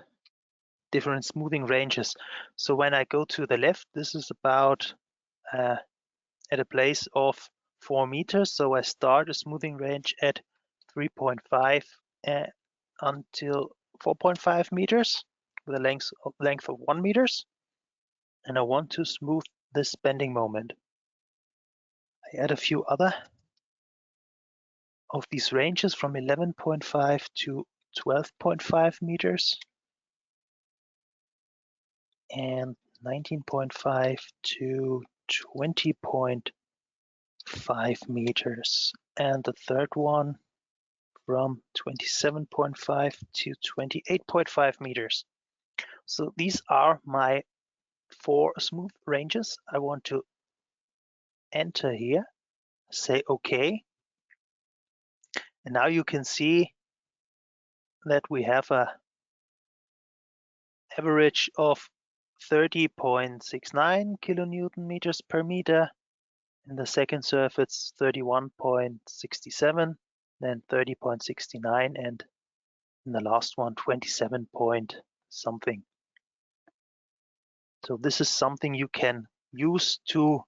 different smoothing ranges. So when I go to the left, this is about at a place of 4 meters. So I start a smoothing range at 3.5 until 4.5 meters with a length of 1 meters. And I want to smooth this bending moment. I add a few other of these ranges from 11.5 to 12.5 meters and 19.5 to 20.5 meters, and the third one from 27.5 to 28.5 meters. So these are my 4 smooth ranges. I want to enter here, say OK. And now you can see that we have a average of 30.69 kilonewton meters per meter. In the second surface, 31.67, then 30.69, and in the last one, 27 point something. So this is something you can use to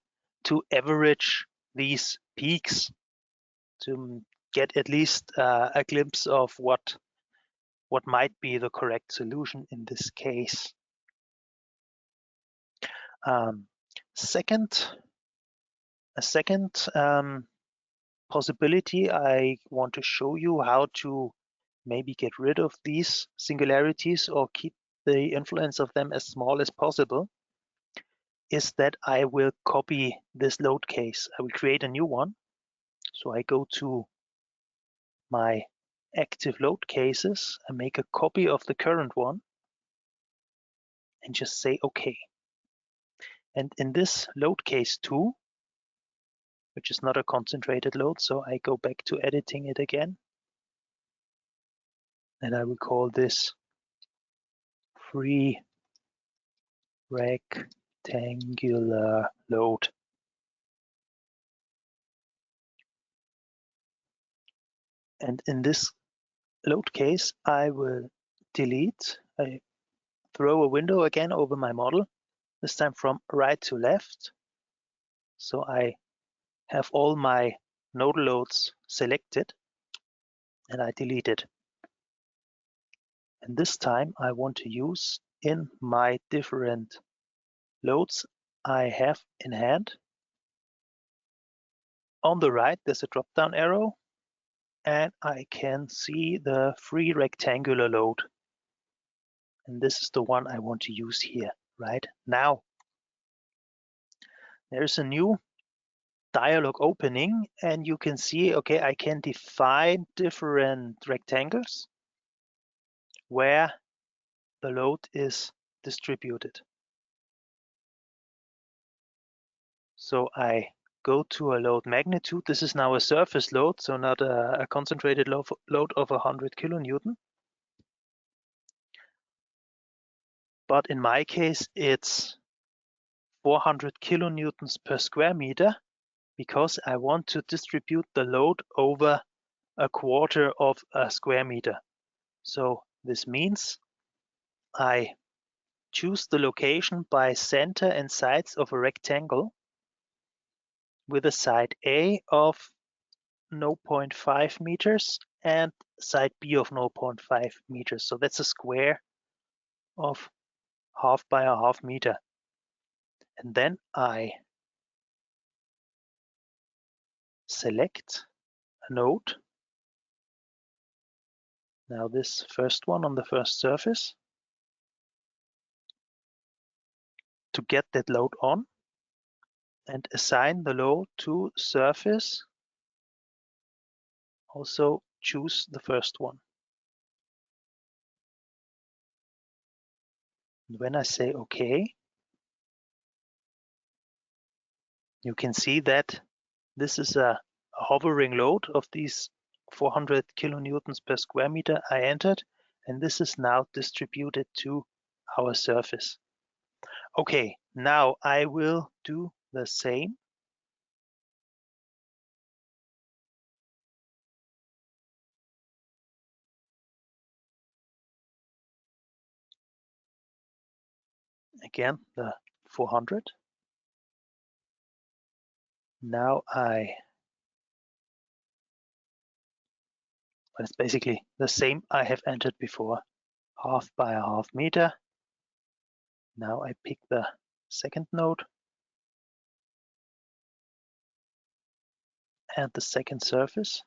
average these peaks, to get at least a glimpse of what might be the correct solution in this case. A second possibility, I want to show you how to maybe get rid of these singularities or keep the influence of them as small as possible, is that I will copy this load case. I will create a new one. So I go to my active load cases and make a copy of the current one and just say OK. And in this load case 2, which is not a concentrated load, so I go back to editing it again. And I will call this free rectangular load. And in this load case, I will delete. I throw a window again over my model, this time from right to left. So I have all my nodal loads selected, and I delete it. And this time I want to use in my different loads I have in hand. On the right, there's a drop-down arrow, and I can see the free rectangular load. And this is the one I want to use here right now. There's a new dialog opening, and you can see, okay, I can define different rectangles where the load is distributed. So I go to a load magnitude. This is now a surface load, so not a concentrated load of 100 kilonewton. But in my case, it's 400 kilonewtons per square meter because I want to distribute the load over a quarter of a square meter. So this means I choose the location by center and sides of a rectangle with a side A of 0.5 meters and side B of 0.5 meters. So that's a square of half by a half meter. And then I select a node. Now this first one on the first surface to get that load on and assign the load to surface. Also choose the first one. And when I say OK, you can see that this is a hovering load of these 400 kilonewtons per square meter I entered, and this is now distributed to our surface. Okay, now I will do the same. Again, the 400. Now it's basically the same I have entered before, half by a half meter. Now I pick the second node and the second surface.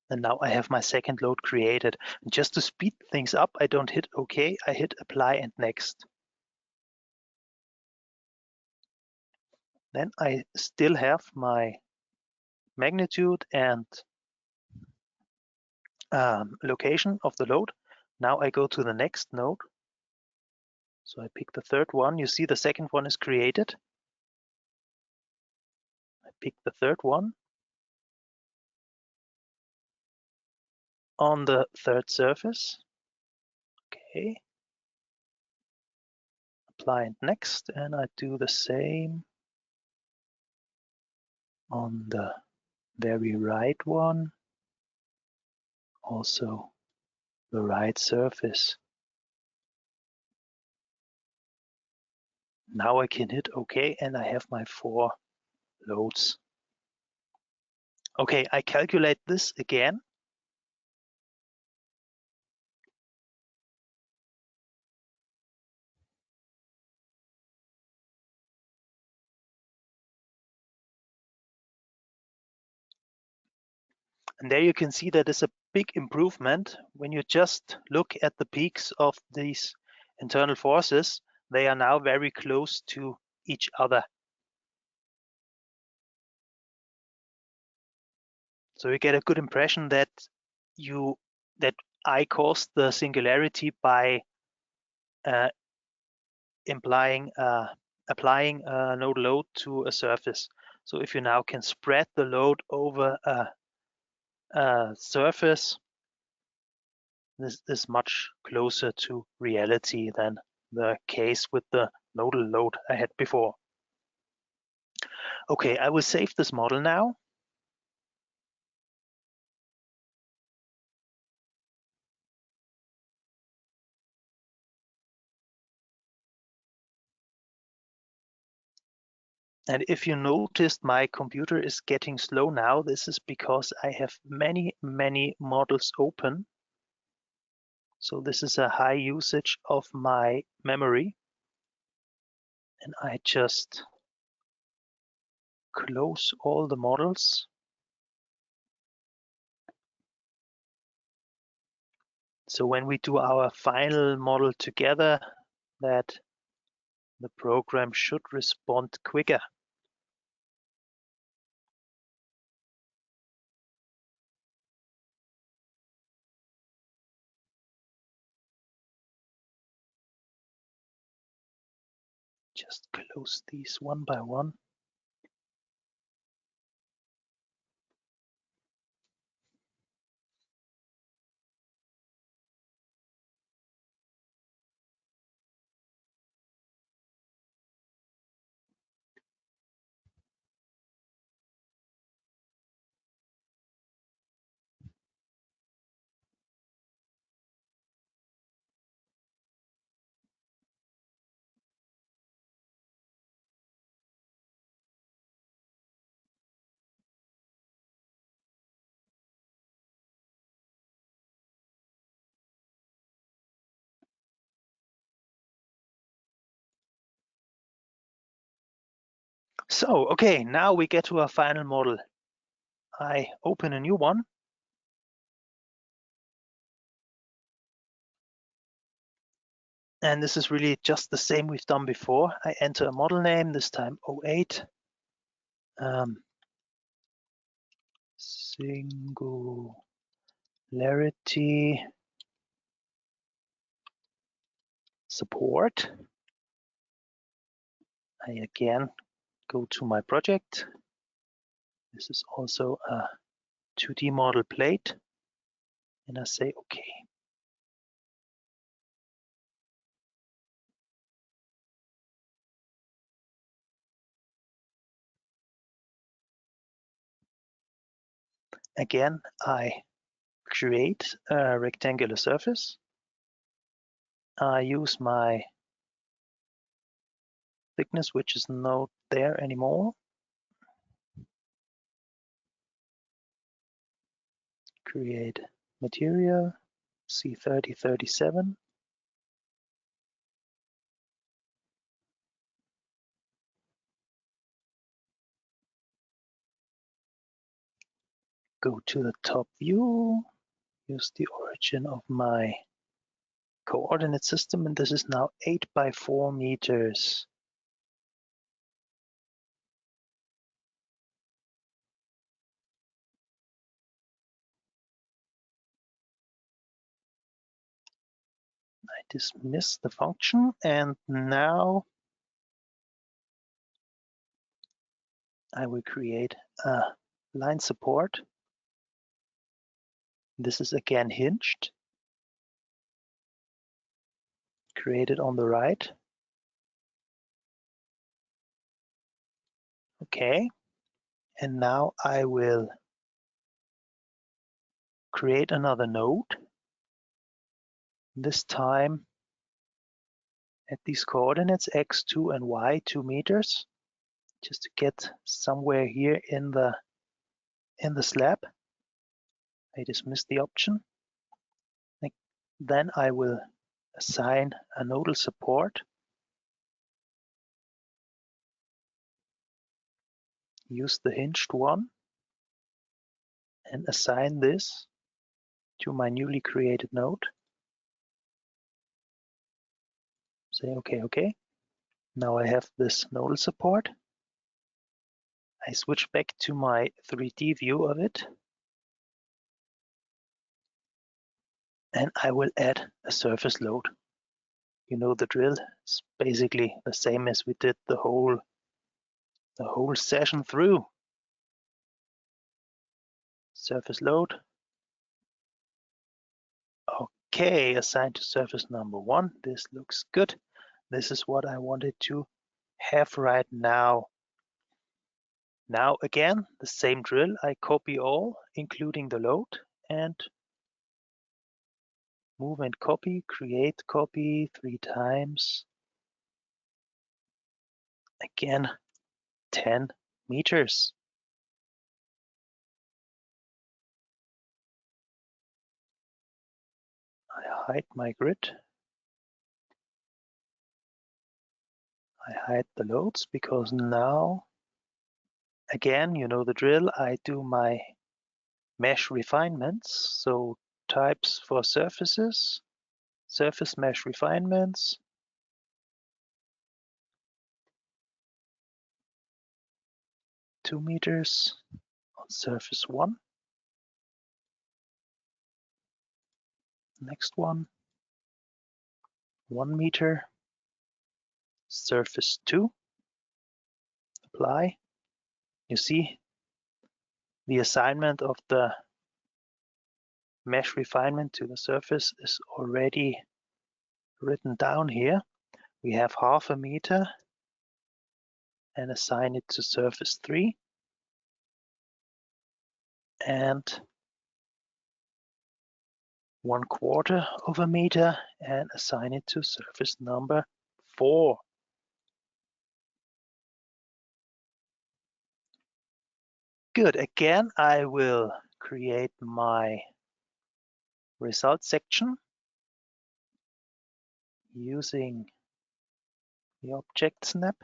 And now I have my second load created. And just to speed things up, I don't hit OK, I hit apply and next. Then I still have my magnitude and location of the load. Now I go to the next node. So I pick the third one. You see the second one is created. I pick the third one on the third surface. Okay. Apply and next, and I do the same on the very right one. Also the right surface. Now I can hit OK and I have my 4 loads. Okay, I calculate this again. And there you can see that is a big improvement. When you just look at the peaks of these internal forces, they are now very close to each other. So you get a good impression that I caused the singularity by applying a node load to a surface. So if you now can spread the load over a surface, this is much closer to reality than the case with the nodal load I had before. Okay, I will save this model now. And if you noticed my computer is getting slow now, this is because I have many models open. So this is a high usage of my memory. And I just close all the models. So when we do our final model together, that the program should respond quicker. just close these one by one. So, okay, now we get to our final model. I open a new one. And this is really just the same we've done before. I enter a model name, this time 08. Singularity support. I again go to my project. This is also a 2D model plate. And I say, okay. Again, I create a rectangular surface. I use my thickness, which is not there anymore. Create material, C3037. Go to the top view, use the origin of my coordinate system, and this is now 8 by 4 meters. I dismiss the function, and now I will create a line support. This is again hinged, created on the right. Okay, and now I will create another node, this time at these coordinates x2 and y2 meters, just to get somewhere here in the slab. I dismiss the option. Then I will assign a nodal support. Use the hinged one and assign this to my newly created node. Say okay, okay. Now I have this nodal support. I switch back to my 3D view of it. And I will add a surface load. You know the drill. It's basically the same as we did the whole session through. Surface load. Okay, assigned to surface number 1. This looks good. This is what I wanted to have right now. Now again, the same drill. I copy all, including the load, and move and copy, create copy 3 times. Again, 10 meters. I hide my grid. I hide the loads because now, again, you know the drill. I do my mesh refinements. So types for surfaces, surface mesh refinements. Two meters on surface 1. Next one, 1 meter. surface 2, apply. You see the assignment of the mesh refinement to the surface is already written down here. We have 0.5 meter and assign it to surface 3, and 1/4 meter and assign it to surface number 4. Good. Again, I will create my result section using the object snap,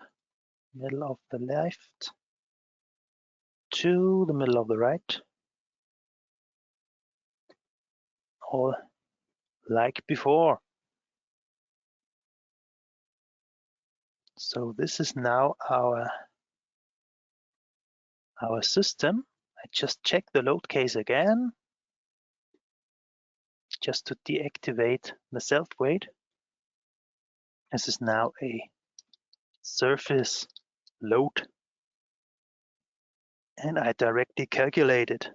middle of the left to the middle of the right, all like before. So this is now our system. I just check the load case again, just to deactivate the self-weight. This is now a surface load, and I directly calculate it.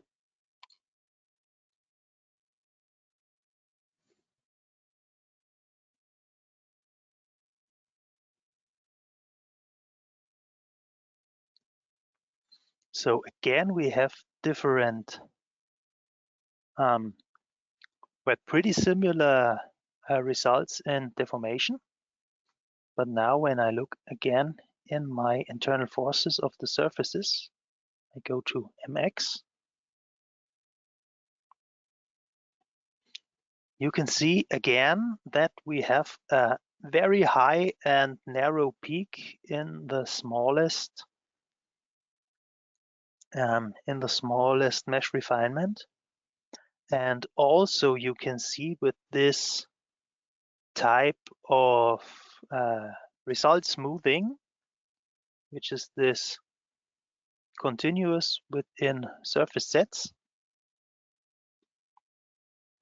So again, we have different, but pretty similar results in deformation. But now when I look again in my internal forces of the surfaces, I go to MX. You can see again that we have a very high and narrow peak in the smallest mesh refinement. And also you can see with this type of result smoothing, which is this continuous within surface sets,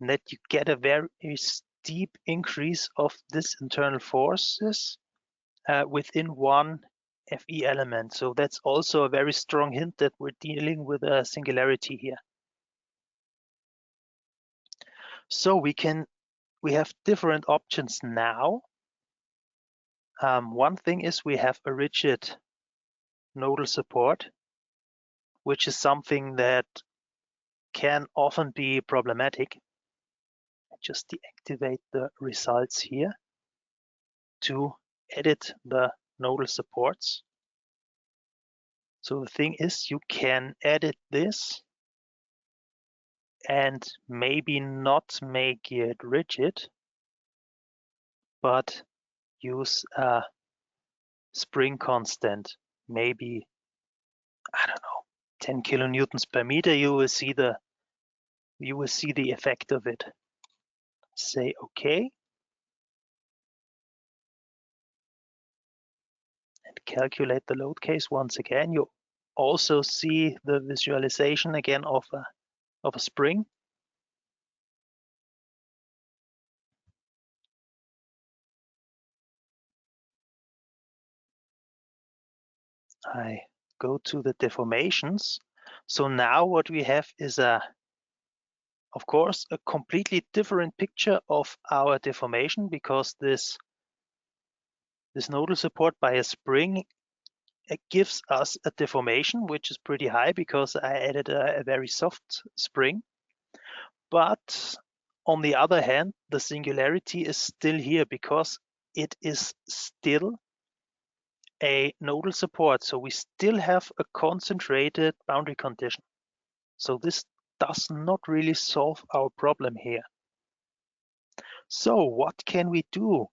that you get a very steep increase of this internal forces within one FE element. So that's also a very strong hint that we're dealing with a singularity here. So we have different options now. One thing is we have a rigid nodal support, which is something that can often be problematic. I just deactivate the results here to edit the nodal supports. So the thing is, you can edit this and maybe not make it rigid, but use a spring constant, maybe, I don't know, 10 kilonewtons per meter. You will see the effect of it. Say OK. And calculate the load case once again. You also see the visualization again of a spring. I go to the deformations. So now what we have is of course, a completely different picture of our deformation, because this nodal support by a spring, it gives us a deformation which is pretty high because I added a very soft spring. But on the other hand, the singularity is still here because it is still a nodal support. So we still have a concentrated boundary condition. So this does not really solve our problem here. So what can we do?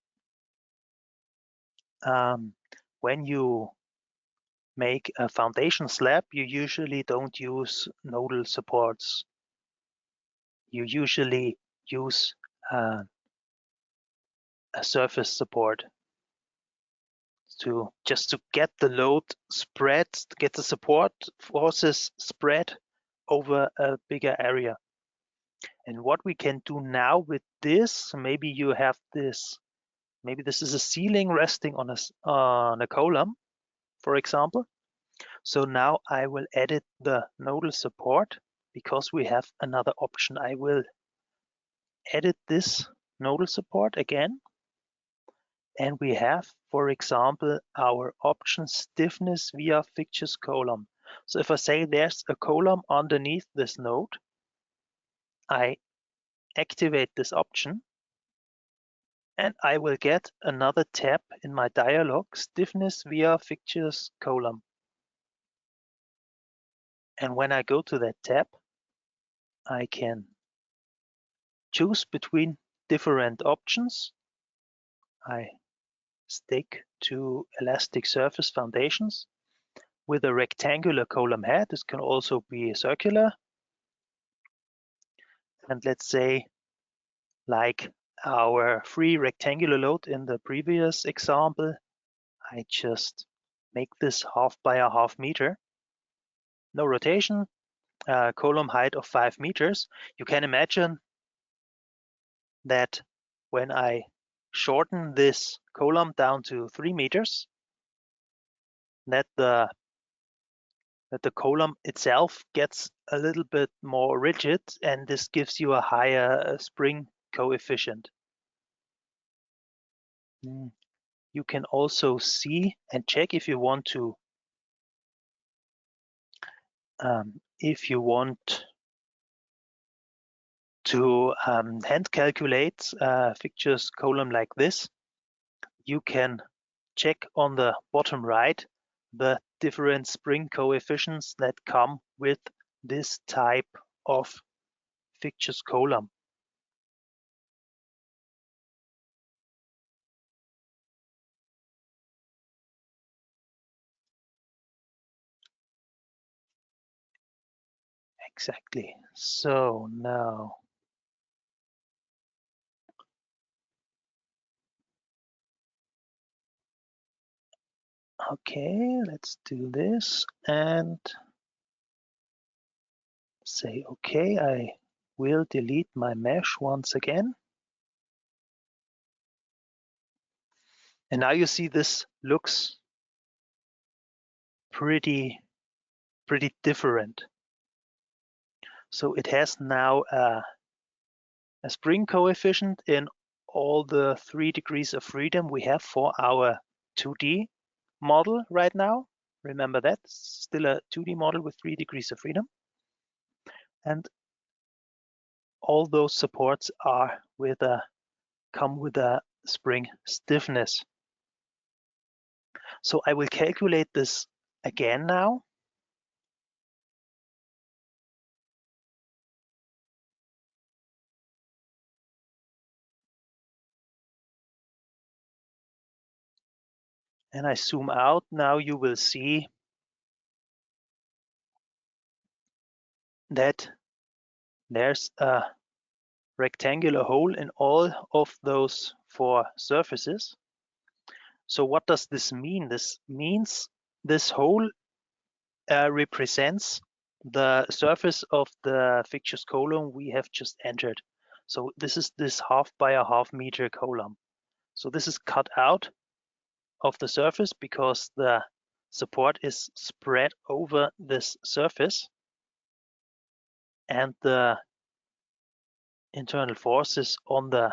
When you make a foundation slab, you usually don't use nodal supports. You usually use a surface support just to get the load spread, to get the support forces spread over a bigger area. And what we can do now with this, maybe you have this maybe this is a ceiling resting on a column, for example. So now I will edit the nodal support because we have another option. I will edit this nodal support again. And we have, for example, our option stiffness via fixtures column. So if I say there's a column underneath this node, I activate this option and I will get another tab in my dialog, stiffness via fixtures column. And when I go to that tab, I can choose between different options. I stick to elastic surface foundations with a rectangular column head. This can also be circular. And let's say, like our free rectangular load in the previous example, I just make this 1/2 by 1/2 meter. No rotation, column height of 5 meters. You can imagine that when I shorten this column down to 3 meters, that the column itself gets a little bit more rigid, and this gives you a higher spring coefficient. You can also see and check if you want to hand calculate fixtures column like this. You can check on the bottom right the different spring coefficients that come with this type of fixtures column. Exactly. So now okay, let's do this and say okay. I will delete my mesh once again. And now you see this looks pretty different. So it has now a spring coefficient in all the 3 degrees of freedom we have for our 2D model right now. Remember that, still a 2D model with 3 degrees of freedom. And all those supports are come with a spring stiffness. So I will calculate this again now. And I zoom out. Now you will see that there's a rectangular hole in all of those 4 surfaces. So what does this mean? This means this hole represents the surface of the fixtures column we have just entered. So this is this 1/2 by 1/2 meter column. So this is cut out of the surface because the support is spread over this surface, and the internal forces on the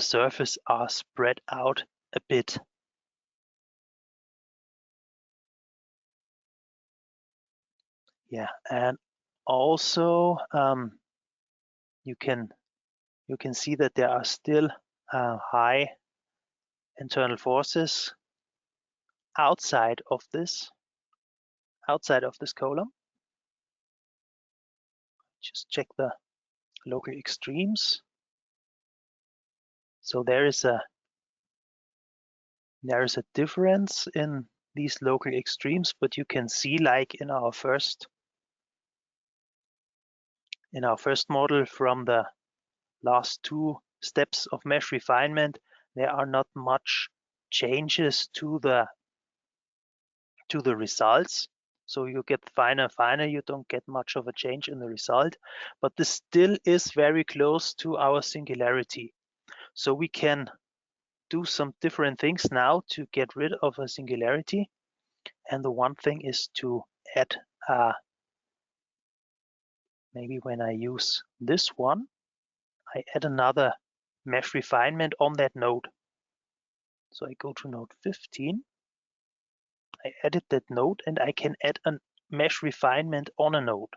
surface are spread out a bit. Yeah, and also you can see that there are still high internal forces outside of this column. Just check the local extremes. So there is a difference in these local extremes, but you can see, like in our first model from the last 2 steps of mesh refinement, there are not much changes to the results. So you get finer, you don't get much of a change in the result, but this still is very close to our singularity. So we can do some different things now to get rid of a singularity. And the one thing is to add maybe when I use this one, I add another mesh refinement on that node. So I go to node 15, I edit that node, and I can add a mesh refinement on a node.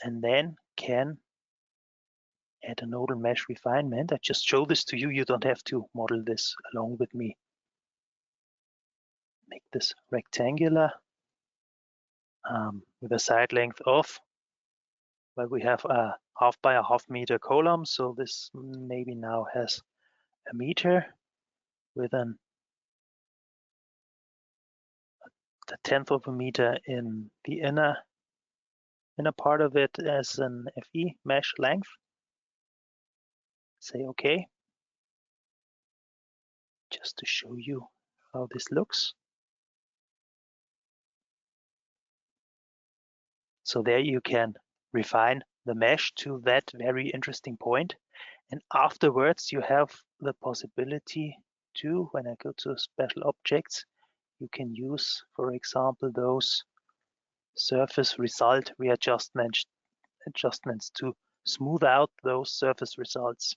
And then can add a nodal mesh refinement. I just show this to you. You don't have to model this along with me. Make this rectangular with a side length of, well, we have a 1/2 by a 1/2 meter column. So this maybe now has a meter with a 1/10 of a meter in the inner part of it as an FE mesh length. Say OK. Just to show you how this looks. So there you can refine the mesh to that very interesting point. And afterwards, you have the possibility to, when I go to special objects, you can use, for example, those surface result readjustments to smooth out those surface results.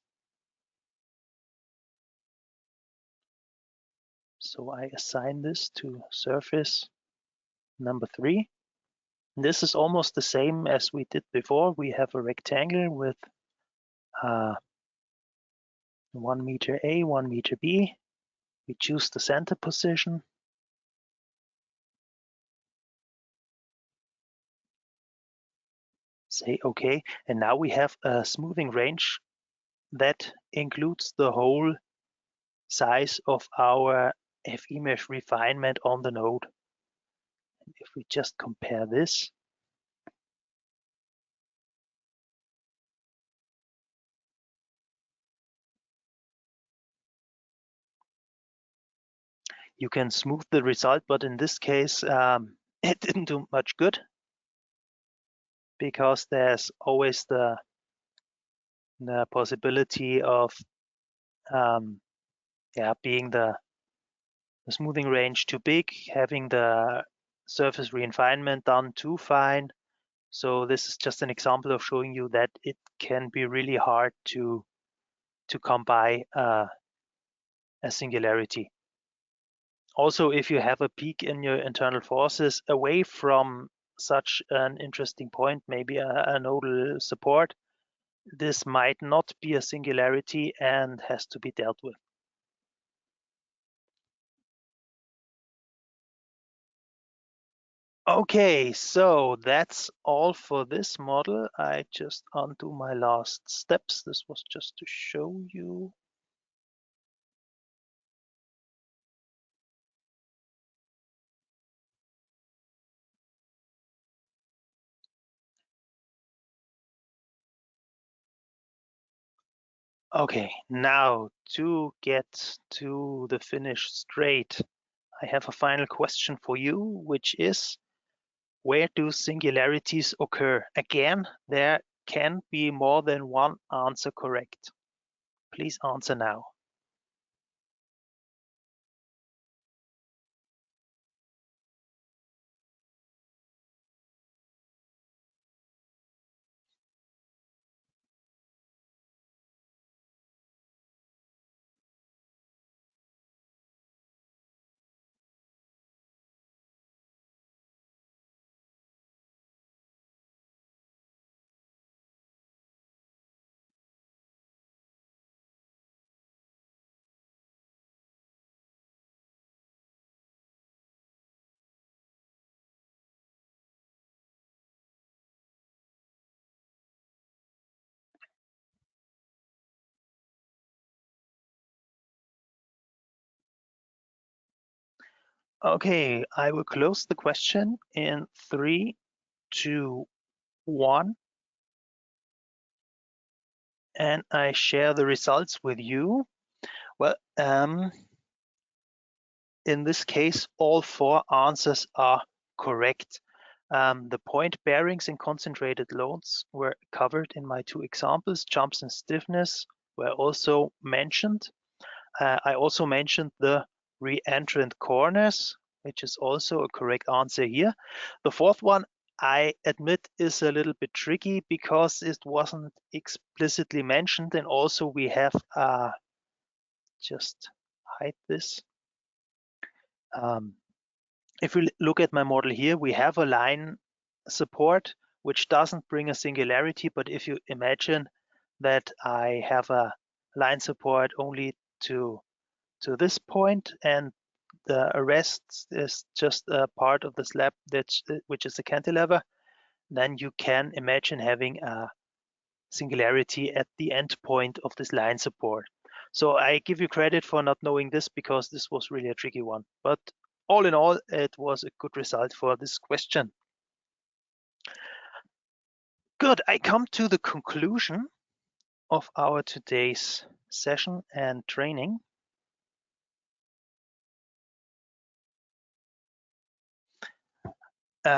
So I assign this to surface number 3. This is almost the same as we did before. We have a rectangle with 1 meter A, 1 meter B. We choose the center position. Say OK, and now we have a smoothing range that includes the whole size of our FE mesh refinement on the node. And if we just compare this, you can smooth the result, but in this case, it didn't do much good because there's always the possibility of being the smoothing range too big, having the surface refinement done too fine. So this is just an example of showing you that it can be really hard to come by a singularity. Also, if you have a peak in your internal forces away from such an interesting point, maybe a nodal support, this might not be a singularity and has to be dealt with. Okay, so that's all for this model. I just undo my last steps. This was just to show you. Okay, now to get to the finish straight, I have a final question for you, which is, where do singularities occur? Again, there can be more than one answer correct. Please answer now. Okay, I will close the question in 3, 2, 1. And I share the results with you. Well, in this case, all 4 answers are correct. The point bearings and concentrated loads were covered in my 2 examples, jumps and stiffness. were also mentioned. I also mentioned the re-entrant corners, which is also a correct answer here. The fourth one, I admit, is a little bit tricky because it wasn't explicitly mentioned, and also we have just hide this. If we look at my model here, we have a line support which doesn't bring a singularity, but if you imagine that I have a line support only to this point and the rest is just a part of the slab which is a cantilever, then you can imagine having a singularity at the end point of this line support. So I give you credit for not knowing this because this was really a tricky one. But all in all, it was a good result for this question. Good, I come to the conclusion of our today's session and training.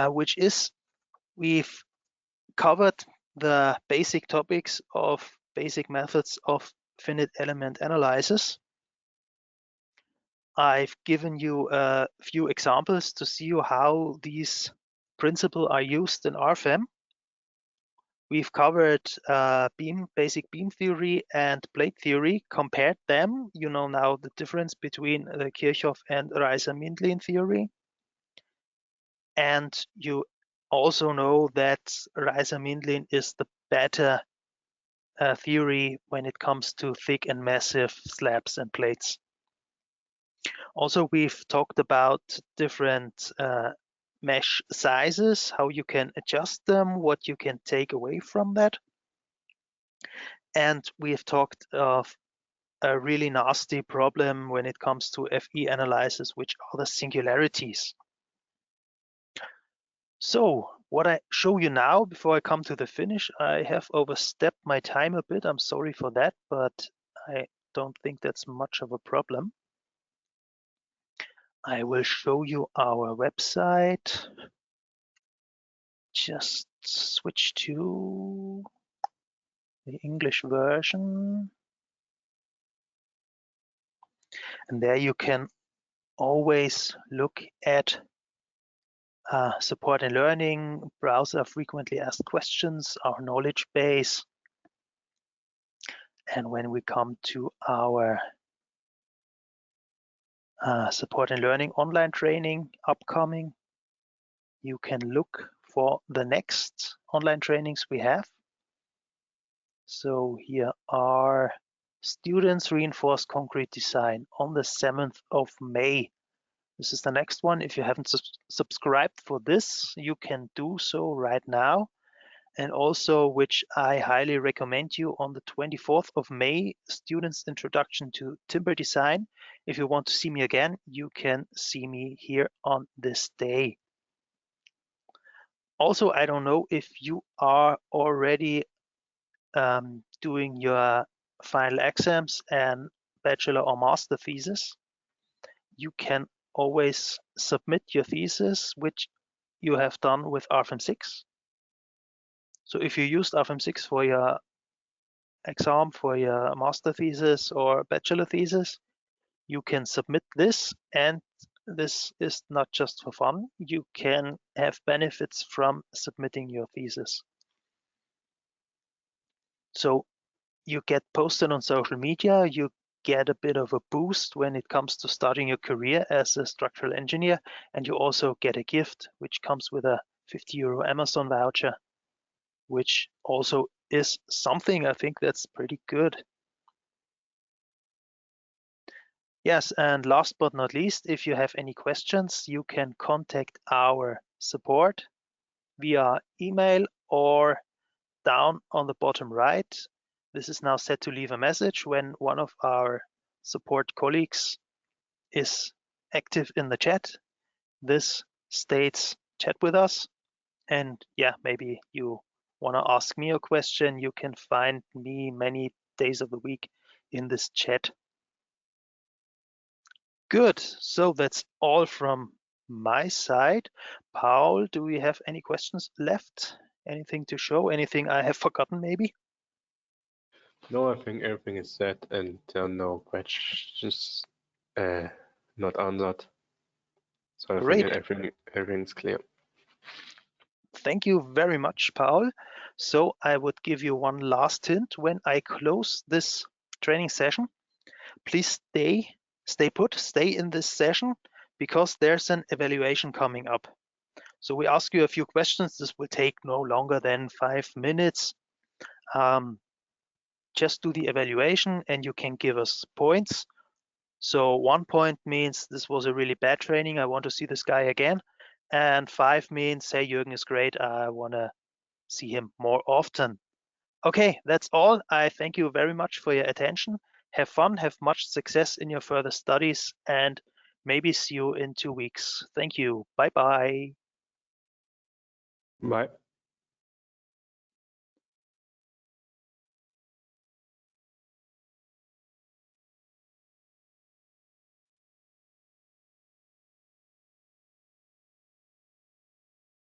Which is we've covered the basic topics of basic methods of finite element analysis. I've given you a few examples to see how these principles are used in RFEM. We've covered basic beam theory and plate theory, compared them. You know now the difference between the Kirchhoff and Reiser-Mindlin theory. And you also know that Reiser-Mindlin is the better theory when it comes to thick and massive slabs and plates. Also, we've talked about different mesh sizes, how you can adjust them, what you can take away from that. And we've talked of a really nasty problem when it comes to FE analysis, which are the singularities. So what I show you now, before I come to the finish, I have overstepped my time a bit. I'm sorry for that, but I don't think that's much of a problem. I will show you our website. Just switch to the English version. And there you can always look at support and learning, browse our frequently asked questions, our knowledge base. And when we come to our support and learning online training upcoming, you can look for the next online trainings we have. So here are students reinforced concrete design on the 7th of May. This is the next one. If you haven't subscribed for this, you can do so right now. And also, which I highly recommend you, on the 24th of May, students introduction to timber design. If you want to see me again, you can see me here on this day. Also, I don't know if you are already doing your final exams and bachelor or master thesis. You can always submit your thesis, which you have done with RFEM 6. So if you used RFEM 6 for your exam, for your master thesis or bachelor thesis, you can submit this, and this is not just for fun. You can have benefits from submitting your thesis. So you get posted on social media, you get a bit of a boost when it comes to starting your career as a structural engineer, and you also get a gift which comes with a 50 euro Amazon voucher, which also is something I think that's pretty good. Yes, and last but not least, if you have any questions, you can contact our support via email or down on the bottom right. This is now set to leave a message when one of our support colleagues is active in the chat. This states chat with us. And yeah, maybe you want to ask me a question, you can find me many days of the week in this chat. Good, so that's all from my side. Paul, do we have any questions left? Anything to show? Anything I have forgotten maybe? No, I think everything is set and there are no questions not answered. So I Great. think everything's clear. Thank you very much, Paul. So I would give you one last hint when I close this training session. Please stay put, stay in this session because there's an evaluation coming up. So we ask you a few questions. This will take no longer than 5 minutes. Just do the evaluation and you can give us points. So 1 point means this was a really bad training. I want to see this guy again. And 5 means, hey, Jürgen is great. I want to see him more often. Okay, that's all. I thank you very much for your attention. Have fun, have much success in your further studies, and maybe see you in 2 weeks. Thank you. Bye-bye. Bye.